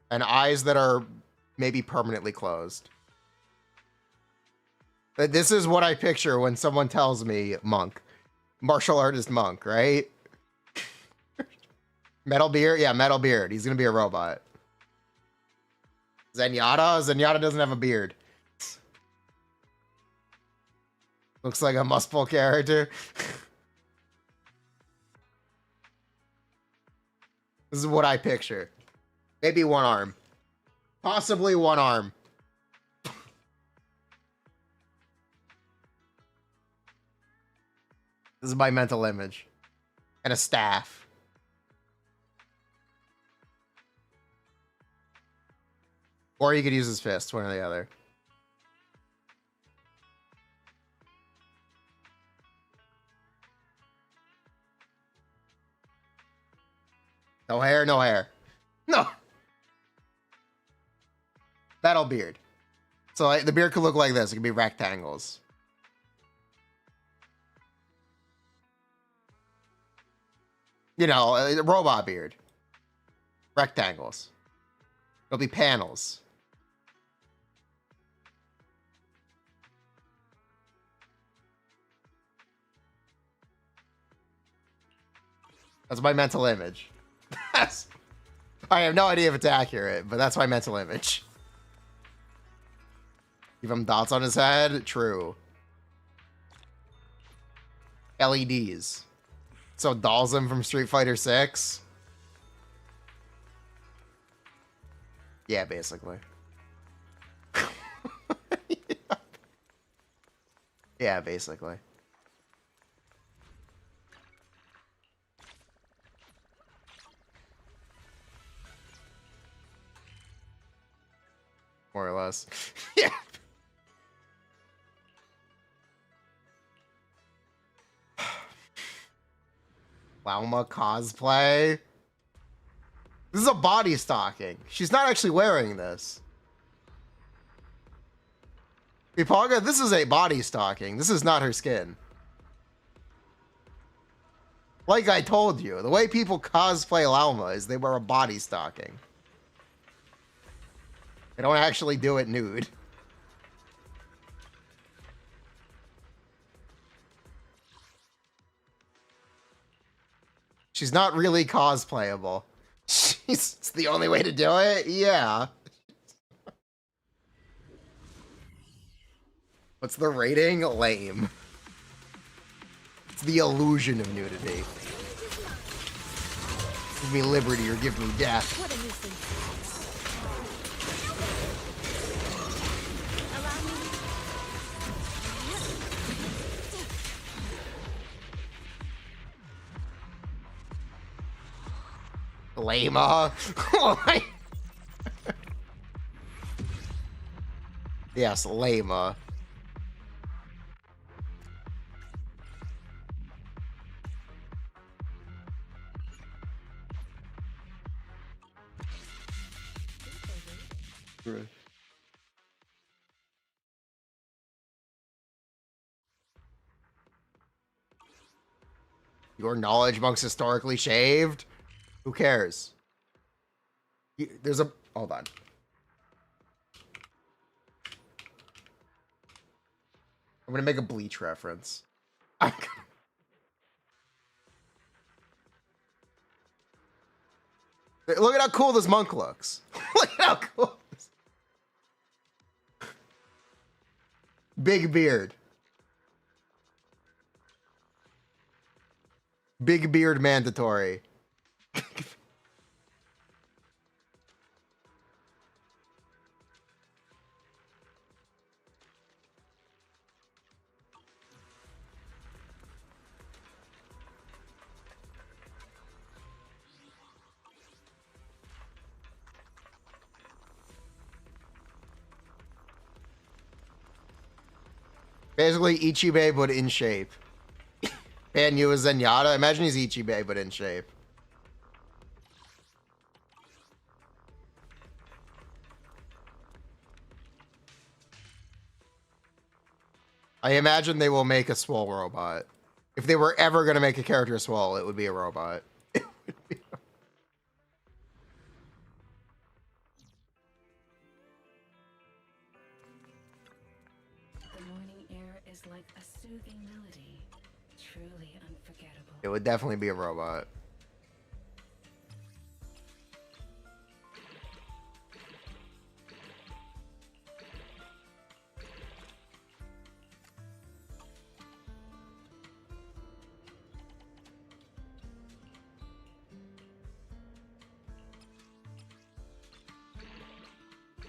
And eyes that are maybe permanently closed. This is what I picture when someone tells me monk. Martial artist monk, right? Metal beard? Yeah, metal beard. He's going to be a robot. Zenyatta? Zenyatta doesn't have a beard. Looks like a mustful character. This is what I picture. Maybe 1 arm. Possibly 1 arm. This is my mental image. And a staff. Or you could use his fist, one or the other. No hair, no hair. No. Metal beard. So like, the beard could look like this. It could be rectangles. You know, a robot beard. Rectangles. It'll be panels. That's my mental image. I have no idea if it's accurate, but that's my mental image. Give him dots on his head? True. LEDs. So dolls him from Street Fighter 6? Yeah, basically. Yeah, basically. More or less. Yeah. Lauma cosplay. This is a body stocking. She's not actually wearing this. Ipaga, this is a body stocking. This is not her skin. Like I told you, the way people cosplay Lauma is they wear a body stocking. They don't actually do it nude. She's not really cosplayable. It's the only way to do it? Yeah. What's the rating? Lame. It's the illusion of nudity. Give me liberty or give me death. What a nuisance. Lama. Yes, Lama. Your knowledge monk's historically shaved? Who cares? There's a... Hold on. I'm gonna make a Bleach reference. Look at how cool this monk looks. Look at how cool this... Big beard. Big beard mandatory. Basically, Ichibei, but in shape. And you as Zenyatta. Imagine he's Ichibei, but in shape. I imagine they will make a swole robot. If they were ever going to make a character swole, it would be a robot. Like a soothing melody, truly unforgettable. It would definitely be a robot.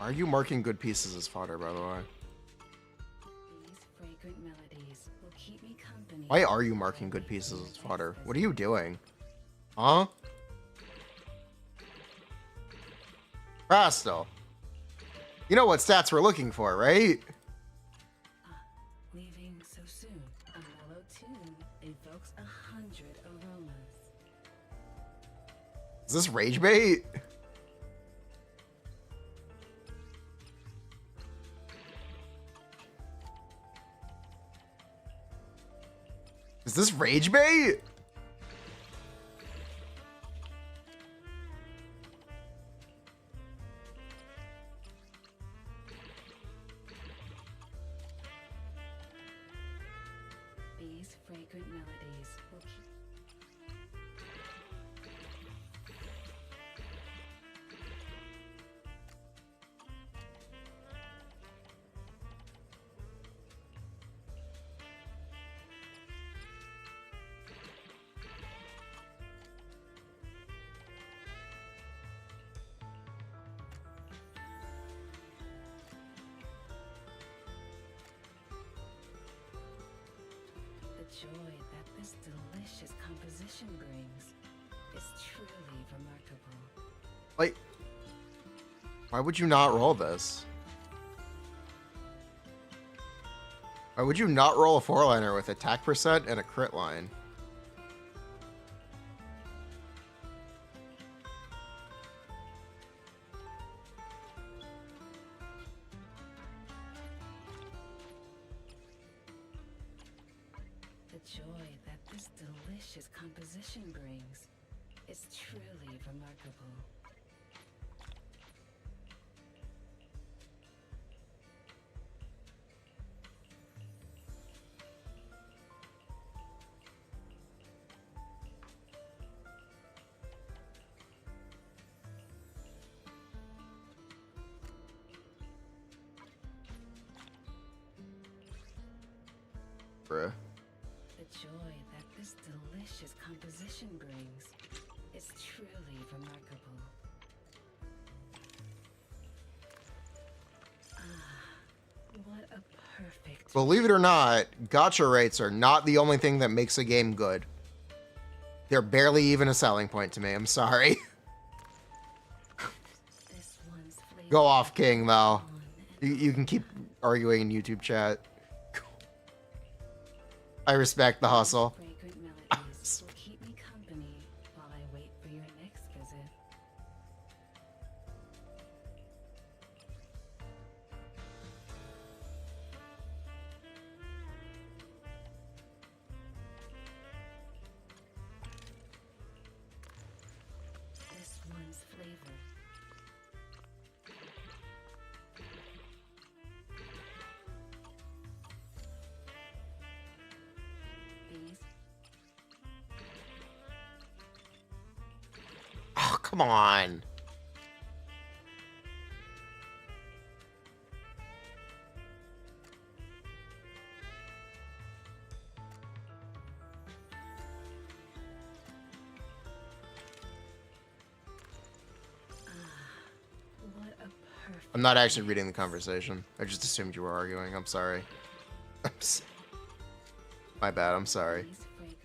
Are you marking good pieces as fodder, by the way? Why are you marking good pieces as fodder? What are you doing? Huh? Rasto. You know what stats we're looking for, right? Leaving so soon. A mellow tune evokes 100 aromas. Is this rage bait? Is this rage bait? These fragrant melodies will keep... The joy that this delicious composition brings is truly remarkable. Like, why would you not roll this? Why would you not roll a 4-liner with attack percent and a crit line? The joy that this delicious composition brings is truly remarkable. Bruh. The joy that this delicious composition brings is truly remarkable. Ah, what a perfect... Believe it or not, gacha rates are not the only thing that makes a game good. They're barely even a selling point to me. I'm sorry. Go off, King, though. You can keep arguing in YouTube chat. I respect the hustle. Fragrant melodies will keep me company while I wait for your next visit. This one's flavor. These Oh, come on. what a perfect. I'm not actually reading the conversation. I just assumed you were arguing. I'm sorry. My bad. I'm sorry. These fragrant.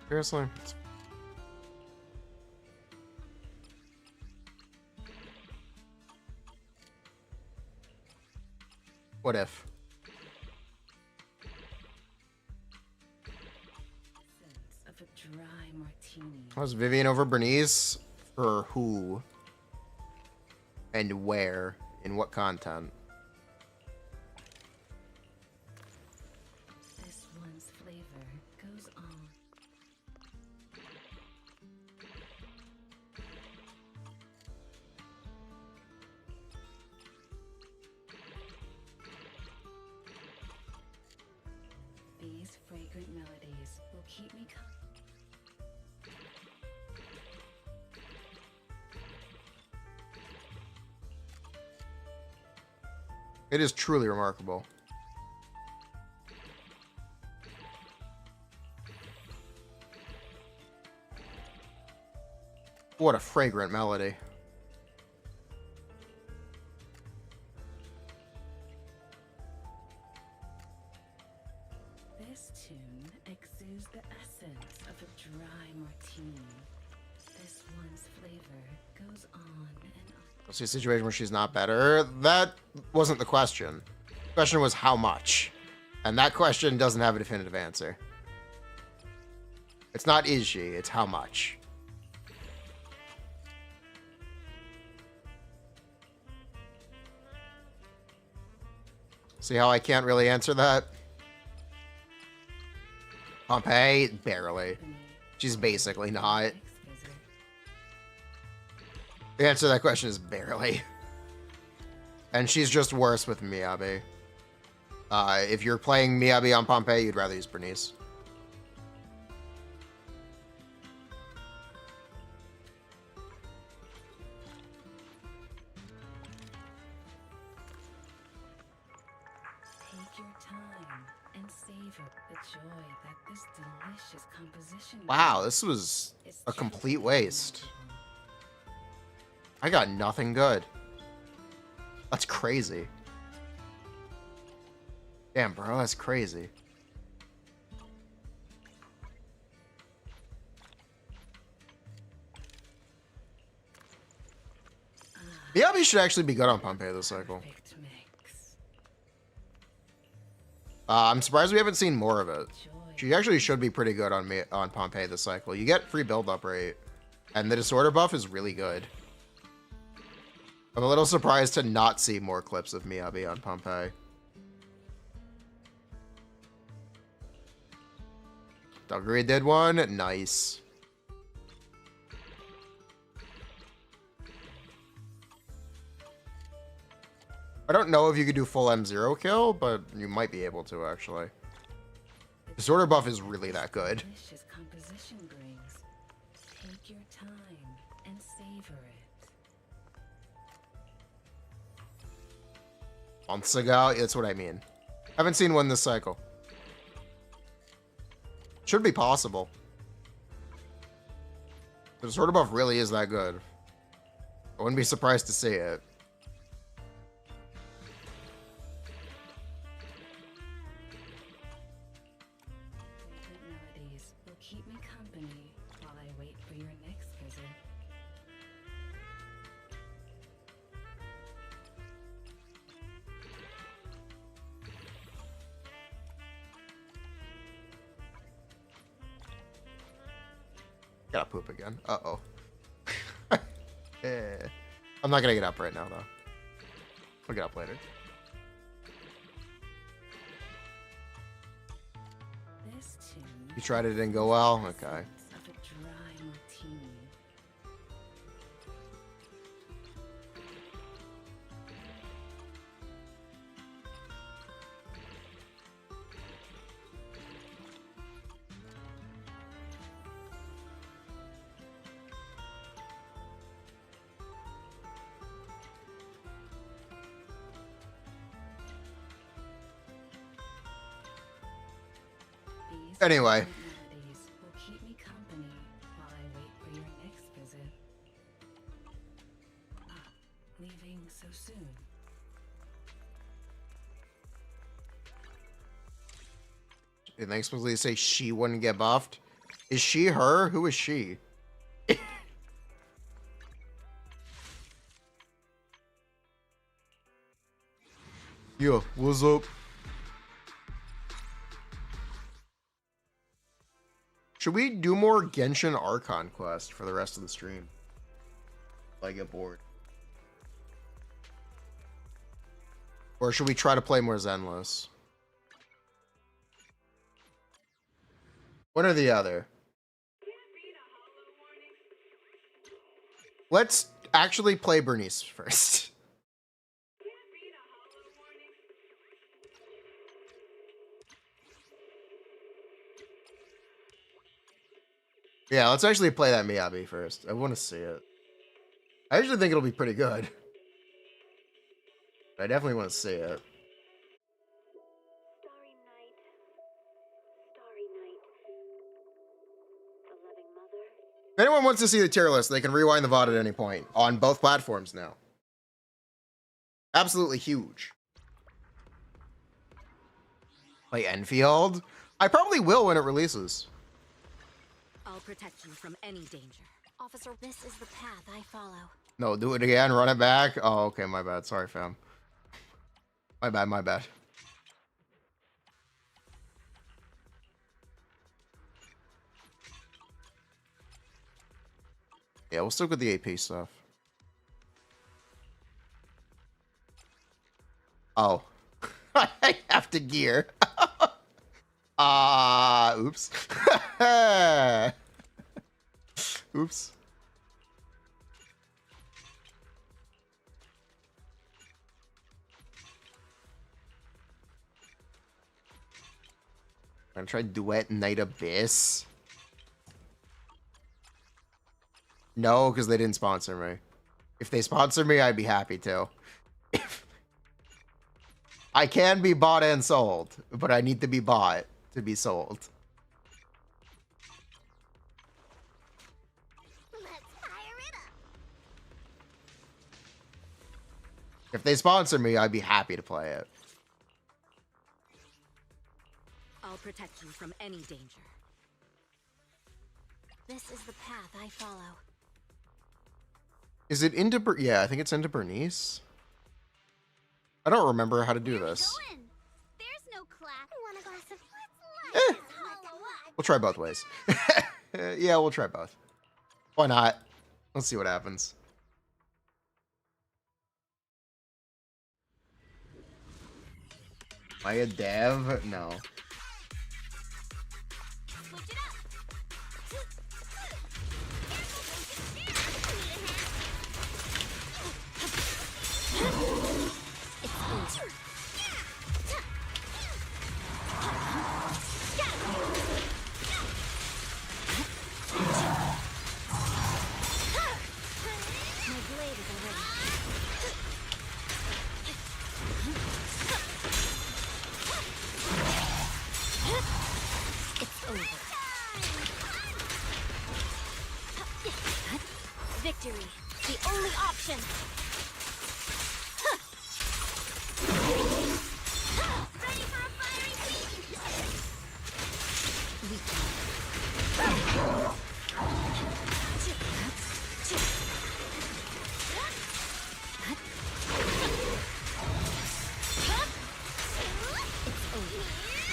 Seriously? What if? Of a dry martini. Was Vivian over Bernice? For who? And where? In what content? This one's flavor goes on. These fragrant melodies will keep me calm. It is truly remarkable. What a fragrant melody. This tune exudes the essence of a dry martini. This one's flavor goes on and on. See a situation where she's not better. That wasn't the question. The question was how much. And that question doesn't have a definitive answer. It's not is she, it's how much. See how I can't really answer that? Pompeii? Barely. She's basically not. Next visit. The answer to that question is barely. And she's just worse with Miyabi. If you're playing Miyabi on Pompeii, you'd rather use Bernice. Take your time and savor the joy that this delicious composition. Wow, this was is a truly complete waste. remarkable. I got nothing good. That's crazy. Damn, bro, that's crazy. Miyabi should actually be good on Pompeii this cycle. Perfect mix. I'm surprised we haven't seen more of it. Joy. She actually should be pretty good on Pompeii this cycle. You get free build-up rate, and the disorder buff is really good. I'm a little surprised to not see more clips of Miyabi on Pompeii. Duggery did one. Nice. I don't know if you could do full M0 kill, but you might be able to, actually. Disorder buff is really that good. Delicious composition brings. Take your time and savor it. Months ago? That's what I mean. Haven't seen one this cycle. Should be possible. The disorder buff really is that good. I wouldn't be surprised to see it. Favorite melodies will keep me company while I wait for your next visit. Gotta poop again. Uh-oh. I'm not gonna get up right now, though. I'll get up later. This tune You tried it, didn't go well? Okay. of a dry martini. These Anyway. favorite melodies will keep me company while I wait for your next visit. Ah, leaving so soon. Did they explicitly say she wouldn't get buffed? Is she her? Who is she? Yo, what's up? Should we do more Genshin Archon quest for the rest of the stream? If I get bored. Or should we try to play more Zenless? One or the other. Let's actually play Bernice first. Yeah, let's actually play that Miyabi first. I want to see it. I actually think it'll be pretty good. I definitely want to see it. Starry night. Starry night. The loving mother. If anyone wants to see the tier list, they can rewind the VOD at any point on both platforms now. Absolutely huge. Play Enfield? I probably will when it releases. I'll protect you from any danger. Officer, this is the path I follow. No, do it again, run it back. Oh, okay, my bad. Sorry, fam. My bad, my bad. Yeah, we'll stick with the AP stuff. Oh. I have to gear. Oops. Oops. I'm gonna try Duet Night Abyss. No, because they didn't sponsor me. If they sponsor me, I'd be happy to. I can be bought and sold, but I need to be bought to be sold. Let's fire it up. If they sponsor me, I'd be happy to play it. I'll protect you from any danger. This is the path I follow. Is it into yeah, I think it's into Bernice. I don't remember how to do this. There's no class. Want a glass of We'll try both ways. Yeah, we'll try both. Why not? Let's see what happens. Am I a dev? No. Switch it up.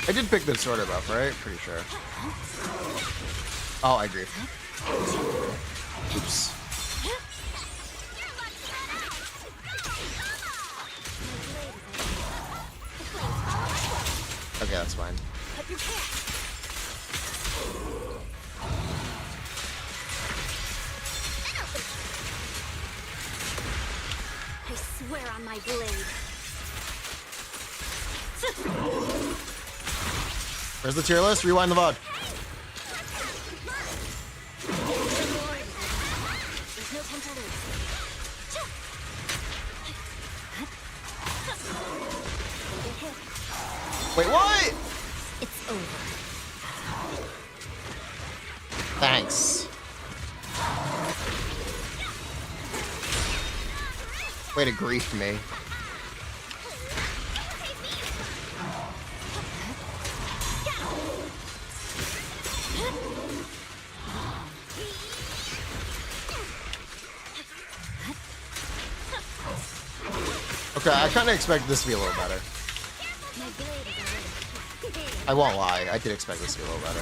I did pick the disorder buff, right? Pretty sure. Oh, I agree. Oops. Okay, that's fine. I swear on my blade. Where's the tier list? Rewind the VOD. There's no time to lose. Wait, what? It's over. Thanks. Way to grief me. Okay, I kind of expected this to be a little better. I won't lie, I did expect this to be a little better.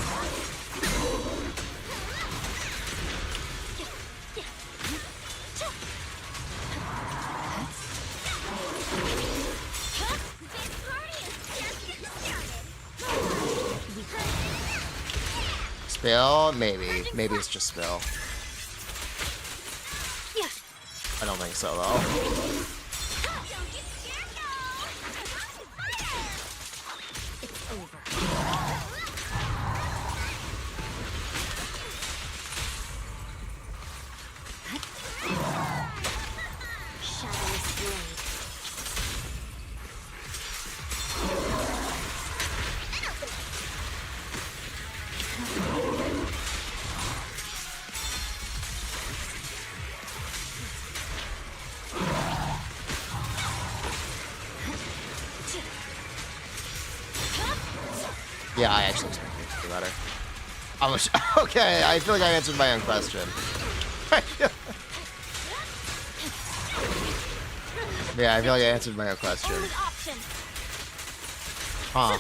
Spill? Maybe. Maybe it's just spill. I don't think so, though. Yeah, I actually expect it to be better. Okay, I feel like I answered my own question. Yeah, I feel like I answered my own question. Huh.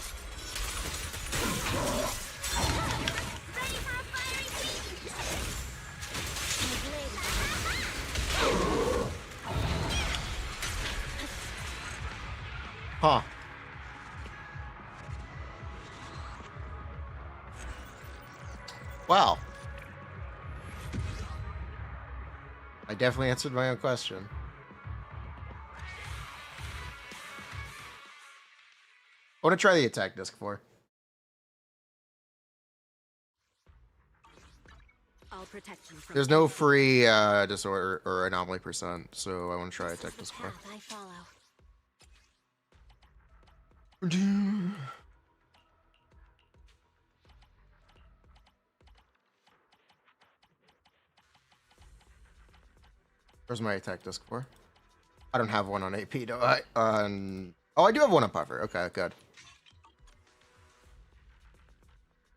Huh. Wow. I definitely answered my own question. I want to try the attack disc for. I'll protect you from There's no free disorder or anomaly percent, so I want to try attack disc for. I follow. Where's my attack disc for? I don't have one on AP, do I? Oh, I do have one on Puffer. Okay, good.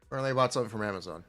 Apparently I bought something from Amazon.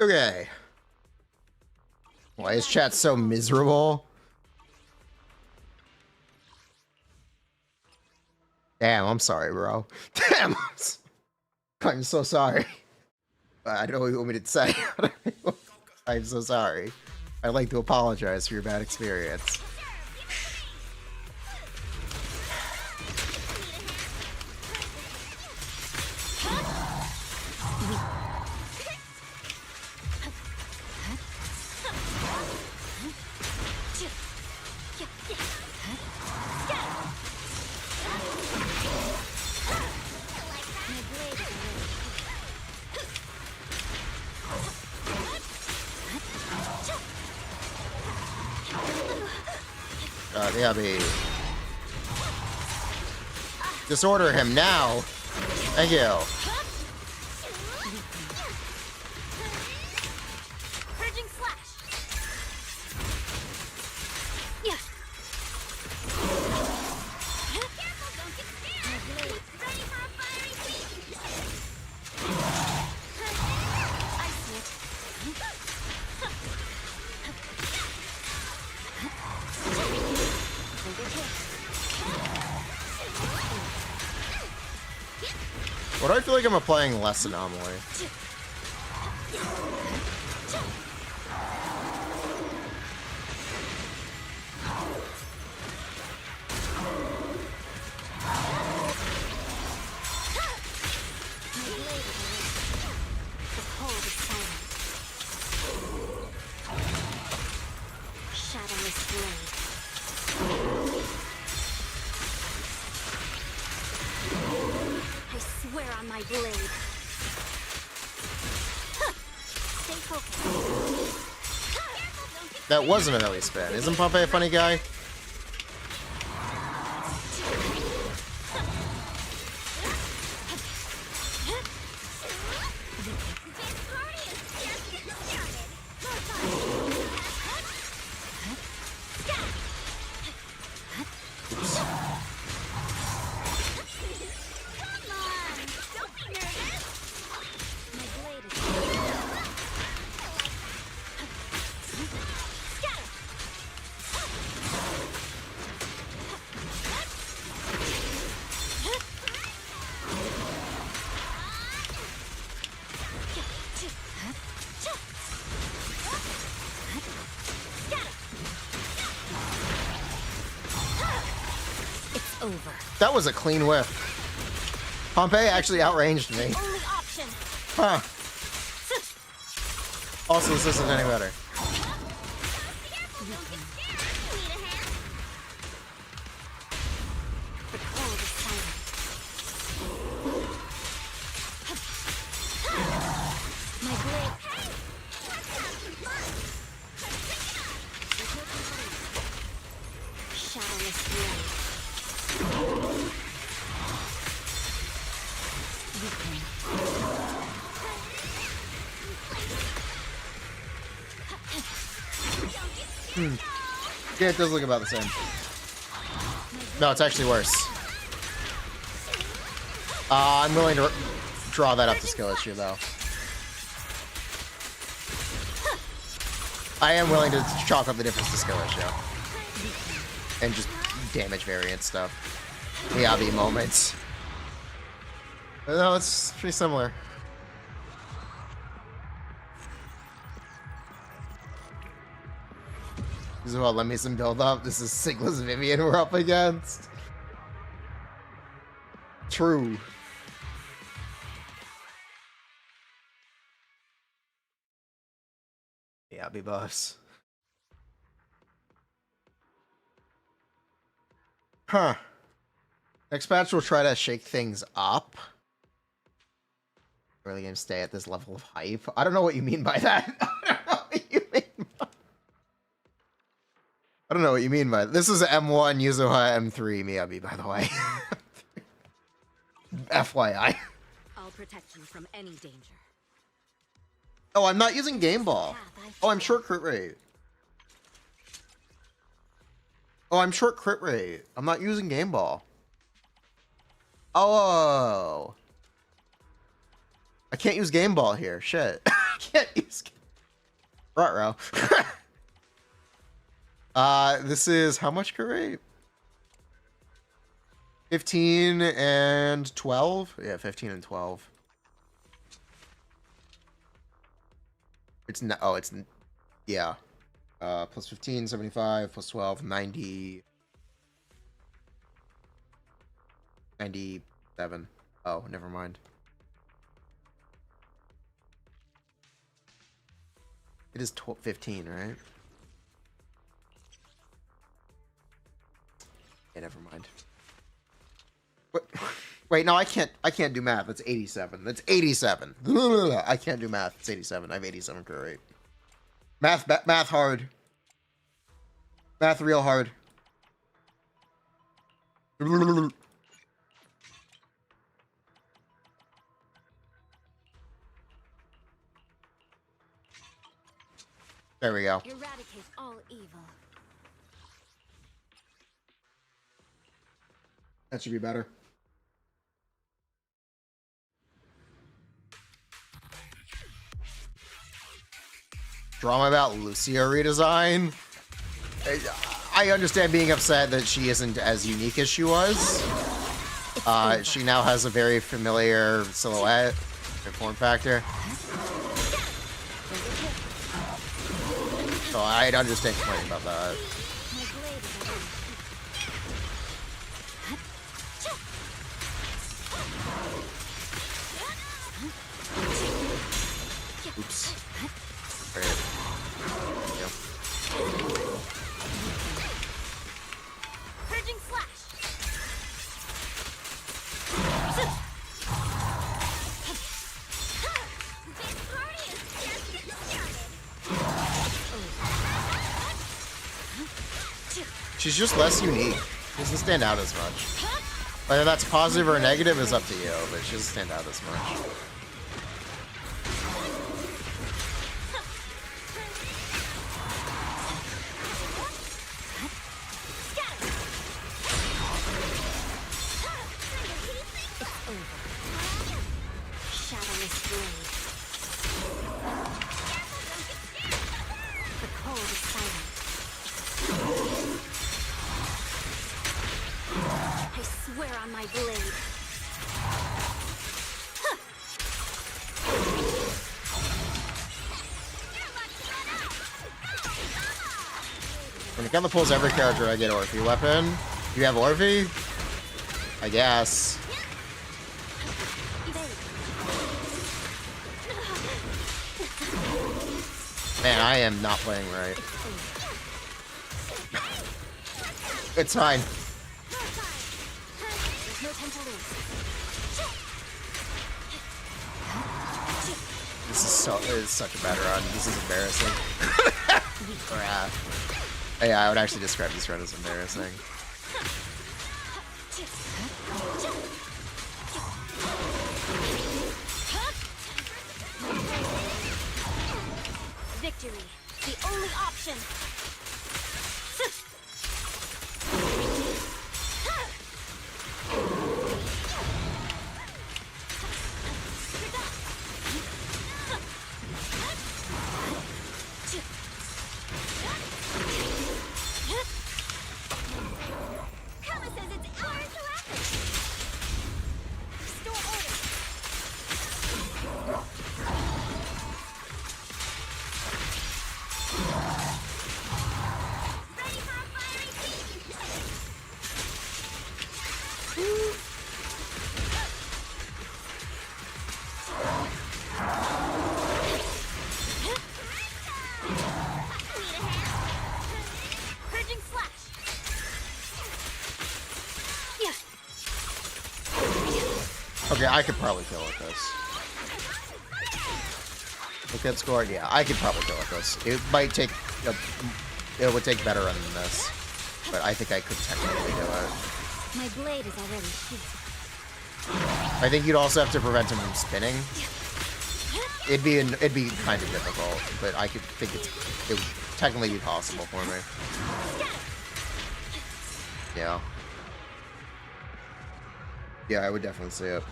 Okay. Why is chat so miserable? Damn, I'm sorry, bro. Damn, I'm so sorry. I don't know what you want me to say. I'm so sorry. I'd like to apologize for your bad experience. Yabi. Disorder him now. Thank you. Purging slash. Yeah. Careful, don't get scared. Ready for a fiery feast. I see it. What do I feel like I'm applying less anomaly? Shadowless blade. I swear on my blade. Stay focused. That wasn't an early spin. Isn't Pompey a funny guy? Over. That was a clean whiff. Pompey actually outranged me. Only option. Huh. Also, this isn't any better. Yeah, it does look about the same. No, it's actually worse. I'm willing to draw that up to skill issue, though. I am willing to chalk up the difference to skill issue. And just damage variant stuff. Miyabi moments. But no, it's pretty similar. This is what, let me some build up. This is Sigless Vivian we're up against. True. Yeah, be buffs. Huh. Next patch we'll try to shake things up. Early game stay at this level of hype. I don't know what you mean by that. I don't know what you mean by that. This is M1 Yuzuha M3 Miyabi, by the way. FYI. I'll protect you from any danger. Oh, I'm not using Game Ball. Oh, I'm short crit rate. Oh, I'm short crit rate. I'm not using Game Ball. Oh. I can't use Game Ball here. Shit. I can't use... Ruh-roh. This is how much crit rate? 15 and 12? Yeah, 15 and 12. It's not, oh, it's, yeah. Plus 15, 75, plus 12, 90. 97. Oh, never mind. It is 15, right? Yeah, never mind. Wait, no, I can't do math. That's 87. That's 87. I can't do math. It's 87. I have 87 crit rate. Math hard. Math real hard. There we go. Eradicate all evil. That should be better. Drama about Lucia redesign. I understand being upset that she isn't as unique as she was. She now has a very familiar silhouette and form factor. So I'd understand complaining about that. Oops. Right. Yep. Purging slash. This party is just getting started. She's just less unique. She doesn't stand out as much. Whether that's positive or negative is up to you, but she doesn't stand out as much. When it kind of pulls every character, I get Orphe weapon. You have Orphe? I guess. Man, I am not playing right. It's fine. This is such a bad run. This is embarrassing. Crap. Yeah, I would actually describe this run as embarrassing. Victory, the only option. Okay, I could probably kill with this. Look at score. Yeah, I could probably kill with this. It might take. It would take better run than this, but I think I could technically do it. My blade is already heated. I think you'd also have to prevent him from spinning. It'd be kind of difficult, but I could think it would technically be possible for me. Yeah. Yeah, I would definitely see it.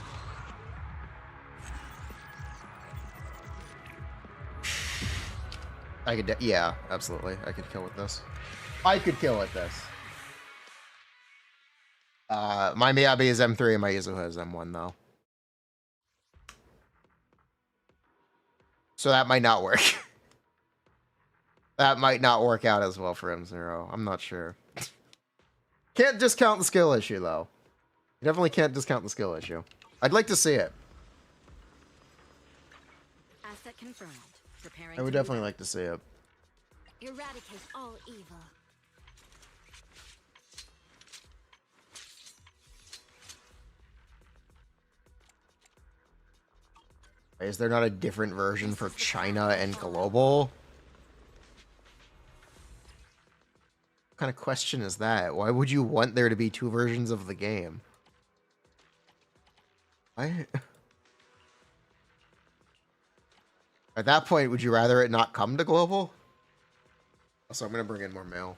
I could, yeah, absolutely. I could kill with this. I could kill with this. My Miyabi is M3 and my Izuha is M1 though. So that might not work. That might not work out as well for M0. I'm not sure. Can't discount the skill issue though. You definitely can't discount the skill issue. I'd like to see it. Asset confirmed. Preparing I would definitely like to see it. Eradicate all evil. Is there not a different version for China and global? kind of question is that? Why would you want there to be two versions of the game? I At that point, would you rather it not come to global? Also, I'm gonna bring in more mail.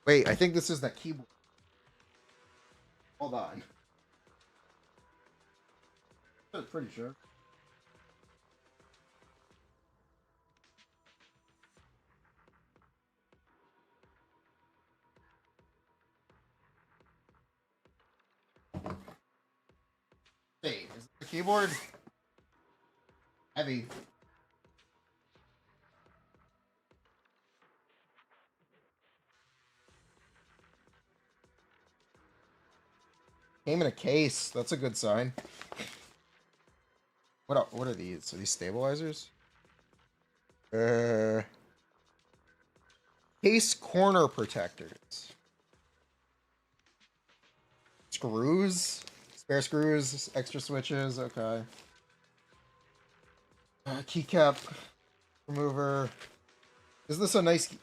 Wait, I think this is the keyboard. Hold on. I'm pretty sure. Wait, is it the keyboard? Heavy. Came in a case. That's a good sign. What are these? Are these stabilizers? Case corner protectors. Screws? Spare screws, extra switches, okay. Keycap remover. Is this a nice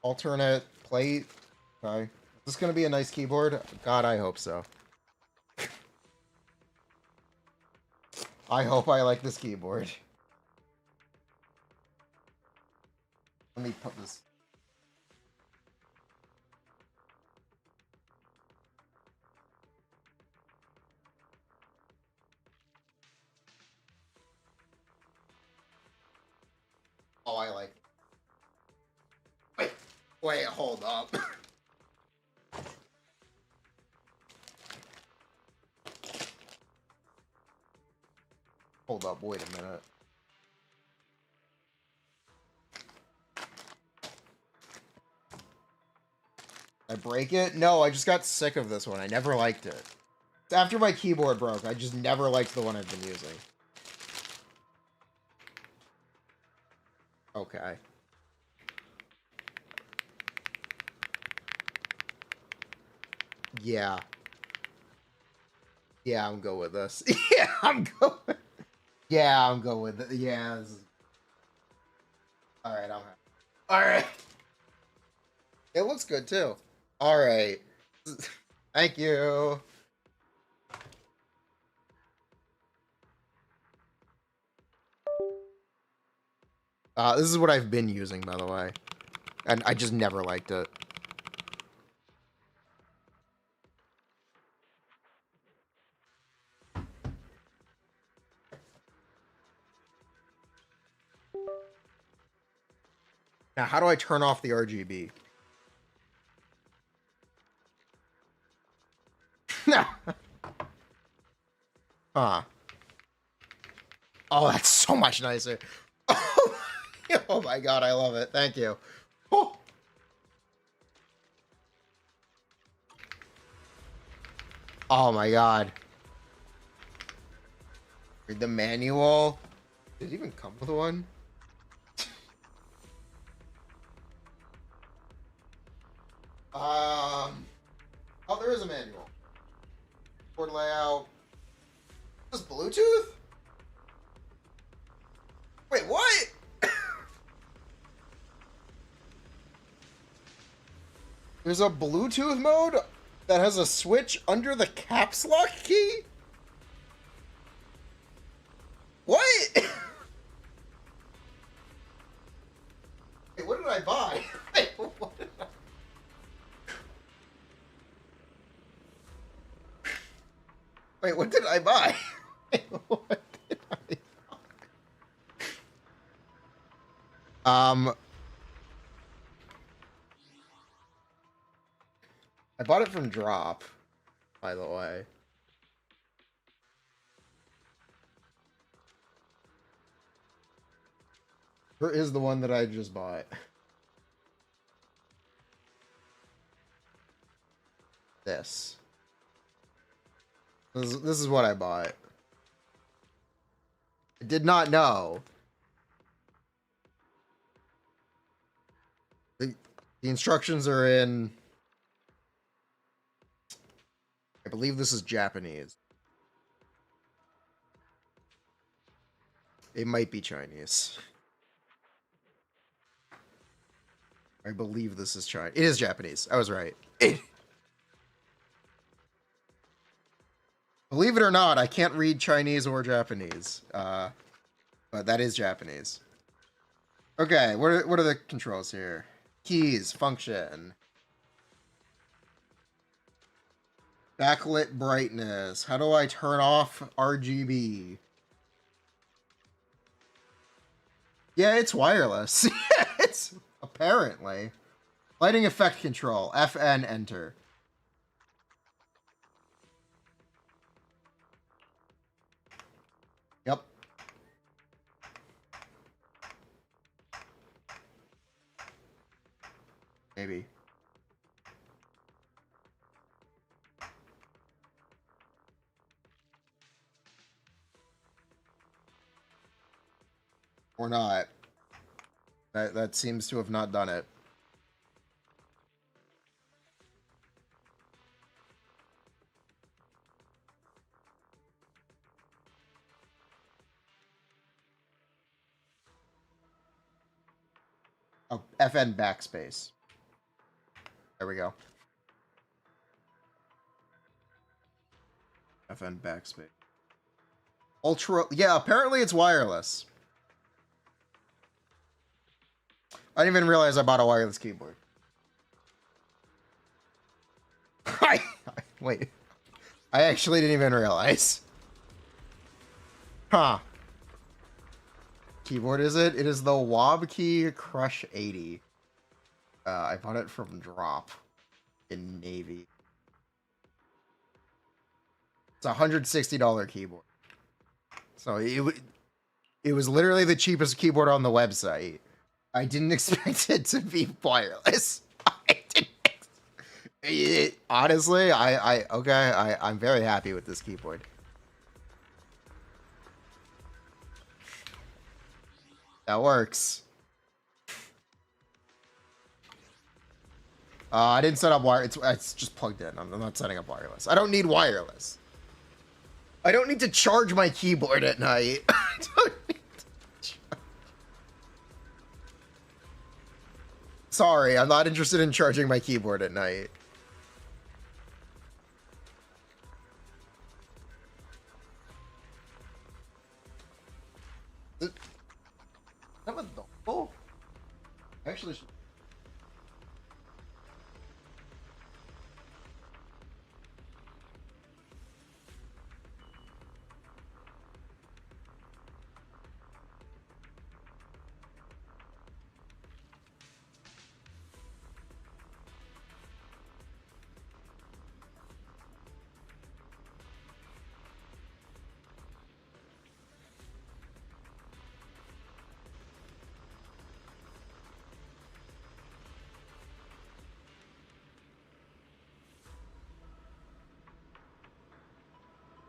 alternate plate? Okay. Is this gonna be a nice keyboard? God, I hope so. I hope I like this keyboard. Let me put this. Oh, I like it. Wait, hold up. Hold up, wait a minute. I break it? No, I just got sick of this one. I never liked it. After my keyboard broke, I just never liked the one I've been using. Okay. Yeah. Yeah, I'm good with this. Yeah, I'm good. Yeah, I'm good with it. Yeah. Alright, I'm happy. Alright. It looks good too. Alright. Thank you. This is what I've been using, by the way. And I just never liked it. Now, how do I turn off the RGB? Huh. Oh, that's so much nicer. Oh my god, I love it. Thank you. Oh. Oh my god. Read the manual. Did it even come with one? Oh, there is a manual. Board layout. This is Bluetooth? Wait, what? There's a Bluetooth mode that has a switch under the caps lock key? What? Wait, what did I buy? What did I... I bought it from Drop, by the way. Where is the one that I just bought? This. This is what I bought. I did not know. The instructions are in... I believe this is Japanese. It might be Chinese. I believe this is Chinese. It is Japanese. I was right. Believe it or not, I can't read Chinese or Japanese. But that is Japanese. Okay, what are the controls here? Keys, function. Backlit brightness. How do I turn off RGB? Yeah, it's wireless. It's apparently. Lighting effect control. FN enter. Yep. Maybe. Or not. That seems to have not done it. Oh, FN backspace. There we go. FN backspace. Ultra... Yeah, apparently it's wireless. I didn't even realize I bought a wireless keyboard. Wait. I actually didn't even realize. Huh. Keyboard is it? It is the Wabkey Crush 80. I bought it from Drop in Navy. It's a $160 keyboard. So it was literally the cheapest keyboard on the website. I didn't expect it to be wireless. Honestly, I'm very happy with this keyboard. That works. I didn't set up wire. It's just plugged in. I'm not setting up wireless. I don't need wireless. I don't need to charge my keyboard at night. I don't need to Sorry, I'm not interested in charging my keyboard at night. Have a double? Actually,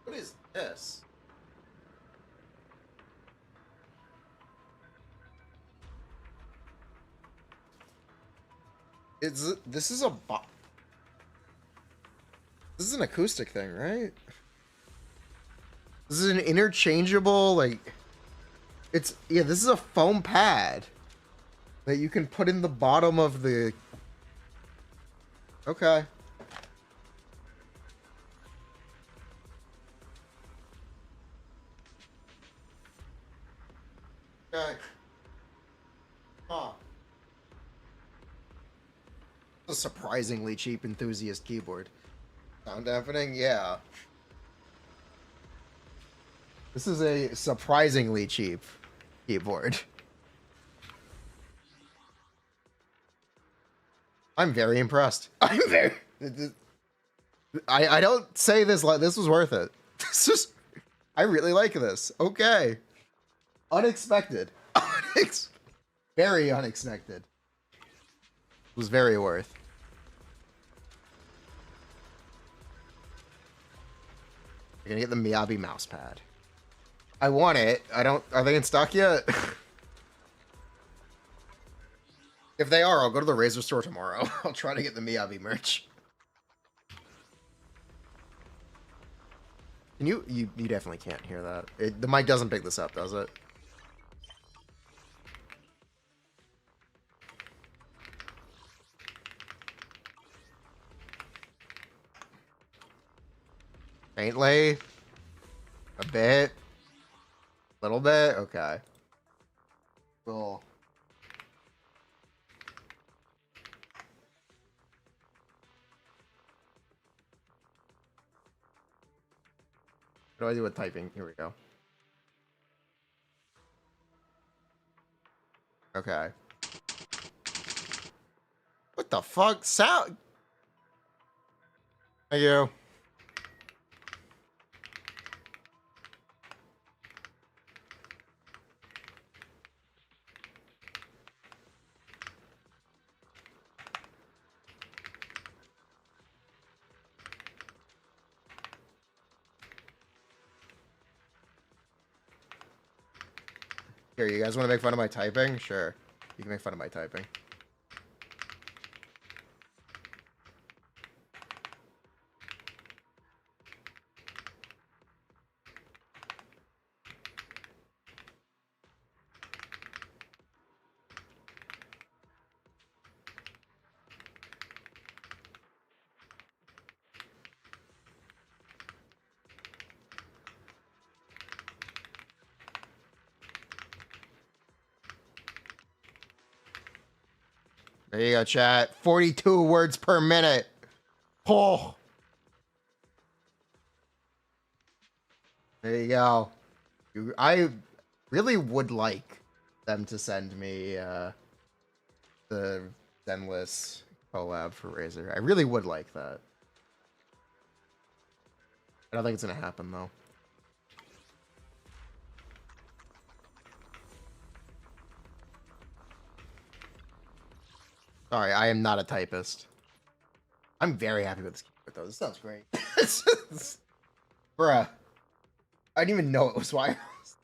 what is this? This is this is an acoustic thing, right? This is an interchangeable, like, yeah, this is a foam pad that you can put in the bottom of the... Okay. Okay. Huh. A surprisingly cheap enthusiast keyboard. Sound deafening? Yeah. This is a surprisingly cheap keyboard. I'm very impressed. I'm very... I don't say this like this was worth it. This is... I really like this. Okay. Unexpected. Very unexpected. It was very worth. You're gonna get the Miyabi mouse pad. I want it. I don't... Are they in stock yet? If they are, I'll go to the Razer store tomorrow. I'll try to get the Miyabi merch. Can you definitely can't hear that. The mic doesn't pick this up, does it? Faintly? A bit? Little bit? Okay. Cool. What do I do with typing? Here we go. Okay. What the fuck? Sound? Thank you. Here, you guys want to make fun of my typing? Sure. You can make fun of my typing. There you go, chat. 42 words per minute. Oh. There you go. I really would like them to send me the Zenless collab for Razer. I really would like that. I don't think it's gonna happen though. Sorry, I am not a typist. I'm very happy with this keyboard though. This sounds great. Bruh. I didn't even know it was wireless.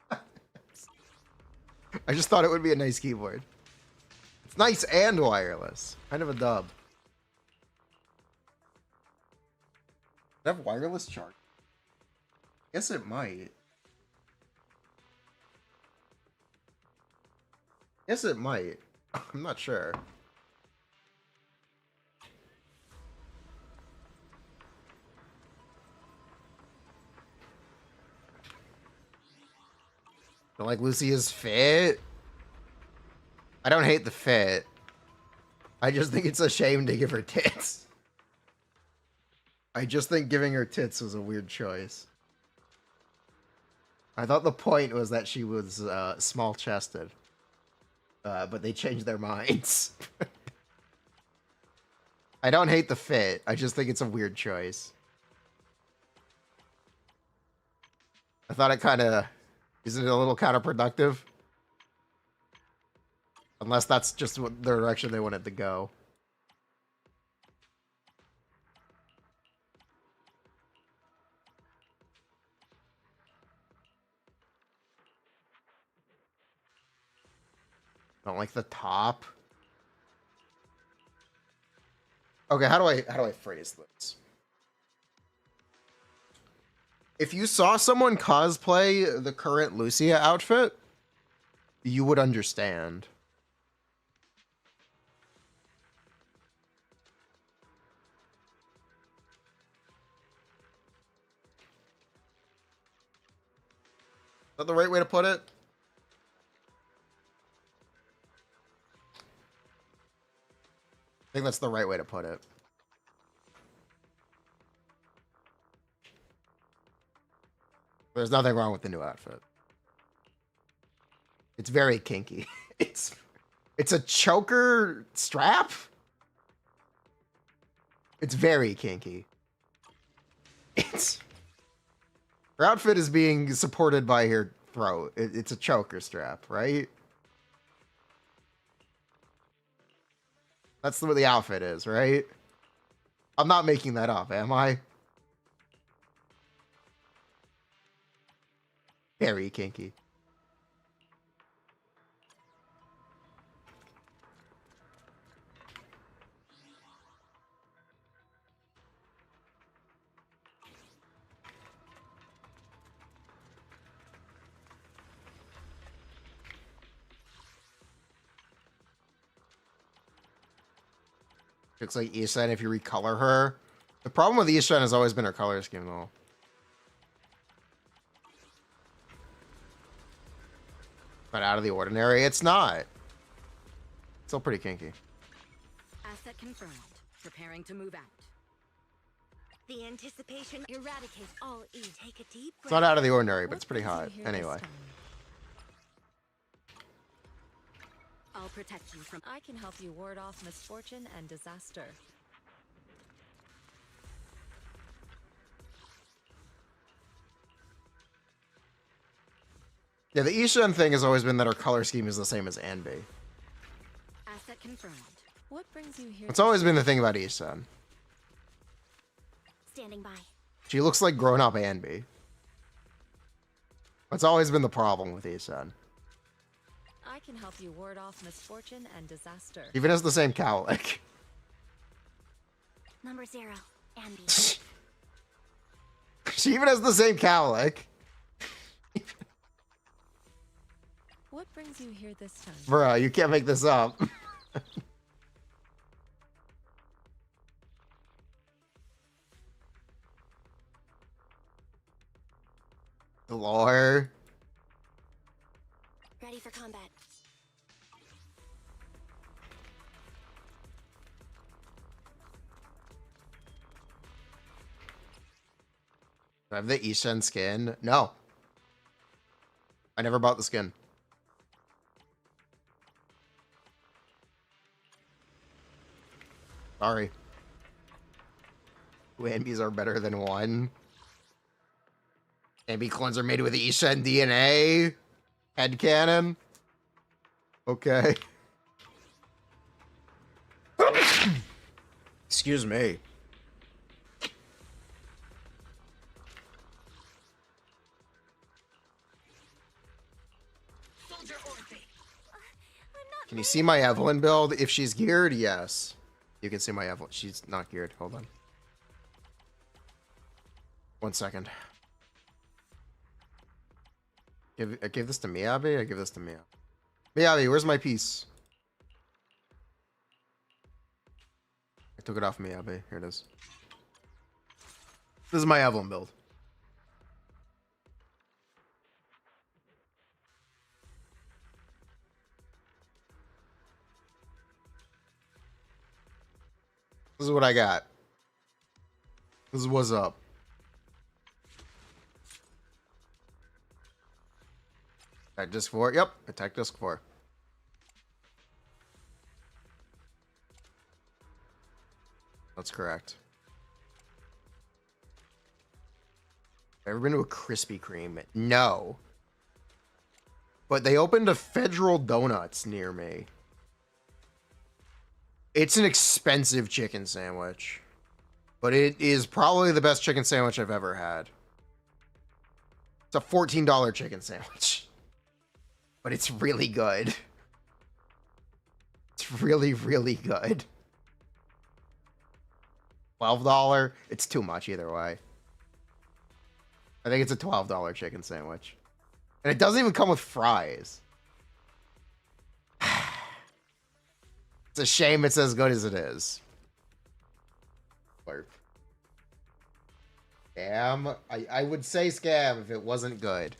I just thought it would be a nice keyboard. It's nice and wireless. Kind of a dub. Does it have wireless charge? Guess it might. Guess it might. I'm not sure. Don't like Lucia's fit? I don't hate the fit. I just think it's a shame to give her tits. I just think giving her tits was a weird choice. I thought the point was that she was small-chested. But they changed their minds. I don't hate the fit. I just think it's a weird choice. I thought it kind of... Isn't it a little counterproductive? Unless that's just what the direction they wanted to go. Don't like the top. Okay, how do I phrase this? If you saw someone cosplay the current Lucia outfit, you would understand. Is that the right way to put it? I think that's the right way to put it. There's nothing wrong with the new outfit. It's very kinky. It's a choker strap. It's very kinky. Her outfit is being supported by her throat. It's a choker strap, right? That's what the outfit is, right? I'm not making that up, am I? Very kinky. Looks like Ishan if you recolor her. The problem with Ishan has always been her color scheme, though. But out of the ordinary, it's not. Still pretty kinky. Asset confirmed. Preparing to move out. The anticipation eradicate all E. Take a deep breath. It's not out of the ordinary, but it's pretty hot. Anyway. I'll protect you from. I can help you ward off misfortune and disaster. Yeah, the Ishan thing has always been that her color scheme is the same as Anbi. Asset confirmed. What brings you here? It's always been the thing about Ishan. Standing by. She looks like grown-up Anbi. That's always been the problem with Ishan. I can help you ward off misfortune and disaster. Even has the same cowlick. Number 0. Ambi. She even has the same cowlick. What brings you here this time? Bruh, you can't make this up. The lore. Ready for combat. Do I have the Ishan skin? No. I never bought the skin. Sorry. Two Anbis are better than one. Anbi clones are made with Ishan DNA. Headcanon. Okay. Excuse me. Can you see my Evelyn build? If she's geared, yes. You can see my Evelyn. She's not geared. Hold on. 1 second. I gave this to Miyabi? I give this to Miyabi. Miyabi, where's my piece? I took it off Miyabi. Here it is. This is my Evelyn build. This is what I got. This is what's up. Attack disc 4. Yep, attack disc 4. That's correct. Ever been to a Krispy Kreme? No. But they opened a Federal Donuts near me. It's an expensive chicken sandwich. But it is probably the best chicken sandwich I've ever had. It's a $14 chicken sandwich. But it's really good. It's really, really good. $12? It's too much either way. I think it's a $12 chicken sandwich. And it doesn't even come with fries. It's a shame it's as good as it is. Slurp. Scam? I would say scam if it wasn't good.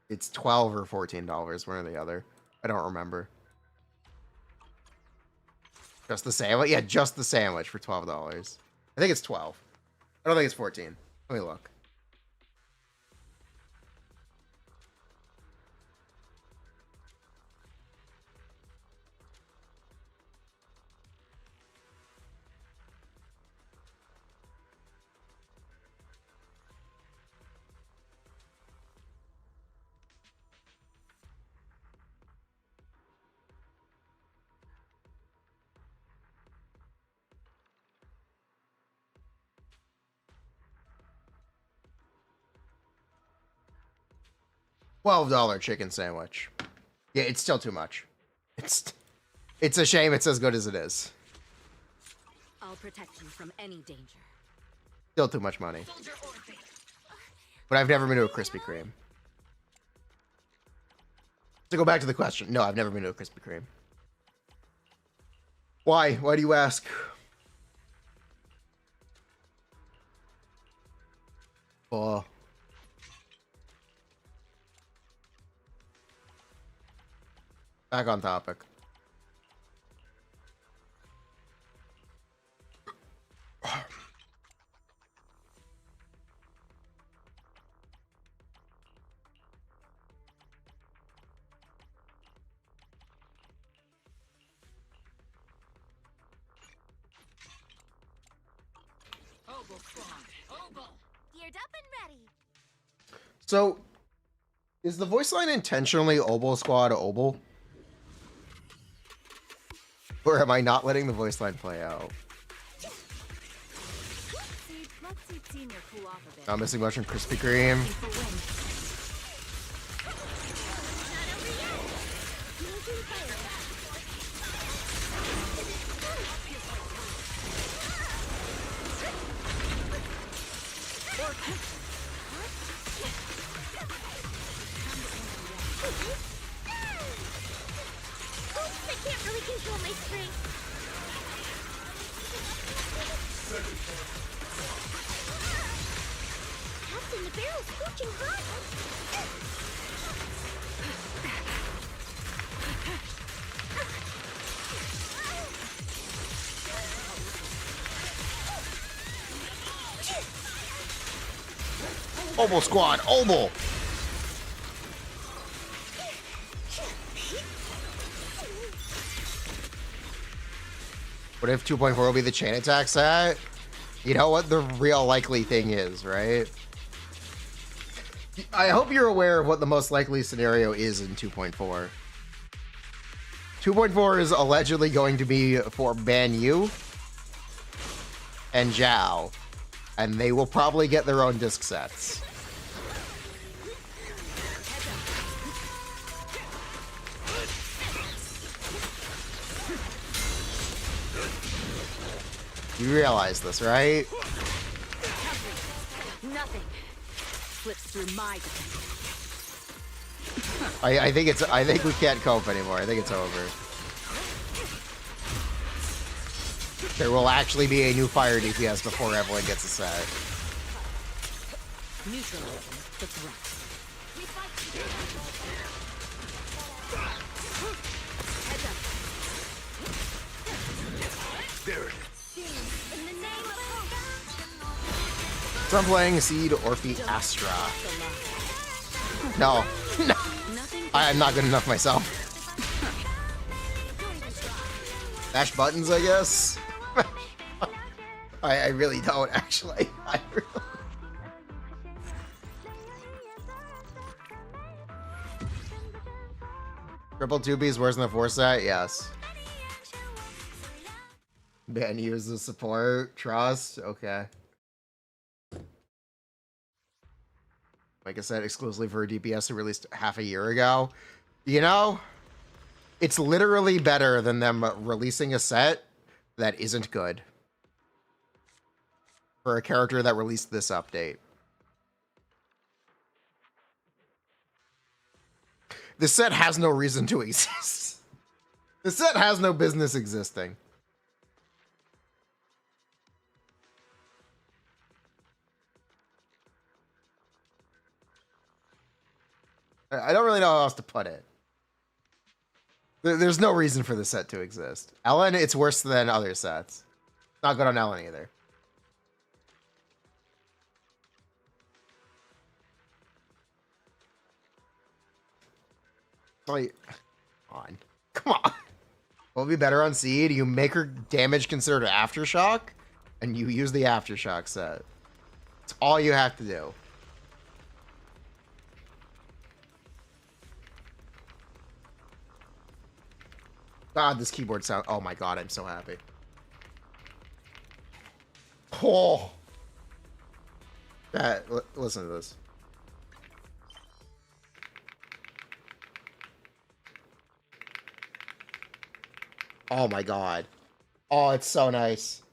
It's $12 or $14, one or the other. I don't remember. Just the sandwich? Yeah, just the sandwich for $12. I think it's 12. I don't think it's 14. Let me look. $12 chicken sandwich. Yeah, it's still too much. It's a shame it's as good as it is. I'll protect you from any danger. Still too much money. But I've never been to a Krispy Kreme. To go back to the question, no, I've never been to a Krispy Kreme. Why? Why do you ask? Oh. Back on topic. Geared up and ready. So, is the voice line intentionally Obel Squad Obel? Or am I not letting the voice line play out? Let's see Senior cool off a bit. Not missing much from Krispy Kreme. I can't really control my strength. Captain, the barrel's scorching hot. Obel Squad, Obel! What if 2.4 will be the chain attack set? You know what the real likely thing is, right? I hope you're aware of what the most likely scenario is in 2.4. 2.4 is allegedly going to be for Banyu and Zhao, and they will probably get their own disc sets. You realize this, right? Nothing slips through my defense. I think we can't cope anymore. I think it's over. There will actually be a new fire DPS before Evelyn gets a set. Neutralizing the threat. There it is. In the name of So I'm playing Seed Orphe Astra. No. No. I'm not good enough myself. Mash buttons, I guess. I really don't, actually. I really... Triple 2B's worse than the 4 set? Yes. Ben uses support. Trust. Okay. Like I said, exclusively for a DPS who released half a year ago. You know, it's literally better than them releasing a set that isn't good for a character that released this update. The set has no reason to exist. The set has no business existing. I don't really know how else to put it. There's no reason for the set to exist. Ellen, it's worse than other sets. Not good on Ellen either. Like, come on. What would be better on Seed? You make her damage considered Aftershock, and you use the Aftershock set. It's all you have to do. God, this keyboard sound. Oh my god, I'm so happy. Oh. Listen to this. Oh my god. Oh, it's so nice.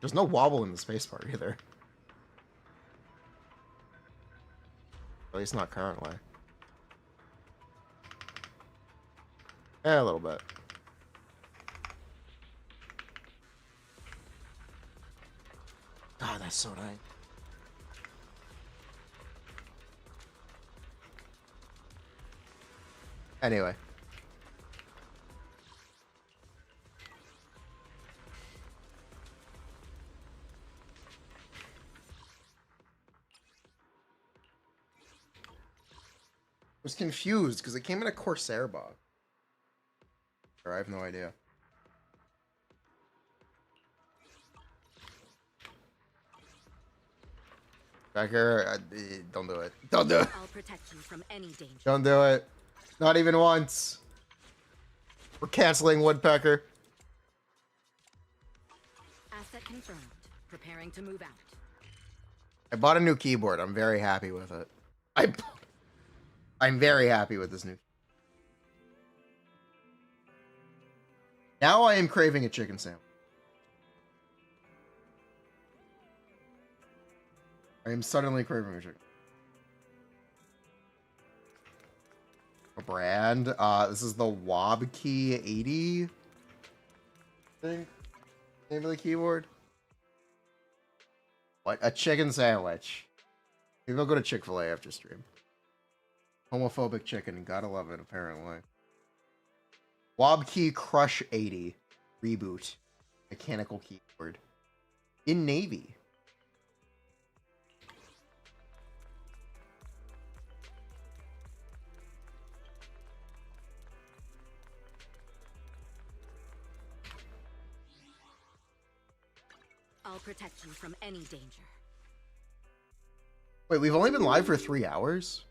There's no wobble in the spacebar either. At least not currently. Yeah, a little bit. God, that's so nice. Anyway. I was confused because it came in a Corsair box. Or I have no idea. Becker, don't do it. Don't do it. I'll protect you from any danger. Don't do it. Not even once. We're canceling Woodpecker. Asset confirmed. Preparing to move out. I bought a new keyboard. I'm very happy with it. I'm very happy with this new. Now I am craving a chicken sandwich. I am suddenly craving a chicken. A brand. This is the Wobkey 80. I think. Name of the keyboard. What? A chicken sandwich. Maybe I'll go to Chick-fil-A after stream. Homophobic chicken. Gotta love it, apparently. Wobkey Crush 80. Reboot. Mechanical keyboard. In navy. I'll protect you from any danger. Wait, we've only been live for 3 hours?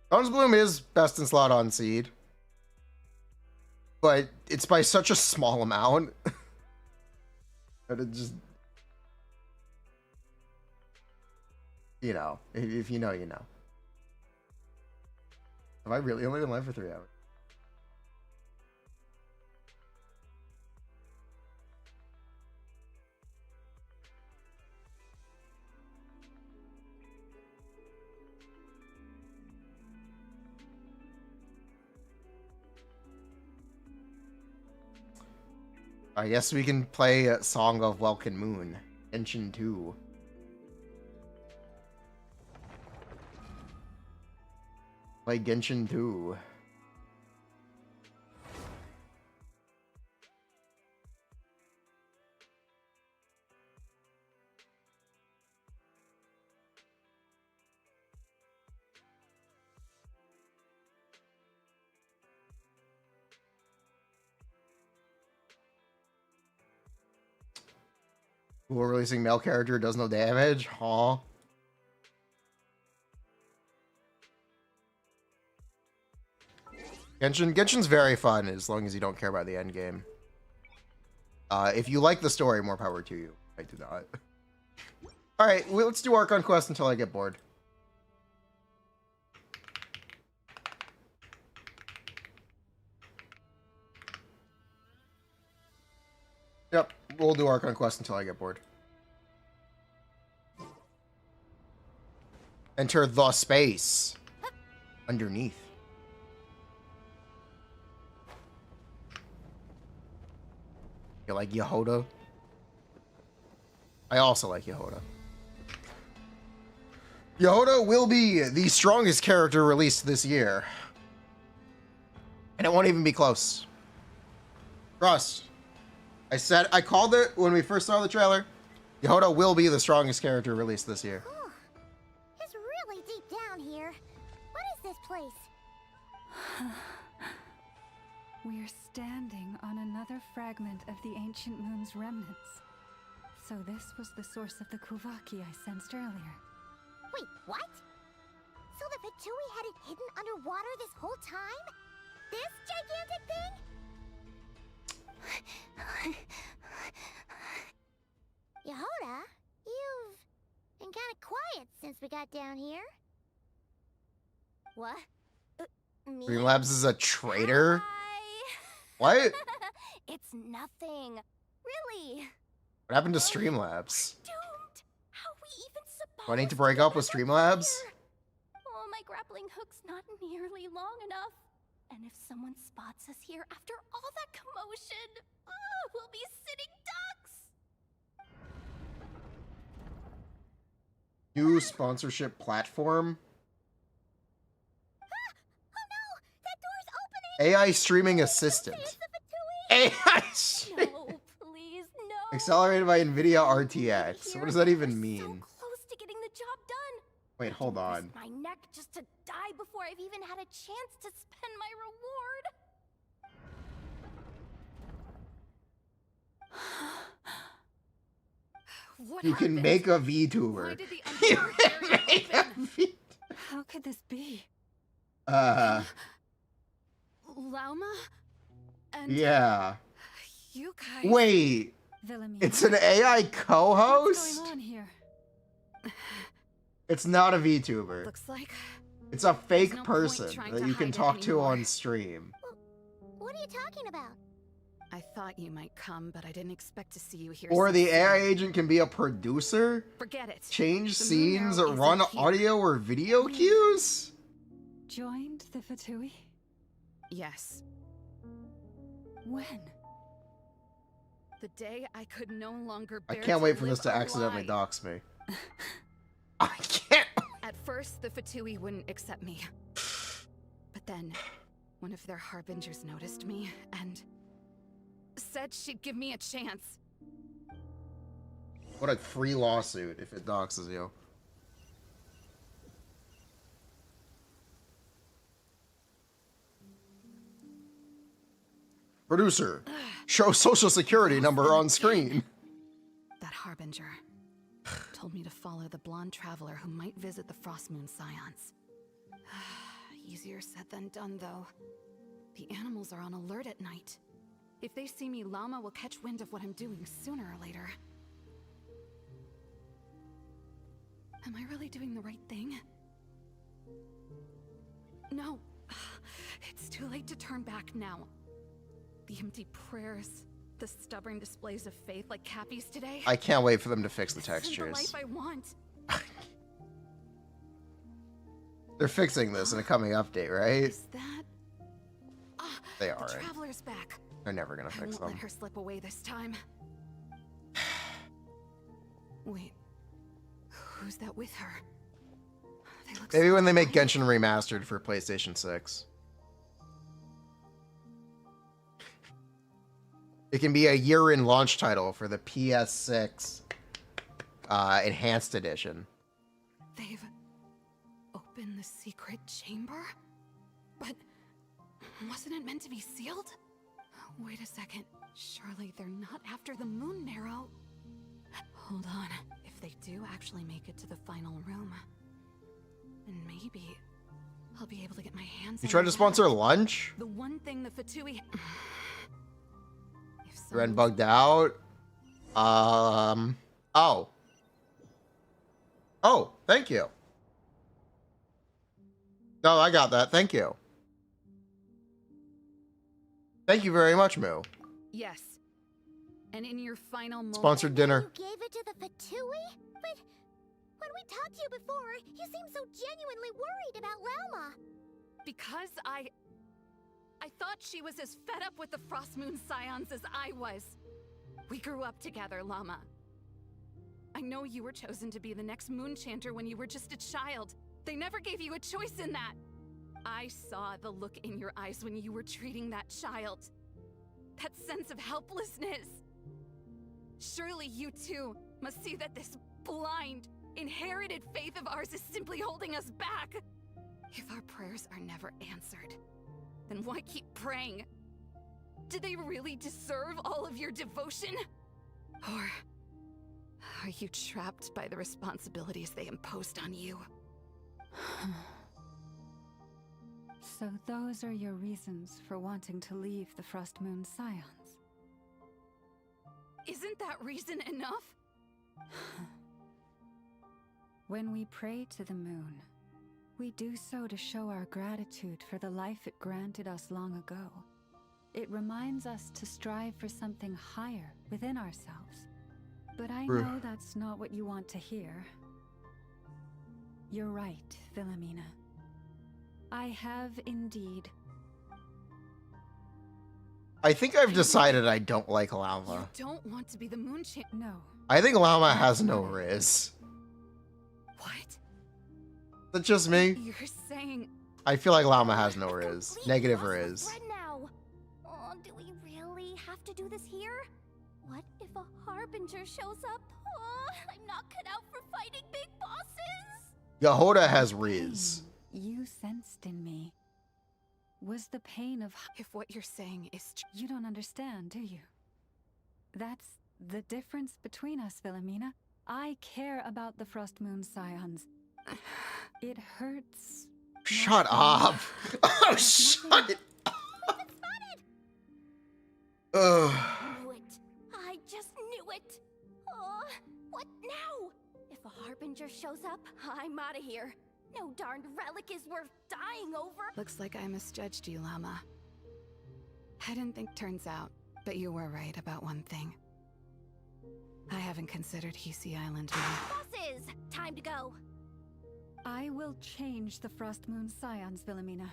Dawn's Bloom is best in slot on Seed. But it's by such a small amount. That it just... You know. If you know, you know. Have I really only been live for 3 hours? I guess we can play a Song of Welkin Moon. Genshin 2. Play Genshin 2. Cool, releasing male character does no damage. Aw. Genshin's very fun as long as you don't care about the end game. If you like the story, more power to you. I do not. Alright, well, let's do Archon Quest until I get bored. Yep, we'll do Archon Quest until I get bored. Enter the space. Underneath. You like Yehoda? I also like Yehoda. Yehoda will be the strongest character released this year. And it won't even be close. Russ, I called it when we first saw the trailer. Yehoda will be the strongest character released this year. Oh, it's really deep down here. What is this place? We're standing on another fragment of the ancient moon's remnants. So this was the source of the Kuvaki I sensed earlier. Wait, what? So the Fatui had it hidden underwater this whole time? This gigantic thing? Yehoda, you've been kind of quiet since we got down here. What? Me? Streamlabs is a traitor? Hi. What? It's nothing. Really. What happened to Streamlabs? Doomed. How are we even supposed Do I need to break up with get Streamlabs? here? Oh, my grappling hook's not nearly long enough. And if someone spots us here after all that commotion, we'll be sitting ducks. New sponsorship platform? Oh no! That door's opening! AI streaming assistant. It's the Fatui! AI stream. No, please, no. Accelerated by NVIDIA RTX. Here, What does that even we're mean? So close to getting the job done. Wait, hold on. Risk my neck just to die before I've even had a chance to spend my reward. What You can happened? make a Why VTuber. did the You underground can area make a open? V. How could this be? Lauma? And Yeah. you guys. Wait, Villamine, it's an AI what's co-host? going on here? It's not a VTuber. Looks like It's a fake no point person trying that to you can hide it talk to anymore. on stream. What are you talking about? I thought you might come, but I didn't expect to see you here. Or so the soon. AI agent can be a producer, Forget it. change The moon scenes, arrow run isn't here. audio or video cues? Joined the Fatui? Yes. When? The day I could no longer I bear can't to wait for live this to a accidentally lie. dox me. I can't. At first, the Fatui wouldn't accept me. But then, one of their harbingers noticed me and said she'd give me a chance. What a free lawsuit if it doxes you. Producer, show social security number on screen. That harbinger told me to follow the blonde traveler who might visit the Frostmoon Scions. Easier said than done, though. The animals are on alert at night. If they see me, Llama will catch wind of what I'm doing sooner or later. Am I really doing the right thing? No. It's too late to turn back now. The empty prayers, the stubborn displays of faith like Cappy's today. I can't wait for them to fix the This isn't the textures. life I want. They're fixing this in a coming update, right? Is that... Ah, They the are, right? traveler's back. They're never gonna I fix won't them. let her slip away this time. Wait, who's that with her? They look Maybe so when they make alike. Genshin Remastered for PlayStation 6. It can be a year-in launch title for the PS6 Enhanced Edition. They've opened the secret chamber? But wasn't it meant to be sealed? Wait a second. Surely they're not after the moon marrow. Hold on. If they do actually make it to the final room, then maybe I'll be able to get my hands You on tried the to sponsor lab. lunch? The one thing the Fatui... If Ren someone's- bugged out. Oh. Oh, thank you. No, I got that. Thank you. Thank you very much, Moo. Yes. And in your final moment... Sponsored dinner. You gave it to the Fatui? But when we talked to you before, you seemed so genuinely worried about Lauma. Because I thought she was as fed up with the Frostmoon Scions as I was. We grew up together, Llama. I know you were chosen to be the next Moon Chanter when you were just a child. They never gave you a choice in that. I saw the look in your eyes when you were treating that child. that sense of helplessness. Surely you too must see that this blind, inherited faith of ours is simply holding us back. If our prayers are never answered, then why keep praying? Do they really deserve all of your devotion? Or are you trapped by the responsibilities they imposed on you? So those are your reasons for wanting to leave the Frost Moon Scions? Isn't that reason enough? When we pray to the moon, we do so to show our gratitude for the life it granted us long ago. It reminds us to strive for something higher within ourselves. But I know that's not what you want to hear. You're right, Philomena. I have indeed. I think I've decided I don't like You Llama. don't want to be the moon champ. No. I think Llama has no Riz. What? That's just me. You're saying I feel like Llama has no I've Riz. completely Negative lost the Riz. thread now. Oh, do we really have to do this here? What if a harbinger shows up? Oh, I'm not cut out for fighting big bosses. Yehoda has Riz. You sensed in me was the pain of. if what you're saying is true. You don't understand, do you? That's the difference between us, Philomena. I care about the Frost Moon Scions. It hurts. Shut up. Oh, shut it. Ugh. Knew it. I just knew it. Oh, what now? If a harbinger shows up, I'm out of here. No darned relic is worth dying over. Looks like I misjudged you, Llama. I didn't think turns out, but you were right about one thing. I haven't considered Hisi Island more. Bosses, time to go. I will change the Frost Moon Scions, Philomena.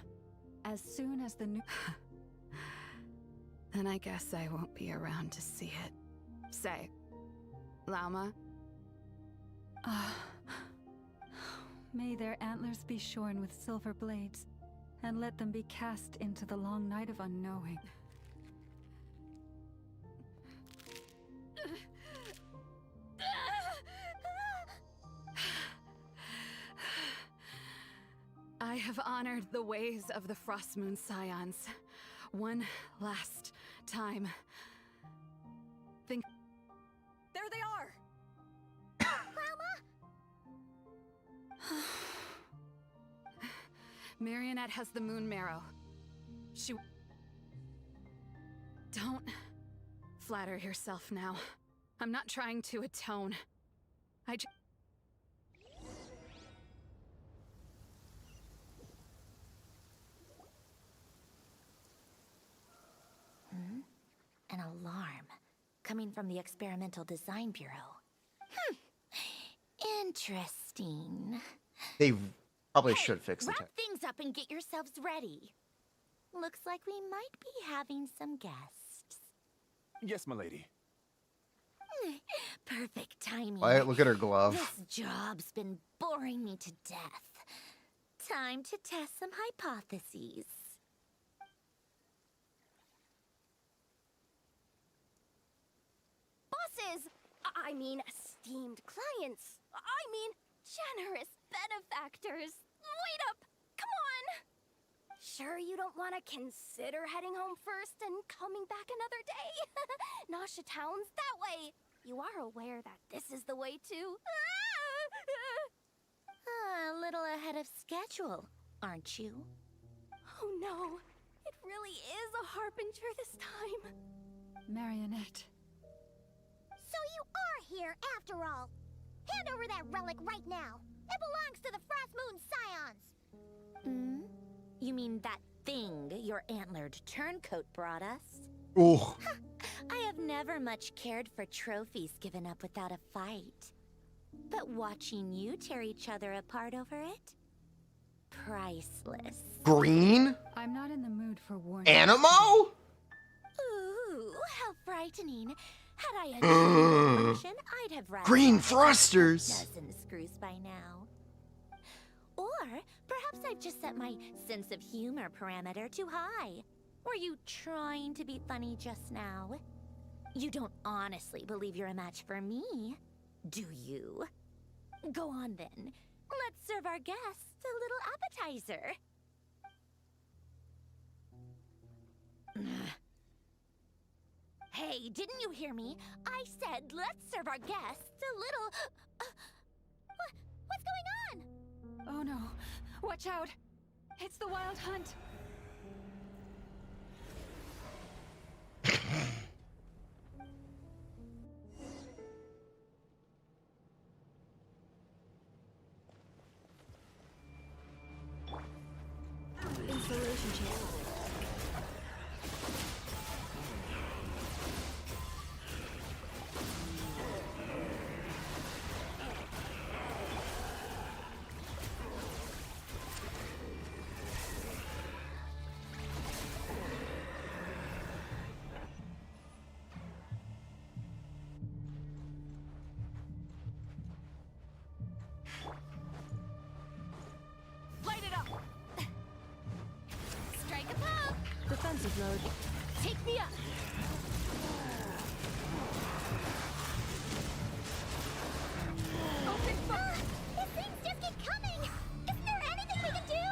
As soon as the new. Then I guess I won't be around to see it. Say, Llama, May their antlers be shorn with silver blades, and let them be cast into the long night of unknowing. I have honored the ways of the Frost Moon Scions one last time. Think. There they are! Marionette has the moon marrow. She. Don't flatter yourself now. I'm not trying to atone. An alarm coming from the Experimental Design Bureau. Interesting. They probably Hey, should fix the wrap things up and get yourselves ready. Looks like we might be having some guests. Yes, milady. Perfect timing. Why, look at her glove. This job's been boring me to death. Time to test some hypotheses. Bosses! I mean, esteemed clients. I mean, generous benefactors. Wait up! Come on! Sure you don't want to consider heading home first and coming back another day? Nasha Town's that way. You are aware that this is the way to... A little ahead of schedule, aren't you? Oh no, it really is a harbinger this time. Marionette. So you are here after all. Hand over that relic right now. It belongs to the Frost Moon Scions. You mean that thing your antlered turncoat brought us? Ooh. I have never much cared for trophies given up without a fight. But watching you tear each other apart over it? Priceless. Green? I'm not in the mood for warning. Animo? Ooh, how frightening. Had I a function, I'd have rather Green had thrusters. a dozen screws by now. Or perhaps I've just set my sense of humor parameter too high. Were you trying to be funny just now? You don't honestly believe you're a match for me, do you? Go on then. Let's serve our guests a little appetizer. Hey, didn't you hear me? I said let's serve our guests a little... what's going on? Oh no. Watch out. It's the wild hunt. Installation channel. Light it up! Strike a pose! Defensive mode. Take me up! Open fire! These things just keep coming! Isn't there anything we can do?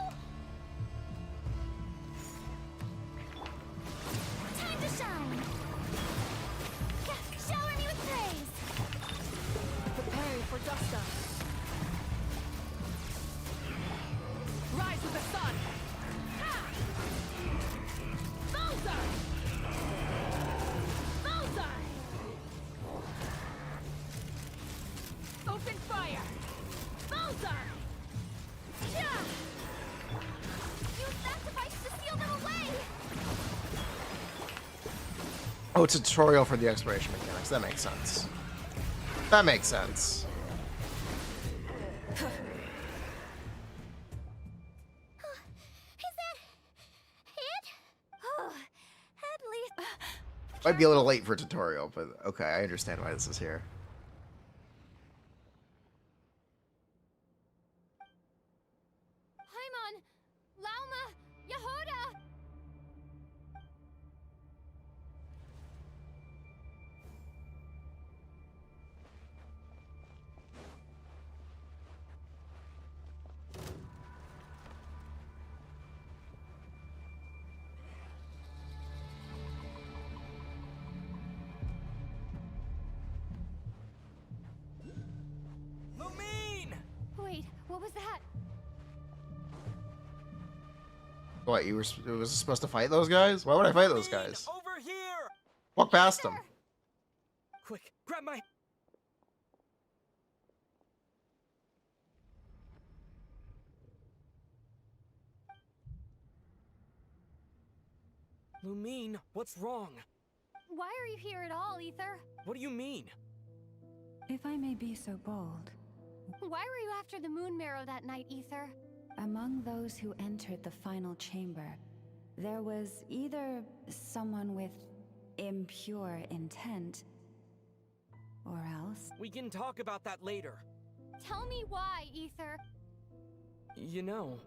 Time to shine! Shower me with praise! Preparing for dust up. Rise with the sun! Ha! Bullseye! Bullseye! Open fire! Bullseye! Yeah! Use that device to seal them away! Oh, it's a tutorial for the exploration mechanics. That makes sense. That makes sense. Is that it? Oh, at least... Might be a little late for a tutorial, but okay, I understand why this is here. Paimon! Lauma! Yehoda! Lumine! Wait, what was that? What, you was supposed to fight those guys? Why would I fight those Lumine, guys? Over here! Walk past them. Quick, grab my... Lumine, what's wrong? Why are you here at all, Ether? What do you mean? If I may be so bold, Why were you after the Moon Marrow that night, Ether? among those who entered the final chamber, there was either someone with impure intent, or else. We can talk about that later. Tell me why, Ether. You know,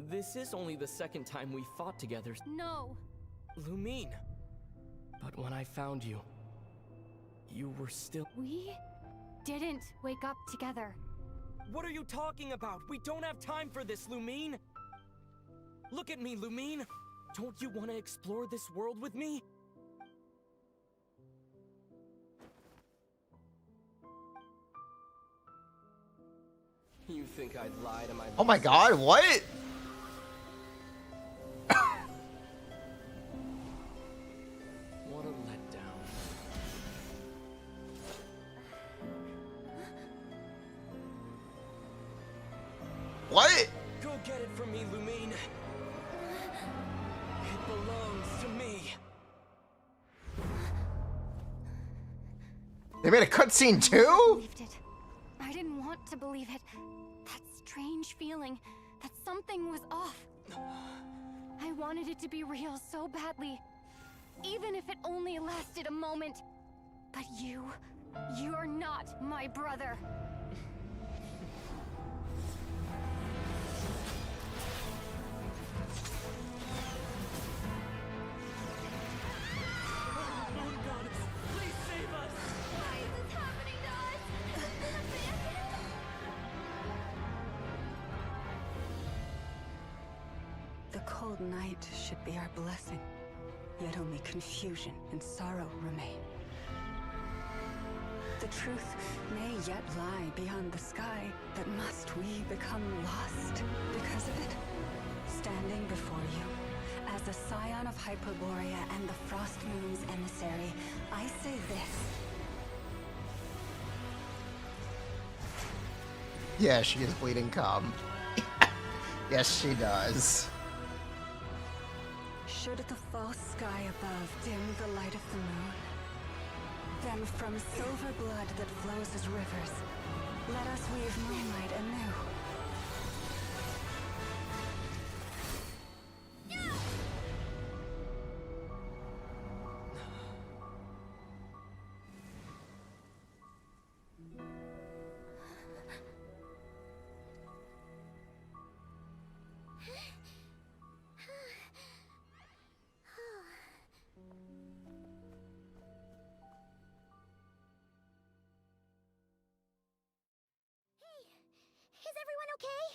this is only the second time we fought together. No. Lumine. But when I found you, you were still... We didn't wake up together. What are you talking about? We don't have time for this, Lumine! Look at me, Lumine! Don't you want to explore this world with me? You think I'd lie to my... Oh my god, what? What a letdown. What? Go get it from me, Lumine. It belongs to me. They made a cutscene too? Believed it. I didn't want to believe it. That strange feeling that something was off. I wanted it to be real so badly. Even if it only lasted a moment. But you're not my brother. cold night should be our blessing, yet only confusion and sorrow remain. The truth may yet lie beyond the sky, but must we become lost because of it? Standing before you, as a scion of Hyperborea and the Frost Moon's emissary, I say this. Yeah, she is bleeding calm. Yes, she does. Should the false sky above dim the light of the moon, then from silver blood that flows as rivers, let us weave moonlight anew. Is everyone okay?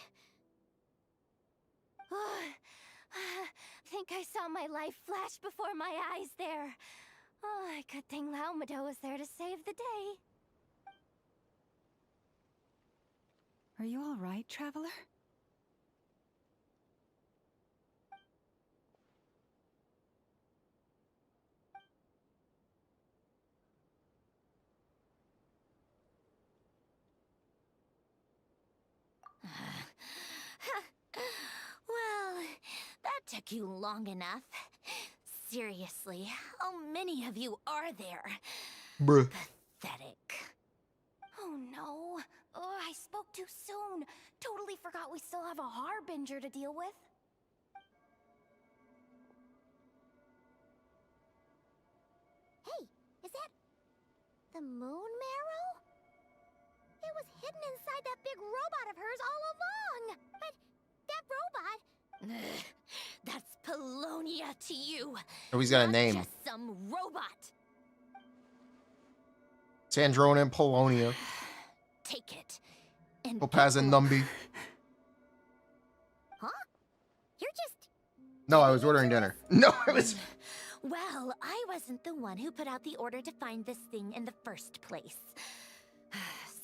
Think I saw my life flash before my eyes there. Oh, good thing Laumado was there to save the day. Are you all right, traveler? Well, that took you long enough. Seriously, how many of you are there? Bruh. Pathetic. Oh no. Oh, I spoke too soon. Totally forgot we still have a harbinger to deal with. Hey, is that the moon marrow? It was hidden inside that big robot of hers all along. But that robot... Ugh, that's Polonia to you. Oh, he's got a Not name. Just some robot. Sandrone and Polonia. Take it. And Topaz and Numby. Huh? You're just... No, I was ordering dinner. No, I was... Well, I wasn't the one who put out the order to find this thing in the first place.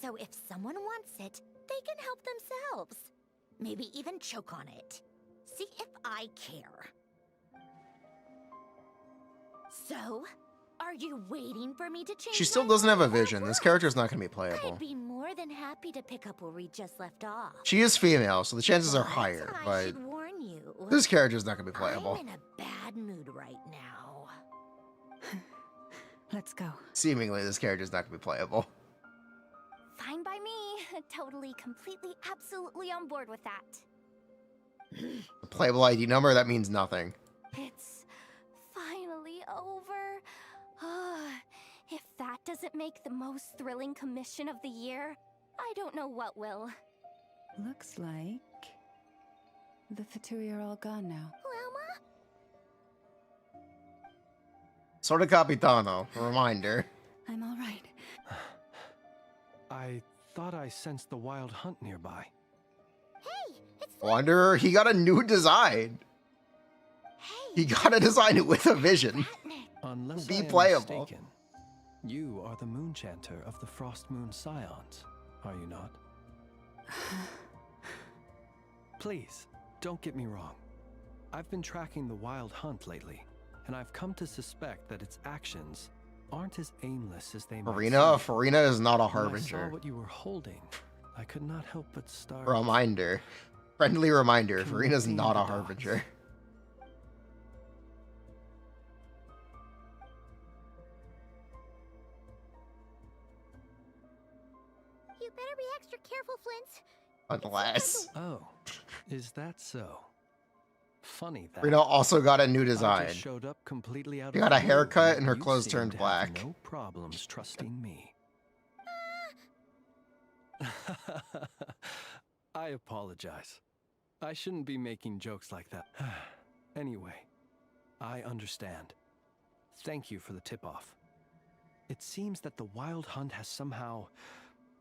So if someone wants it, they can help themselves. Maybe even choke on it. See if I care. So, are you waiting for me to change? She still my doesn't have a mind or vision. This what? character's not going to be playable. I'd be more than happy to pick up where we just left off. She is female, so the chances are But higher, I but should warn you. this character's not going to be playable. I'm in a bad mood right now. Let's go. Seemingly, this character's not going to be playable. Fine by me. Totally, completely, absolutely on board with that. A playable ID number, that means nothing. It's finally over. If that doesn't make the most thrilling commission of the year, I don't know what will. Looks like the Fatui are all gone now. Lama? Sorta Capitano, a reminder. I'm all right. I thought I sensed the wild hunt nearby. Hey, it's Wanderer, he got a new design. He got to design it with a vision. Unless Be I am playable. mistaken, you are the moon chanter of the Frost Moon Scions, are you not? Please, don't get me wrong. I've been tracking the wild hunt lately, and I've come to suspect that its actions aren't as aimless as they might Furina is not a When I saw harbinger. what you were holding, I could not help but start. Reminder. Friendly reminder, Can Furina's we not a the dots? harbinger. You better be extra careful, Flint. Unless. Oh, is that so? Funny that. Furina also got a new I design. just showed up completely out She of got a the blue, haircut and her you clothes seem turned to have black. No problems trusting me. I apologize. I shouldn't be making jokes like that. Anyway, I understand. Thank you for the tip-off. It seems that the wild hunt has somehow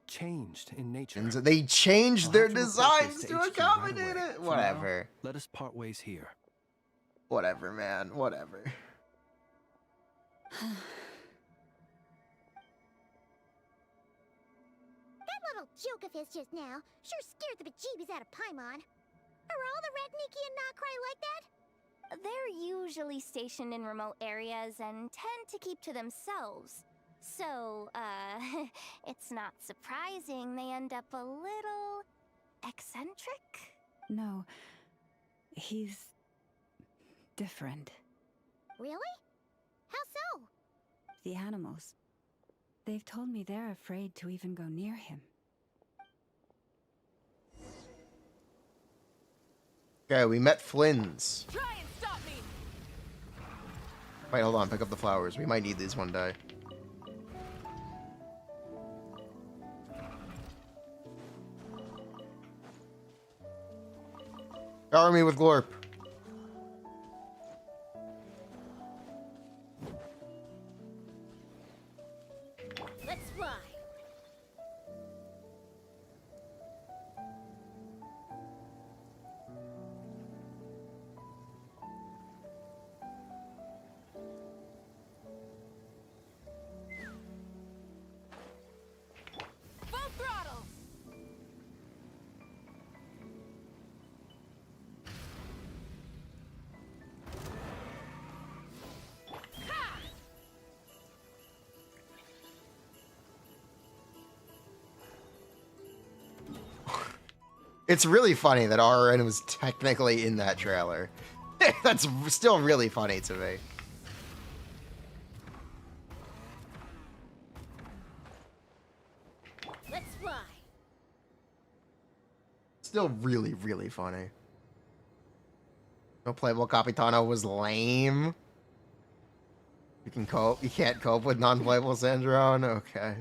changed in nature. And so they changed I'll their have to report this designs to to HQ right accommodate away. it. For now, Whatever. let us part ways here. Whatever, man. Whatever. That little joke of his just now sure scared the bejeebies out of Paimon. Are all the Red Nikki and Nokrai like that? They're usually stationed in remote areas and tend to keep to themselves. So, it's not surprising they end up a little eccentric. No, he's different. Really? How so? The animals. They've told me they're afraid to even go near him. Okay, we met Flynn's. Try and stop me! Wait, hold on. Pick up the flowers. We might need these one day. Power me with Glorp. Let's fly. Full throttle! It's really funny that RN was technically in that trailer. That's still really funny to me. Let's fly. Still really, really funny. No playable Capitano was lame. You can cope. You can't cope with non-playable Sandrone. Okay.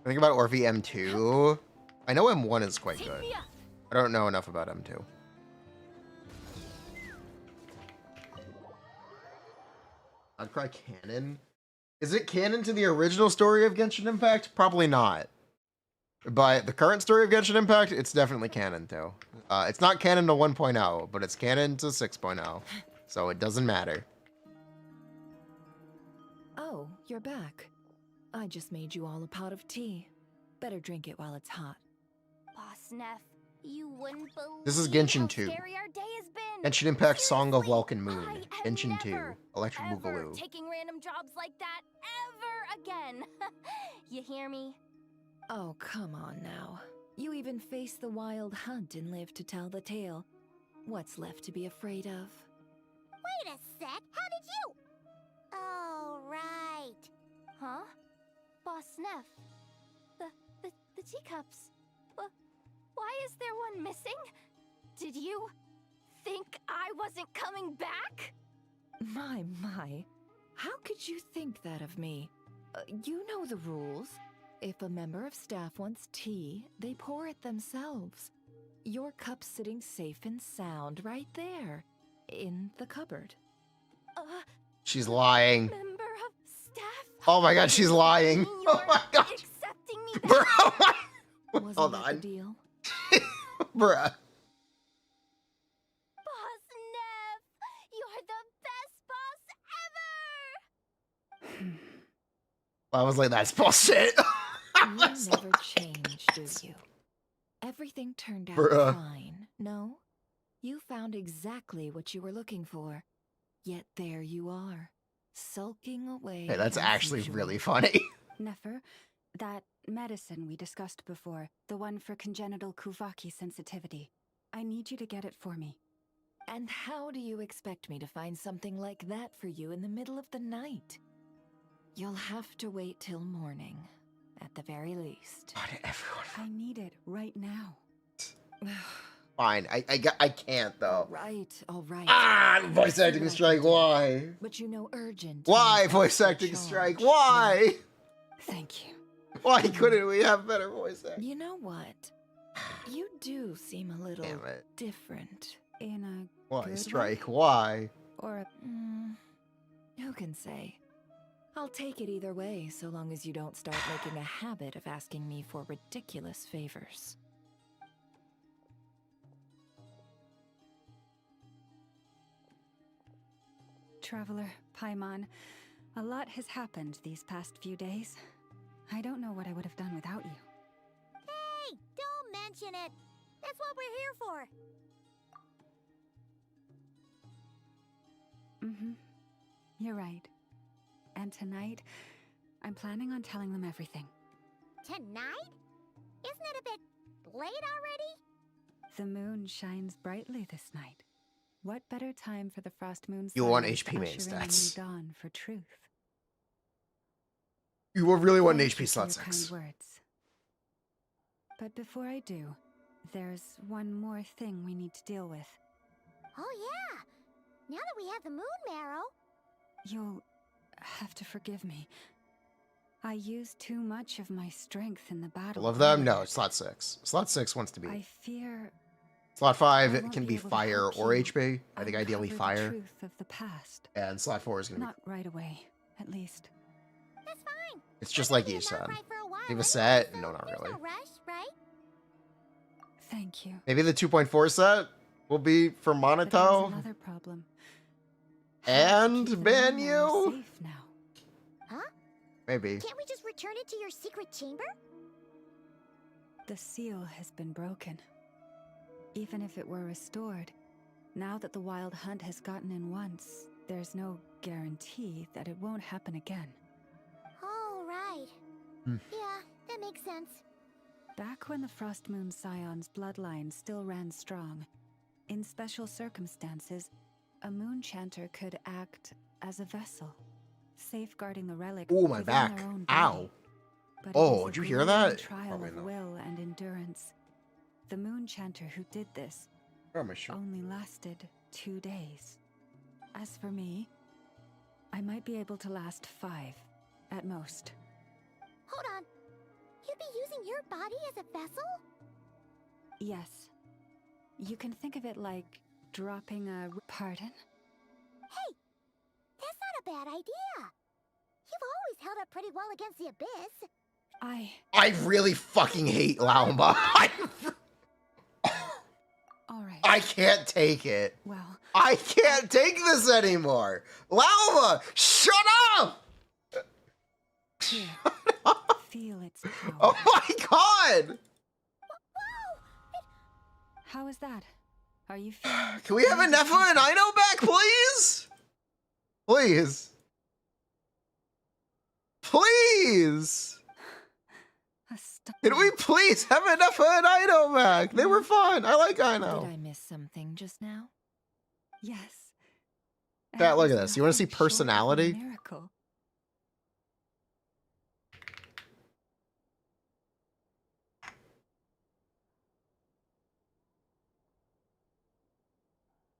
Think about Orphe M2. I know M1 is quite good. I don't know enough about M2. I'd cry canon. Is it canon to the original story of Genshin Impact? Probably not. But the current story of Genshin Impact, it's definitely canon too. It's not canon to 1.0, but it's canon to 6.0. So it doesn't matter. Oh, you're back. I just made you all a pot of tea. Better drink it while it's hot. Boss Neff, you wouldn't believe This is Genshin how 2. scary our day has been. Genshin Impact Song of Seriously, Welkin Moon. I am Genshin 2. never, Electric ever Boogaloo. taking random jobs like that ever again. You hear me? Oh, come on now. You even faced the wild hunt and lived to tell the tale. What's left to be afraid of? Wait a sec. How did you? Oh, right. Huh? Boss Neff. The teacups. Why is there one missing? Did you think I wasn't coming back? My. How could you think that of me? You know the rules. If a member of staff wants tea, they pour it themselves. Your cup's sitting safe and sound right there, in the cupboard. She's lying. Member of staff? Oh my god, she's lying. Oh my god. Accepting me Bro, back? Wasn't hold that on. the deal? Bruh. Boss Neff, you're the best boss ever! I was like, that's bullshit. You never change, do you? Everything turned out Bruh. fine, no? You found exactly what you were looking for. Yet there you are, sulking away. Hey, that's as actually usual. really funny. Nefer, that medicine we discussed before, the one for congenital Kuvaki sensitivity. I need you to get it for me. And how do you expect me to find something like that for you in the middle of the night? You'll have to wait till morning, at the very least. Why did everyone... I need it right now. Fine, I can't though. All right. Ah, voice See acting what I strike, can do. why? But you know urgent. Why means voice extra acting strike, charge. why? Thank you. Why couldn't we have better voice acting? You know what? You do seem a little Damn it. different. In a Why good strike, way? why? Or a... Who can say? I'll take it either way, so long as you don't start making a habit of asking me for ridiculous favors. Traveler, Paimon. A lot has happened these past few days. I don't know what I would have done without you. Hey, don't mention it. That's what we're here for. Mm-hmm. You're right. And tonight, I'm planning on telling them everything. Tonight? Isn't it a bit late already? The moon shines brightly this night. What better time for the frost moon You want silence to HP main usher in a new stats. dawn for truth? You will really want an Thank you HP for slot your 6. kind words. But before I do, there's one more thing we need to deal with. Oh yeah. Now that we have the moon marrow. You'll have to forgive me. I used too much of my strength in the battle. All of them? No, earlier. slot 6. Slot 6 wants to be. I fear Slot 5 I it won't can be be able to fire help or you HP. I think ideally uncover the fire. truth of the past. And slot 4 is going to be. Not right away, at least. That's fine. It's just We're like gonna you be said. in Narkai for a while You have a anyway, set? so No, not there's really. No rush, right? Thank you. Maybe the 2.4 set will be for But there's Monato another problem. How to and keep the moon marrow Banyu. safe now. Huh? Maybe. Can't we just return it to your secret chamber? The seal has been broken. Even if it were restored, now that the wild hunt has gotten in once, there's no guarantee that it won't happen again. Oh, right. Hmm. Yeah, that makes sense. Back when the Frost Moon Scion's bloodline still ran strong, in special circumstances, a moon chanter could act as a vessel, safeguarding the relic Ooh, my within back. their own Ow. body. But it Oh, is a did you hear grueling that? trial Probably of not. will and endurance. The moon chanter who did this Where am I sure? only lasted 2 days. As for me, I might be able to last 5 at most. Hold on. You'd be using your body as a vessel? Yes. You can think of it like dropping a... Pardon? Hey, that's not a bad idea. You've always held up pretty well against the abyss. I really fucking hate Lauma. Alright. I can't take it. Well, I can't take this anymore. Lauma, shut up! here. Feel its power. Oh my god! How is that? Are you feeling... Can we have a Nefa and Ino back, please? Please. Please. Can we please have a Nefa and Ino back? They were fun. I like Did Ino. I miss something just now? Yes. Chat, And look it at was this. You want to see nothing short of a personality? miracle.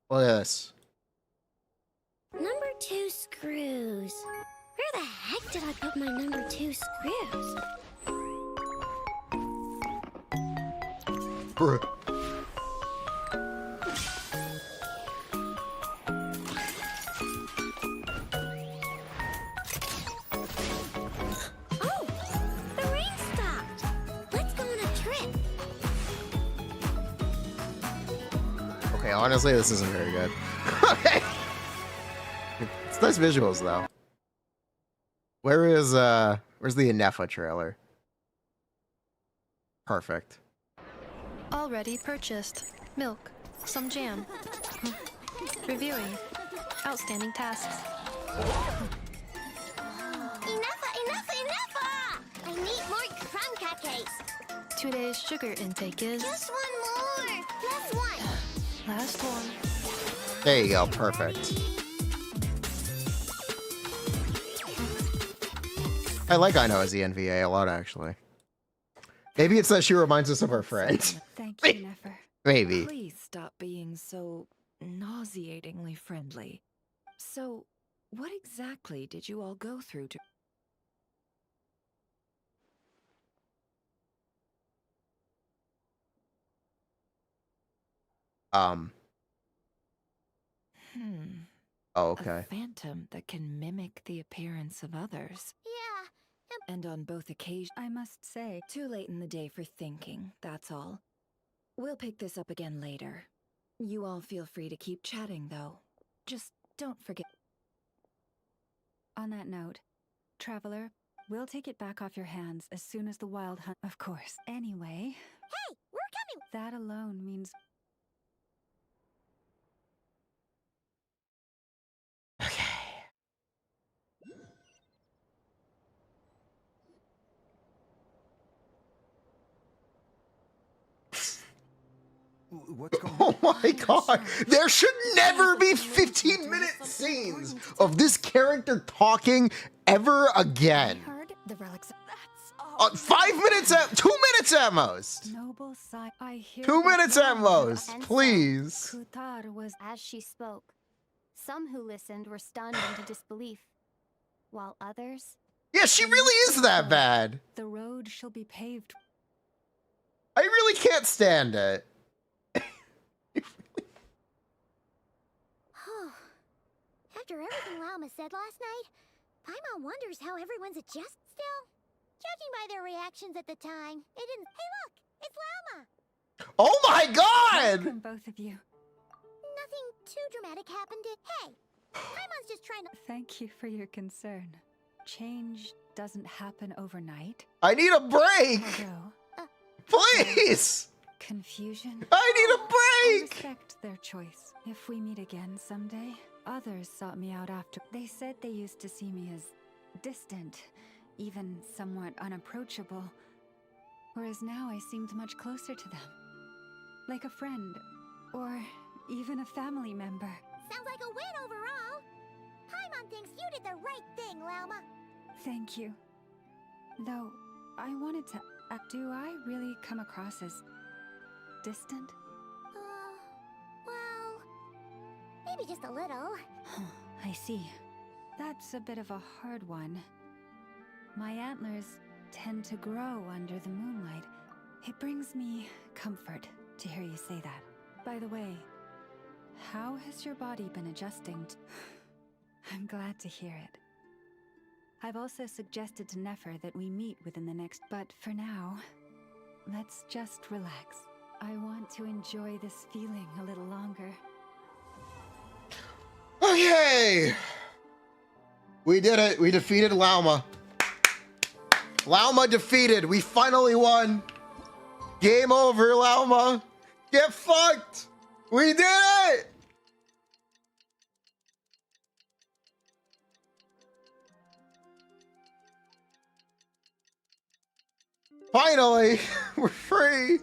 Look at this. Number 2 screws. Where the heck did I put my number 2 screws? Bruh. Oh, the rain stopped. Let's go on a trip. Okay, honestly, this isn't very good. Okay. It's nice visuals, though. Where's the Nefa trailer? Perfect. Already purchased. Milk. Some jam. Reviewing. Outstanding tasks. Enough! I need more crumb cupcakes. Today's sugar intake is... Just one more. Last one. Last one. There you go, perfect. I like Ino as the NVA a lot, actually. Maybe it's that she reminds us of our friend. Thank you, Nefer. Maybe. Please stop being so nauseatingly friendly. So, what exactly did you all go through to... Oh, A okay. phantom that can mimic the appearance of others. Yeah. And on both occasions... I must say... Too late in the day for thinking, that's all. We'll pick this up again later. You all feel free to keep chatting, though. Just don't forget... On that note, Traveler, we'll take it back off your hands as soon as the wild hunt. Of course. Anyway, Hey, we're coming! that alone means. Okay. What's going Oh on? my god! There should never be 15-minute scenes of this character talking ever again. Heard the relics. That's 5 minutes at 2 minutes at most. Noble side. I hear 2 that minutes at one most, And so- please. Kutar was. As she spoke, some who listened were stunned into disbelief, while others... Yeah, she really is that bad. The road shall be paved. I really can't stand it. After everything Lauma said last night, Paimon wonders how everyone's adjusted still. Judging by their reactions at the time, it didn't... Hey look! It's Lauma! Oh my god! Welcome, both of you. Nothing too dramatic happened. Hey! Paimon's just trying to... Thank you for your concern. Change doesn't happen overnight. I need a break! Although, Please! confusion. I need a I break! respect their choice. If we meet again someday, others sought me out after. They said they used to see me as distant, even somewhat unapproachable, whereas now I seemed much closer to them. Like a friend, or even a family member. Sounds like a win overall! Paimon thinks you did the right thing, Lauma! Thank you. Though, I wanted to do I really come across as distant? Well... maybe just a little. I see. That's a bit of a hard one. My antlers tend to grow under the moonlight. It brings me comfort to hear you say that. By the way, how has your body been adjusting to... I'm glad to hear it. I've also suggested to Nefer that we meet within the next... But for now, let's just relax. I want to enjoy this feeling a little longer. Okay! We did it. We defeated Lauma. Lauma defeated. We finally won. Game over, Lauma. Get fucked. We did it! Finally, we're free.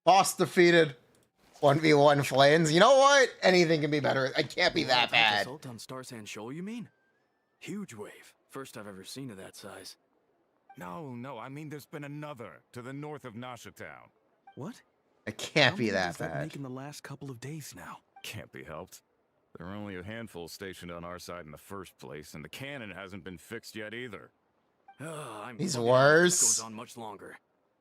Boss defeated. 1v1 flames. You know what? Anything can be better. It can't be that bad. Assault on Star Sand Shoal, you mean? Huge wave. First I've ever seen of that size. No, I mean there's been another to the north of Nasha Town. What? It can't How be many that does that bad. make in the last couple of days now? Can't be helped. There are only a handful stationed on our side in the first place, and the cannon hasn't been fixed yet either. He's This worse. goes on much longer.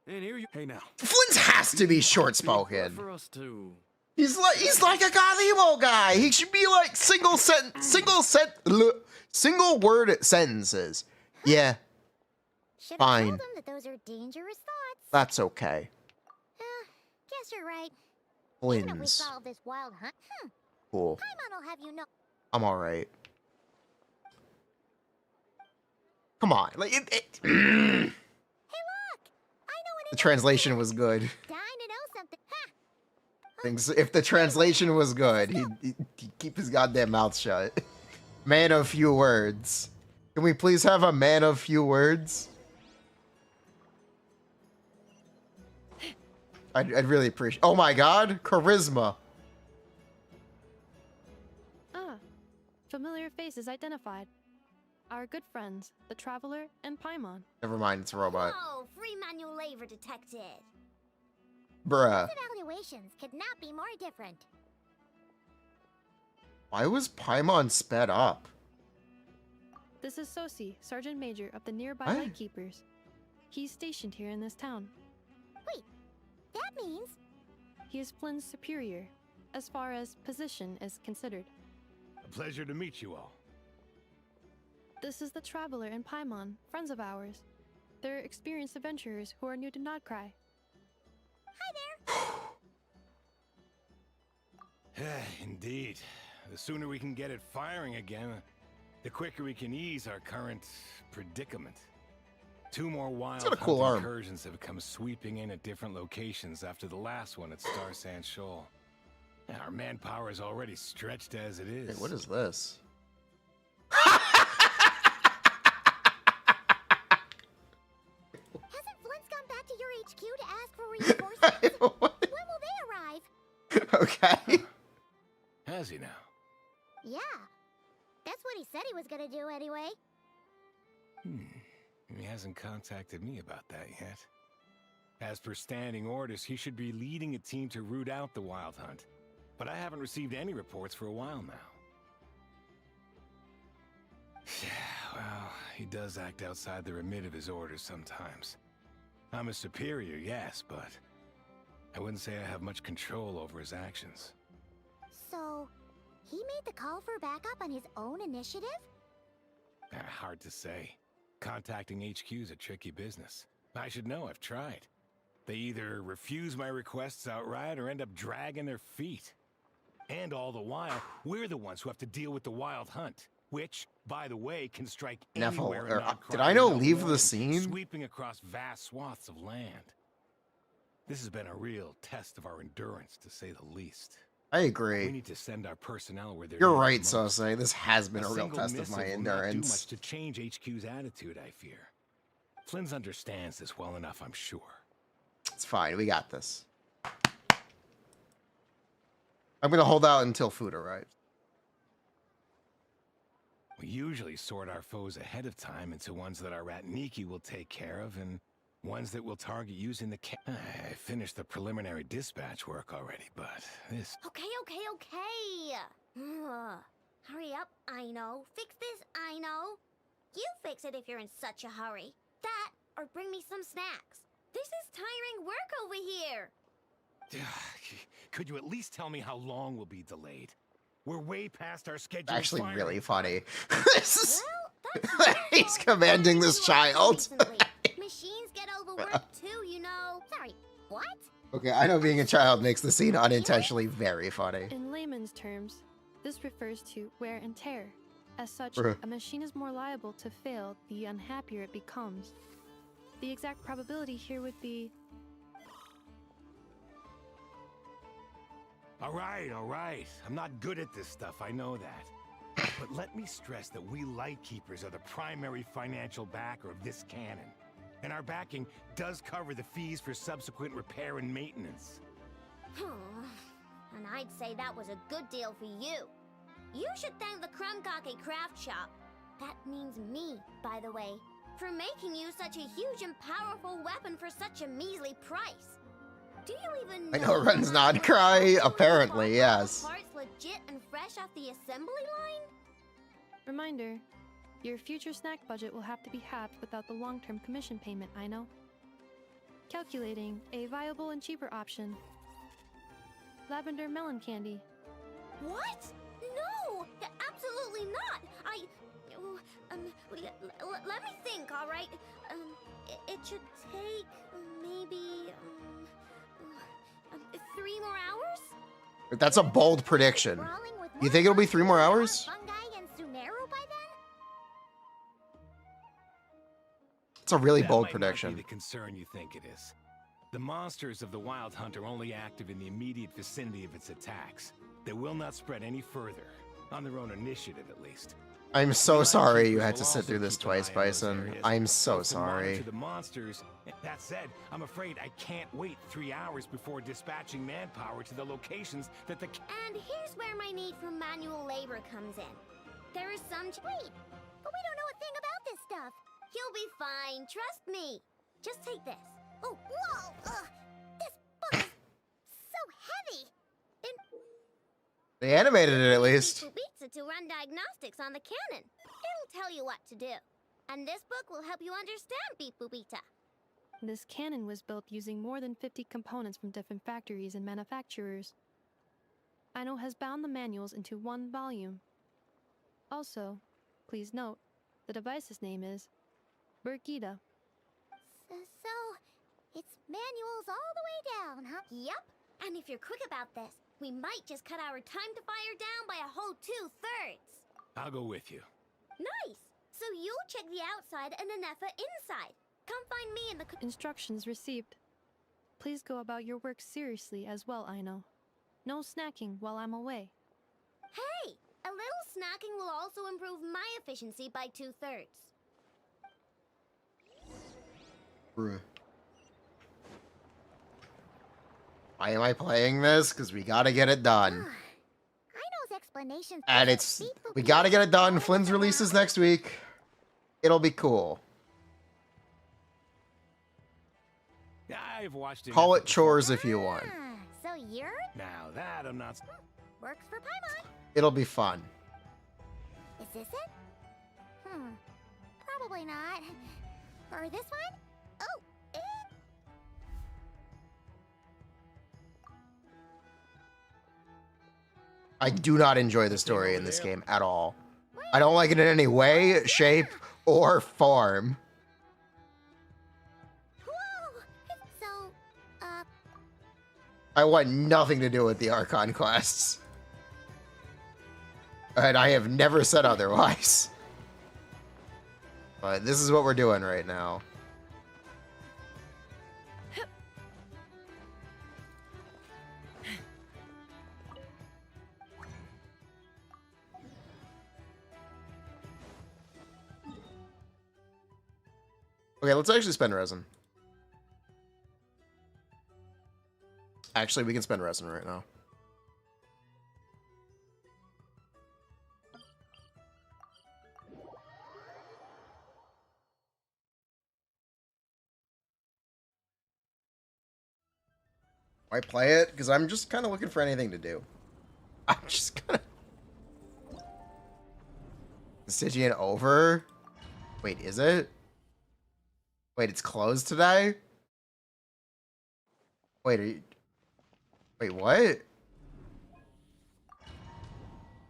And here you... Hey now. Flint has to be short-spoken. For us to... He's like a Godemo guy. He should be like single word sentences. Yeah, Should've fine. told them that those are dangerous thoughts. That's okay. Guess you're right. Even if we Flins. solve this wild hunt, Cool. Paimon will have you know... I'm alright. Come on. Like Hey look! I know an the translation was good. dying to know something. Ha! If the translation was good, he'd keep his goddamn mouth shut. Man of few words. Can we please have a man of few words? I'd really appreciate... Oh my god! Charisma. Ah, familiar faces identified. Our good friends, the Traveler and Paimon. Never mind, it's a robot. Whoa, free manual labor detected. Bruh. Evaluations could not be more different. Why was Paimon sped up? This is Sosi, Sergeant Major of the nearby What? Lightkeepers. He's stationed here in this town. Wait, that means... He is Flynn's superior, as far as position is considered. A pleasure to meet you all. This is the Traveler and Paimon, friends of ours. They're experienced adventurers who are new to Nodcry. Indeed. The sooner we can get it firing again, the quicker we can ease our current predicament. 2 more wild got a cool arm. incursions have come sweeping in at different locations after the last one at Star Sand Shoal. Our manpower is already stretched as it is. Hey, what is this? Hasn't Flint's gone back to your HQ to ask for reinforcements? When will they arrive? Okay. Has he now? Yeah. That's what he said he was gonna do anyway. He hasn't contacted me about that yet. As per standing orders, he should be leading a team to root out the Wild Hunt. But I haven't received any reports for a while now. Yeah, well, he does act outside the remit of his orders sometimes. I'm a superior, yes, but I wouldn't say I have much control over his actions. So, he made the call for backup on his own initiative? Hard to say. Contacting HQ is a tricky business. I should know, I've tried. They either refuse my requests outright or end up dragging their feet. And all the while, we're the ones who have to deal with the Wild Hunt, which, by the way, can strike anywhere in did I know no leave the warning, scene? sweeping across vast swaths of land. This has been a real test of our endurance, to say the least. I We agree. need to send our personnel where they're You're needed right, most. Sose. This has been a real single test of my missive will not do endurance. much to change HQ's attitude, I fear. Flynn's understands this well enough, I'm sure. It's fine. We got this. I'm gonna hold out until food arrives. We usually sort our foes ahead of time into ones that our rat Nikki will take care of and ones that we'll target using the I finished the preliminary dispatch work already, but this... Okay. Hurry up, I know. Fix this, I know. You fix it if you're in such a hurry. That, or bring me some snacks. This is tiring work over here. Could you at least tell me how long we'll be delayed? We're way past our schedule. Actually, firing really time. funny. This is Well, that's he's commanding this child. recently. Machines get overworked too, you know. Sorry, what? Okay, I know being a child makes the scene unintentionally very funny. In layman's terms, this refers to wear and tear. As such, Bruh. a machine is more liable to fail the unhappier it becomes. The exact probability here would be... All right. I'm not good at this stuff, I know that. But let me stress that we Lightkeepers are the primary financial backer of this cannon. And our backing does cover the fees for subsequent repair and maintenance. And I'd say that was a good deal for you. You should thank the Krumkake Craft Shop. That means me, by the way, for making you such a huge and powerful weapon for such a measly price. Do you even I know Ren's not cry. Apparently, yes. Parts legit and fresh off the assembly line? Reminder, your future snack budget will have to be halved without the long-term commission payment, I know. Calculating a viable and cheaper option. Lavender melon candy. What? No! Absolutely not! Let me think, alright? It should take maybe 3 more hours? That's a bold prediction. You think it'll be 3 more hours? Fungi and Sumeru by then? It's a really That bold might not prediction. be the concern you think it is. The monsters of the Wild Hunt are only active in the immediate vicinity of its attacks. They will not spread any further, on their own initiative at least. I'm so The sorry you Lightkeepers had to will sit also through this keep an eye twice, on those Bison. areas, I'm so both to monitor sorry. the monsters. That said, I'm afraid I can't wait 3 hours before dispatching manpower to the locations that the... And here's where my need for manual labor comes in. There is some... Wait, but we don't know a thing about this stuff. You'll be fine, trust me. Just take this. Oh, whoa! This book is so heavy. They animated it at least. Pizza to run diagnostics on the cannon. It'll tell you what to do. And this book will help you understand Beep Boopita. This cannon was built using more than 50 components from different factories and manufacturers. Aino has bound the manuals into one volume. Also, please note, the device's name is Birgitta. So, it's manuals all the way down, huh? Yep. And if you're quick about this, we might just cut our time to fire down by a whole 2/3. I'll go with you. Nice. So you'll check the outside and Anefa inside. Come find me in the... Instructions received. Please go about your work seriously as well, Aino. No snacking while I'm away. Hey! A little snacking will also improve my efficiency by 2/3. Bruh. Why am I playing this? Because we gotta get it done. Aino's explanations... And we gotta get it done. Flynn's releases next week. It'll be cool. I've watched it. Call it chores if you want. So you're... Now that I'm not... Works for Paimon. It'll be fun. Is this it? Probably not. Or this one? Oh, I do not enjoy the story in this game at all. I don't like it in any way, shape, or form. Whoa! So, I want nothing to do with the Archon quests. And I have never said otherwise. But this is what we're doing right now. Okay, let's actually spend resin. Actually, we can spend resin right now. Why play it? Because I'm just kind of looking for anything to do. I'm just gonna... Stygian over? Wait, is it? Wait, it's closed today? Wait, are you... Wait, what?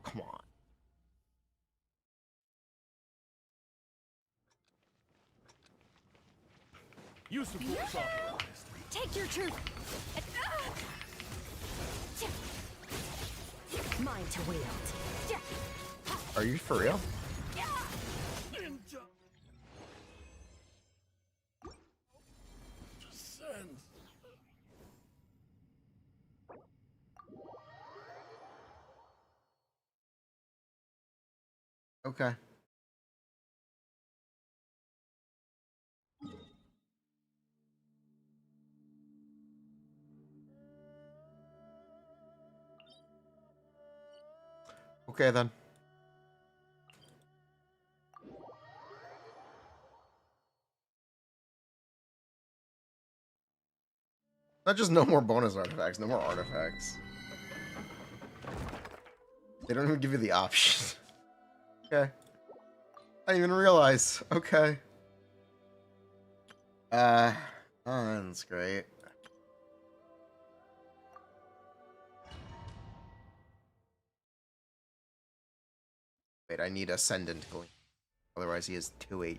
Come on. You support software. Take your truth. Mine to wield. Are you for real? Okay. Okay then. Not just no more bonus artifacts, no more artifacts. They don't even give you the option. Okay. I didn't even realize. Okay. Oh, that's great. Wait, I need Ascendant going. Otherwise he has 2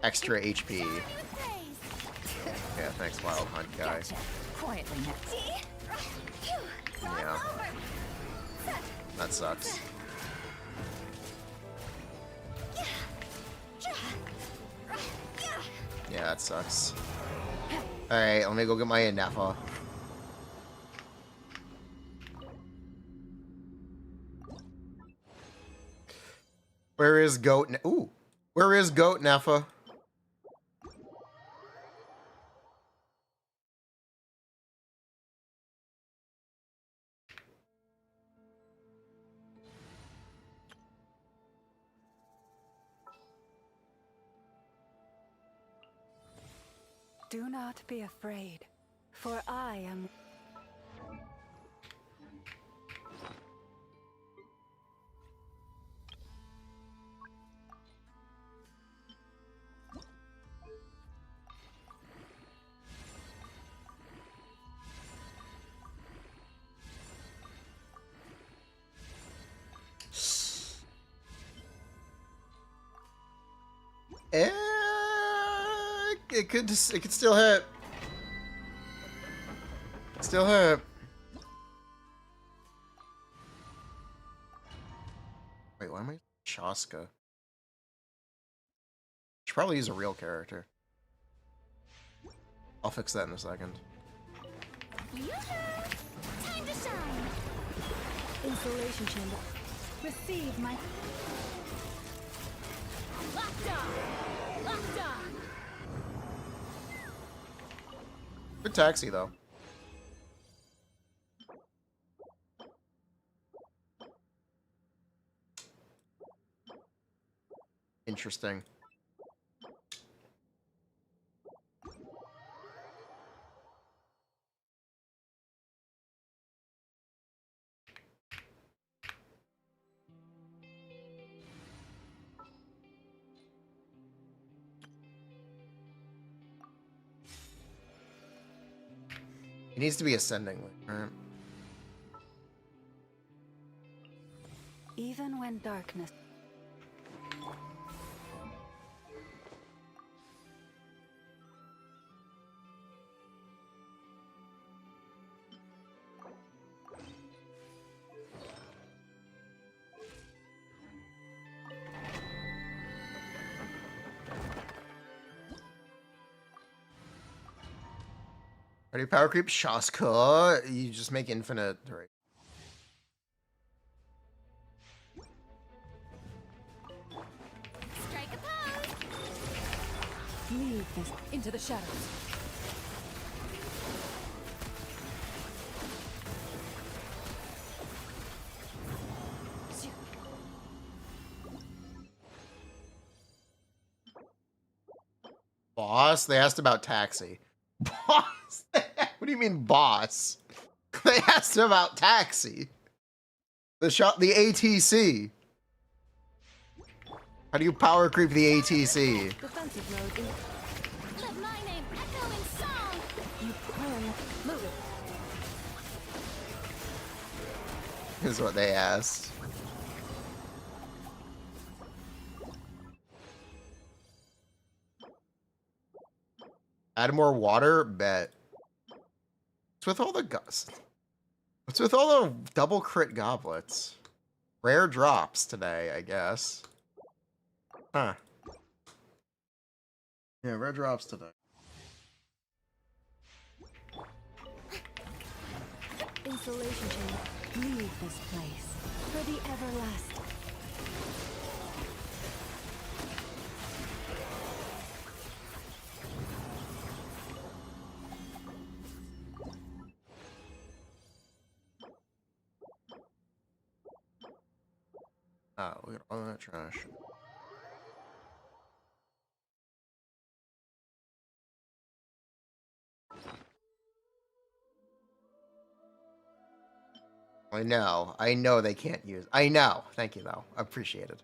extra HP. Yeah, thanks, Wild Hunt guy. Gotcha. Quietly next. Yeah. That sucks. Yeah, that sucks. Alright, let me go get my Nefa. Where is Goat? Ooh, where is Goat Nefa? Do not be afraid, for I am... It could still hit. Still hit. Wait, why am I Chaska? Should probably use a real character. I'll fix that in a second. Time to shine! Insulation chamber. Receive my... Locked on! Locked on! Good taxi, though. Interesting. It needs to be ascending, right? Even when darkness... How do you power creep Shaska? You just make infinite, right? Strike a pose! Leave this into the shadows. Boss? They asked about taxi. Boss? What do you mean, boss? They asked about taxi. The ATC. How do you power creep the ATC? Defensive mode. Let my name echo in song! You can move it. Is what they asked. Add more water? Bet. What's with all the What's with all the double crit goblets? Rare drops today, I guess. Huh. Yeah, rare drops today. Insulation chamber. Leave this place for the everlasting. Oh, look at all that trash. I know they can't use. I know. Thank you, though. Appreciate it.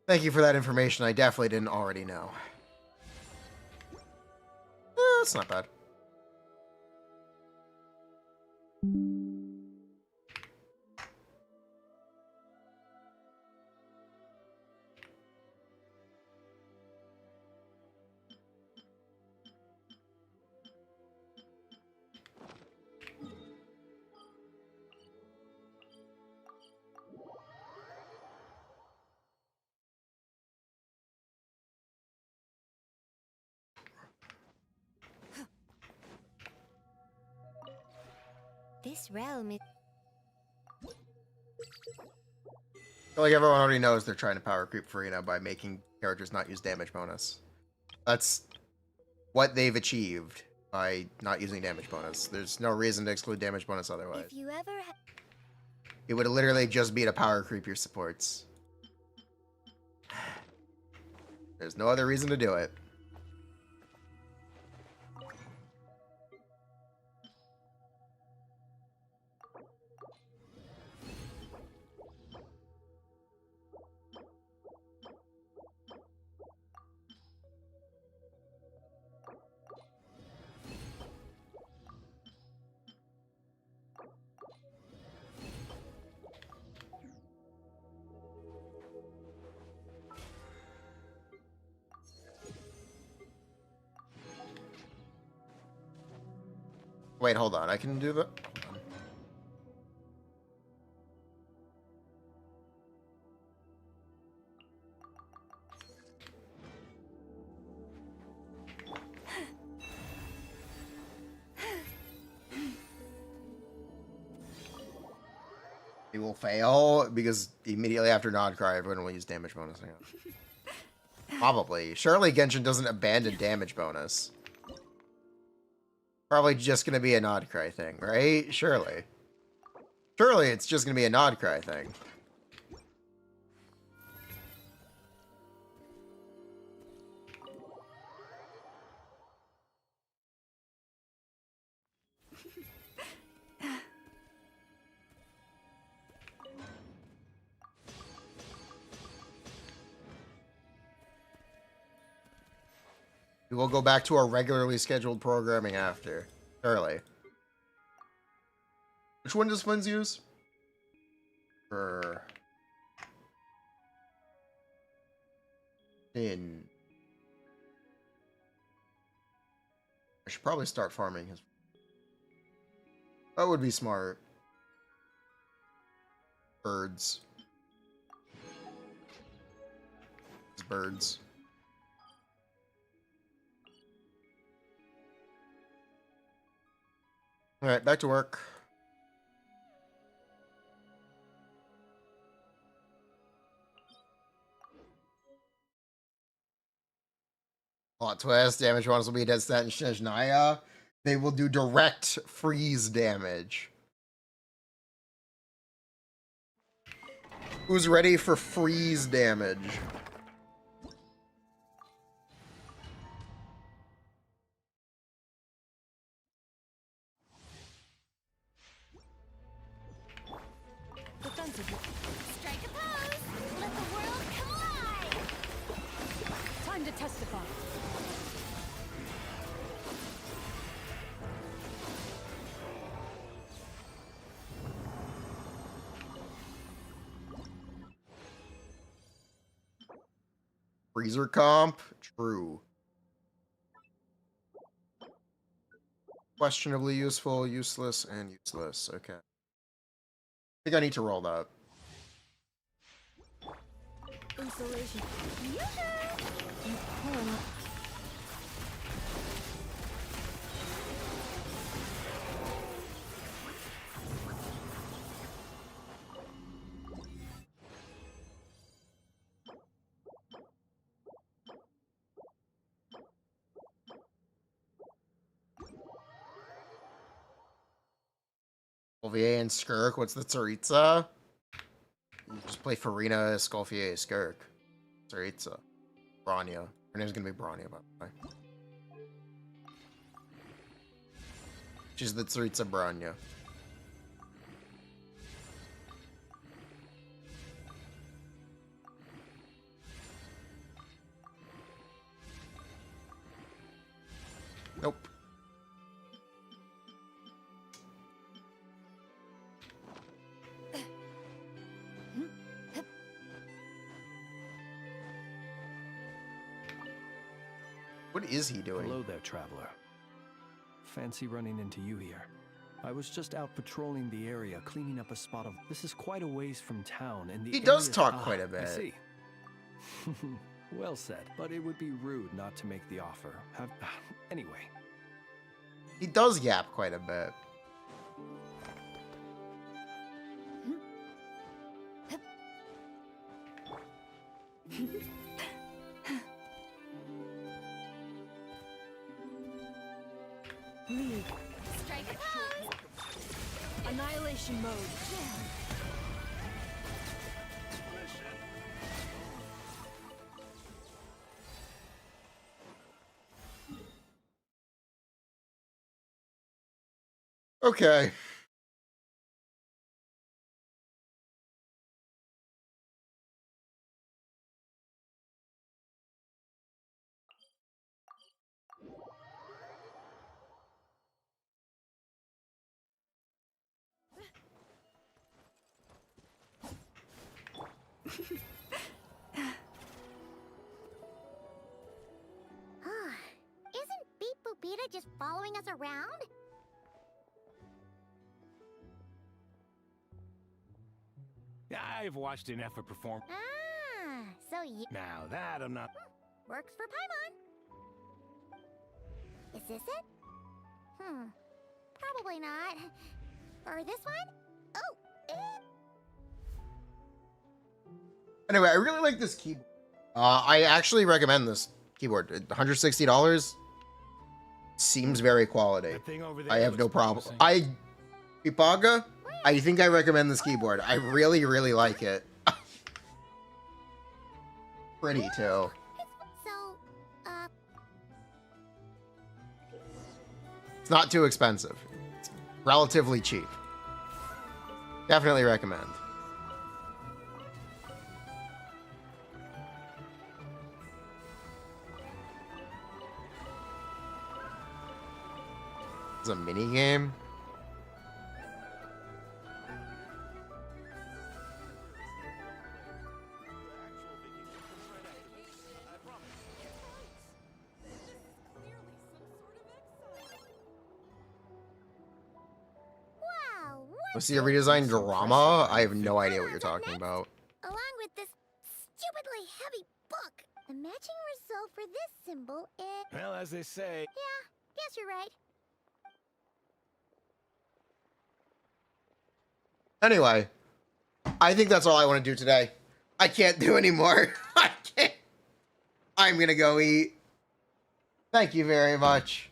Thank you for that information. I definitely didn't already know. That's not bad. This realm is... I feel like everyone already knows they're trying to power creep Furina by making characters not use damage bonus. That's what they've achieved by not using damage bonus. There's no reason to exclude damage bonus otherwise. If you ever It would literally just be to power creep your supports. There's no other reason to do it. Wait, hold on. I can do that. Hold on. He will fail because immediately after Nod Cry, everyone will use damage bonus. Probably. Surely Genshin doesn't abandon damage bonus. Probably just gonna be a Nod Cry thing, right? Surely. Surely it's just gonna be a Nod Cry thing. We will go back to our regularly scheduled programming after. Surely. Which one does Flynn's use? For Finn. I should probably start farming his. That would be smart. Birds. His birds. Alright, back to work. Plot twist, damage bonus will be dead stat and Shejnaya. They will do direct freeze damage. Who's ready for freeze damage? Strike a pose! Let the world collide! Time to testify. Freezer comp? True. Questionably useful, useless, and useless. Okay. I think I need to roll that. Insulation. Skolvier and Skirk. What's the Tsaritsa? You just play Furina, Skolvier, Skirk. Tsaritsa. Bronya. Her name's gonna be Bronya, by the way. She's the Tsaritsa Bronya. Nope. What is he doing? Hello there, traveler. Fancy running into you here. I was just out patrolling the area, cleaning up a spot of... This is quite a ways from town, and the He does area's- talk quite a I bit. see. Well said, but it would be rude not to make the offer. Anyway. He does yap quite a bit. Leave. Strike a pose! Annihilation mode. Okay. Isn't Beep Boopita just following us around? I've watched enough of perform. Ah, so you... Now that I'm not... Works for Paimon. Is this it? Probably not. Or this one? Oh, Anyway, I really like this keyboard. I actually recommend this keyboard. $160 seems very quality. I have no problem. Pipaga, I think I recommend this keyboard. I really, really like it. Pretty too. So, It's not too expensive. It's relatively cheap. Definitely recommend. It's a mini game. wow. Was the redesigned drama? I have no idea what you're talking about. Along with this stupidly heavy book, the matching result for this symbol is... Well, as they say... Yeah, guess you're right. Anyway, I think that's all I want to do today. I can't do anymore. I can't. I'm gonna go eat. Thank you very much.